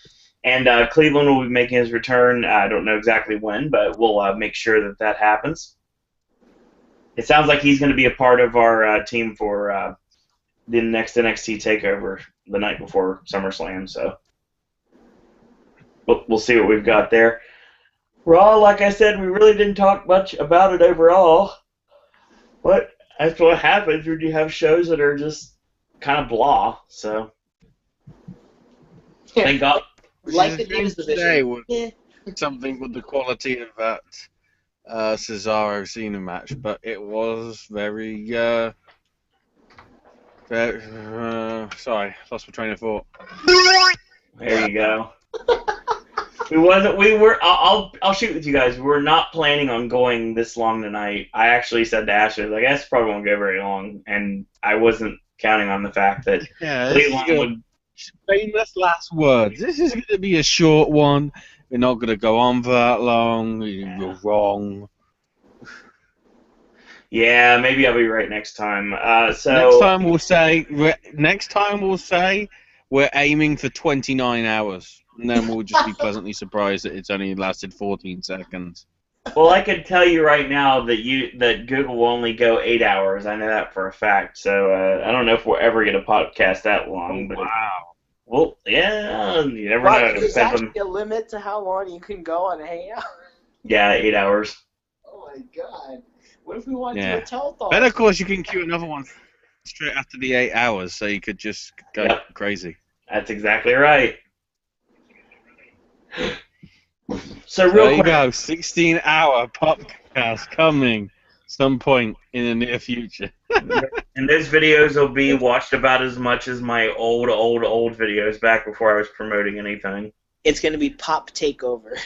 And Cleveland will be making his return. I don't know exactly when, but we'll make sure that happens. It sounds like he's going to be a part of our team for the next NXT TakeOver the night before SummerSlam. So we'll see what we've got there. Raw, like I said, we really didn't talk much about it overall. But that's what happens when you have shows that are just kind of blah. So thank God. Like the Divas today division. was something with the quality of that Cesaro Cena match, but it was very sorry, lost my train of thought. There you go. I'll shoot with you guys. We were not planning on going this long tonight. I actually said to Ashley, like, I guess probably won't go very long, and I wasn't counting on the fact that Cleveland would. Famous last words. This is going to be a short one. We're not going to go on for that long. You're wrong. Yeah, maybe I'll be right next time. Next time we'll say we're aiming for 29 hours. And then we'll just be pleasantly surprised that it's only lasted 14 seconds. Well, I can tell you right now that Google will only go 8 hours. I know that for a fact. So I don't know if we'll ever get a podcast that long. But wow. Well, yeah, you never know. There's actually a limit to how long you can go on a hangout. Yeah, 8 hours. Oh my God! What if we want to do a telethon? Then of course you can queue another one straight after the 8 hours, so you could just go crazy. That's exactly right. So real there you quick, go, 16-hour podcast coming some point in the near future. and those videos will be watched about as much as my old videos back before I was promoting anything. It's going to be Pop Takeover.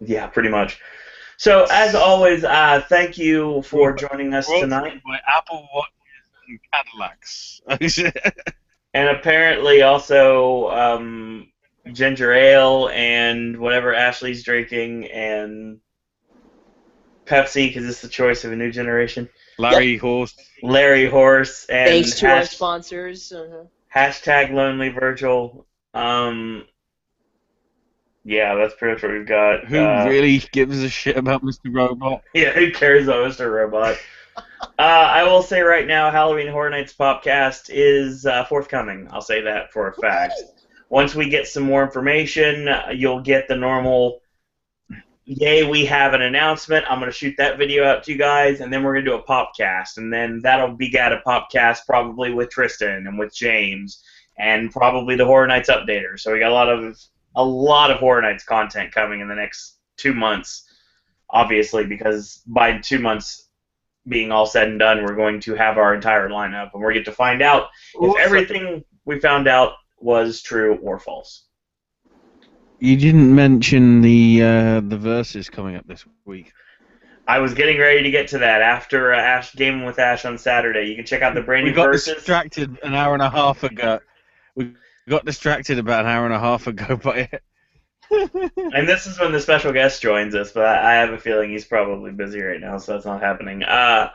Yeah, pretty much. So as always, thank you for joining us tonight. My Apple Watches and Cadillacs. And apparently also ginger ale and whatever Ashley's drinking and Pepsi because it's the choice of a new generation. Larry Horse. And thanks to our sponsors. Hashtag Lonely Virgil. Yeah, that's pretty much what we've got. Who really gives a shit about Mr. Robot? Yeah, who cares about Mr. Robot? I will say right now, Halloween Horror Nights Popcast is forthcoming. I'll say that for a fact. Once we get some more information, you'll get the normal, yay, we have an announcement. I'm going to shoot that video out to you guys, and then we're going to do a Popcast. And then that'll begat a Popcast probably with Tristan and with James and probably the Horror Nights Updater. So we got a lot of Horror Nights content coming in the next 2 months, obviously, because by 2 months being all said and done, we're going to have our entire lineup, and we're going to find out if everything we found out was true or false. You didn't mention the Versus coming up this week. I was getting ready to get to that after Gaming with Ash on Saturday. You can check out the brand new Versus. We got distracted an hour and a half ago. We got distracted about an hour and a half ago by it. And this is when the special guest joins us, but I have a feeling he's probably busy right now, so that's not happening. I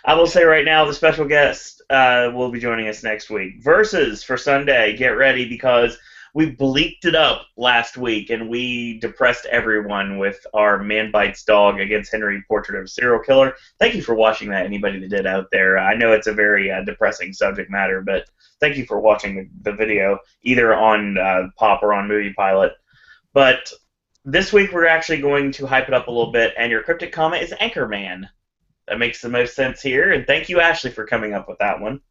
will say right now, the special guest will be joining us next week. Versus for Sunday, get ready because we bleaked it up last week, and we depressed everyone with our Man Bites Dog against Henry Portrait of a Serial Killer. Thank you for watching that, anybody that did out there. I know it's a very depressing subject matter, but thank you for watching the video, either on Pop or on Movie Pilot. But this week we're actually going to hype it up a little bit, and your cryptic comment is Anchorman. That makes the most sense here, and thank you, Ashley, for coming up with that one.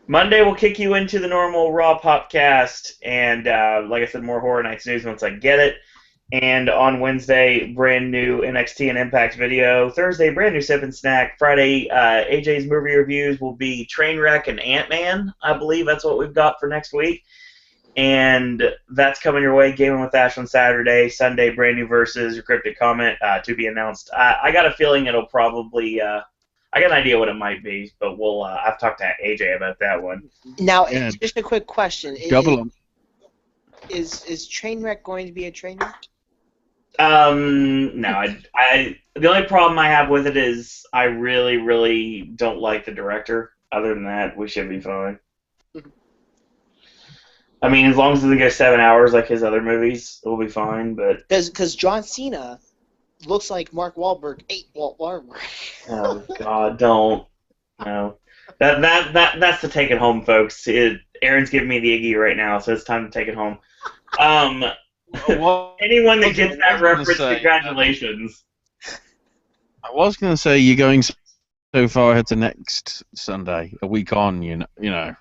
Monday we'll kick you into the normal Raw Popcast, and like I said, more Horror Nights news once I get it. And on Wednesday, brand new NXT and Impact video. Thursday, brand new Sip and Snack. Friday, AJ's movie reviews will be Trainwreck and Ant-Man. I believe that's what we've got for next week. And that's coming your way. Gaming with Ash on Saturday. Sunday, brand new Versus, your cryptic comment to be announced. I got a feeling it'll probably... I got an idea what it might be, but we'll. I've talked to AJ about that one. Now, just a quick question. Double them. Is Trainwreck going to be a train wreck? No. The only problem I have with it is I really, really don't like the director. Other than that, we should be fine. I mean, as long as it doesn't go 7 hours like his other movies, we'll be fine. But because John Cena looks like Mark Wahlberg ate Walt Wahlberg. Oh God, don't. No. That's to take it home, folks. Aaron's giving me the Iggy right now, so it's time to take it home. Anyone that gets that reference, congratulations. I was going to say you're going so far ahead to next Sunday, a week on. You know.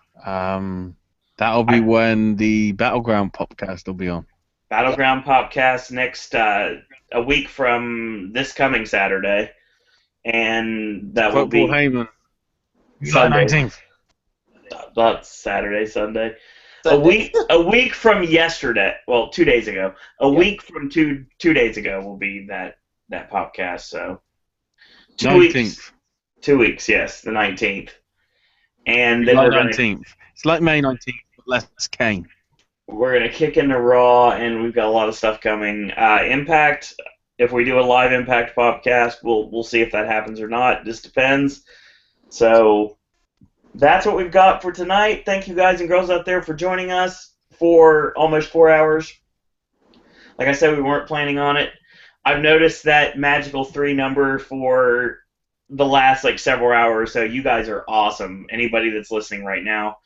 That'll be when the Battleground Popcast will be on. Battleground Popcast next a week from this coming Saturday, and that will be Heyman. Sunday. 19th. Not Saturday, Sunday. A week from yesterday. Well, 2 days ago. A week from two days ago will be that podcast. So 2 19th. weeks. 2 weeks, yes, the 19th. And then July we're 19th. It's like May 19th, but less Kane. We're gonna kick into Raw, and we've got a lot of stuff coming. Impact. If we do a live Impact podcast, we'll see if that happens or not. Just depends. So that's what we've got for tonight. Thank you guys and girls out there for joining us for almost 4 hours. Like I said, we weren't planning on it. I've noticed that magical 3 number for the last several hours. So you guys are awesome. Anybody that's listening right now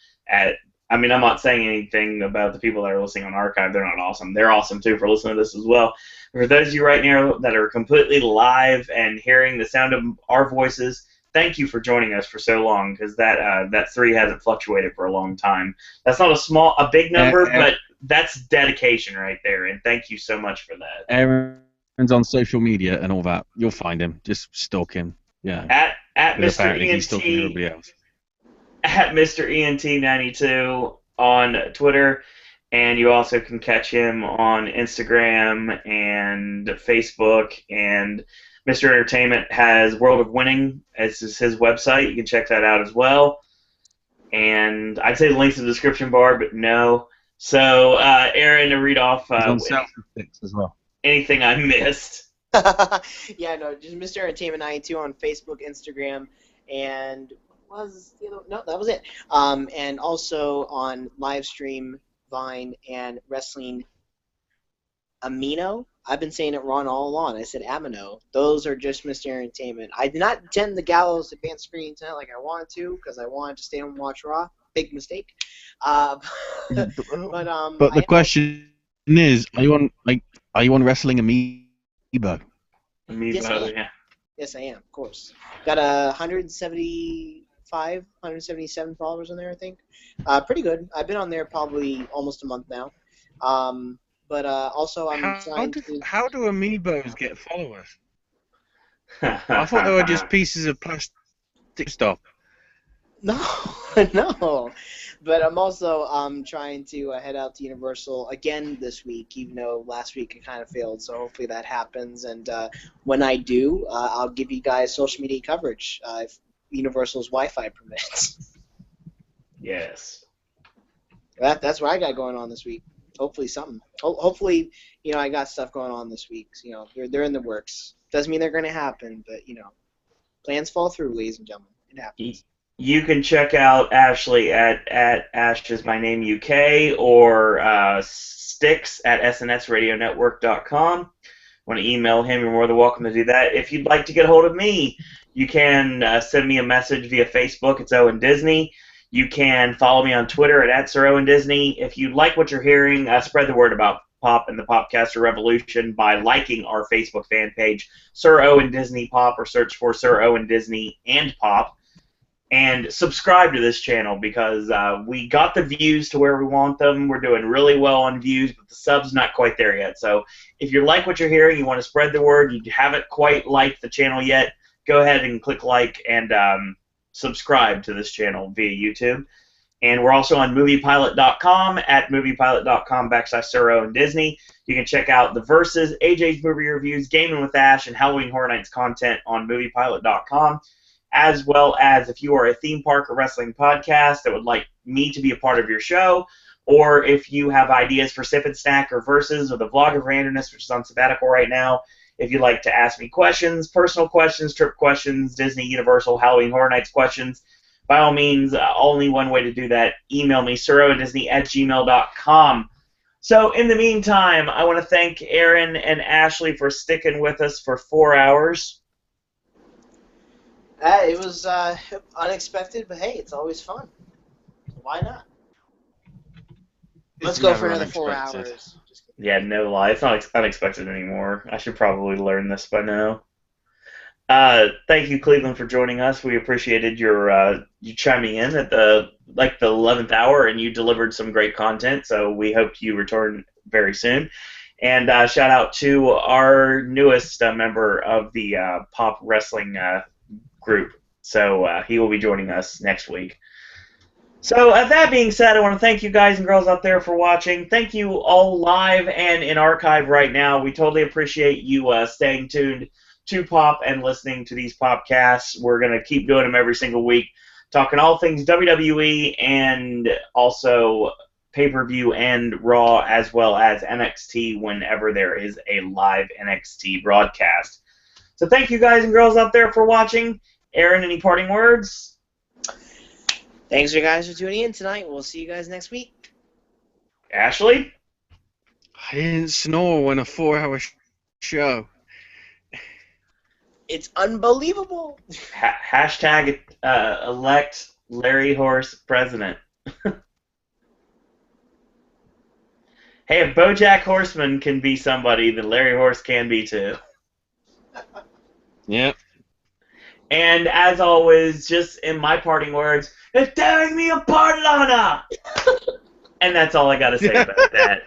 I'm not saying anything about the people that are listening on archive. They're not awesome. They're awesome, too, for listening to this as well. For those of you right now that are completely live and hearing the sound of our voices, thank you for joining us for so long, because that 3 hasn't fluctuated for a long time. That's not a big number, but that's dedication right there, and thank you so much for that. Aaron's on social media and all that. You'll find him. Just stalk him. Yeah. At Mr. Apparently he's stalking everybody else. At Mr. ENT92 on Twitter, and you also can catch him on Instagram and Facebook, and Mr. Entertainment has World of Winning as his website. You can check that out as well. And I'd say the link's in the description bar, but no. So, Aaron, to read off selfie as well. Anything I missed. Yeah, no, just Mr. Entertainment 92 on Facebook, Instagram, and that was it. And also on Livestream, Vine, and Wrestling Amino. I've been saying it wrong all along. I said Amino. Those are just Mr. Entertainment. I did not attend the Gallows advanced screening tonight like I wanted to, because I wanted to stay home and watch Raw. Big mistake. But the question is, are you on Wrestling Amiibo? Amiibo, yeah. Yes, I am, of course. Got 177 followers on there, I think. Pretty good. I've been on there probably almost a month now. But also I'm trying to... How do Amiibos get followers? I thought they were just pieces of plastic stuff. No, no. But I'm also trying to head out to Universal again this week, even though last week it kind of failed. So hopefully that happens. And when I do, I'll give you guys social media coverage if Universal's Wi-Fi permits. Yes. That's what I got going on this week. Hopefully something. Hopefully, I got stuff going on this week. They're in the works. Doesn't mean they're going to happen, but plans fall through, ladies and gentlemen. It happens. You can check out Ashley at Ash is my name UK or Sticks at snsradionetwork.com. Want to email him, you're more than welcome to do that. If you'd like to get a hold of me, you can send me a message via Facebook. It's Owen Disney. You can follow me on Twitter at Sir Owen Disney. If you like what you're hearing, spread the word about Pop and the Popcaster Revolution by liking our Facebook fan page, Sir Owen Disney Pop, or search for Sir Owen Disney and Pop. And subscribe to this channel because we got the views to where we want them. We're doing really well on views, but the sub's not quite there yet. So if you like what you're hearing, you want to spread the word, you haven't quite liked the channel yet, go ahead and click like and subscribe to this channel via YouTube. And we're also on moviepilot.com at moviepilot.com/Sir Owen Disney. You can check out the Versus, AJ's movie reviews, Gaming with Ash, and Halloween Horror Nights content on moviepilot.com. As well as if you are a theme park or wrestling podcast that would like me to be a part of your show, or if you have ideas for Sip and Snack or Versus or the Vlog of Randomness, which is on sabbatical right now, if you'd like to ask me questions, personal questions, trip questions, Disney, Universal, Halloween Horror Nights questions, by all means, only one way to do that, email me, siroandisney@gmail.com. So in the meantime, I want to thank Aaron and Ashley for sticking with us for 4 hours. It was unexpected, but hey, it's always fun. Why not? Let's go for another 4 hours. Yeah, no lie. It's not unexpected anymore. I should probably learn this by now. Thank you, Cleveland, for joining us. We appreciated your you chiming in at the 11th hour, and you delivered some great content. So we hope you return very soon. And shout out to our newest member of the Pop Wrestling group. So he will be joining us next week. So that being said, I want to thank you guys and girls out there for watching. Thank you all live and in archive right now. We totally appreciate you staying tuned to Pop and listening to these podcasts. We're going to keep doing them every single week, talking all things WWE and also pay-per-view and Raw, as well as NXT whenever there is a live NXT broadcast. So thank you guys and girls out there for watching. Aaron, any parting words? Thanks you guys for tuning in tonight. We'll see you guys next week. Ashley? I didn't snore when a 4-hour show. It's unbelievable. Hashtag elect Larry Horse president. Hey, if BoJack Horseman can be somebody, then Larry Horse can be too. Yep. And as always, just in my parting words, it's tearing me apart, Lana! And that's all I got to say about that.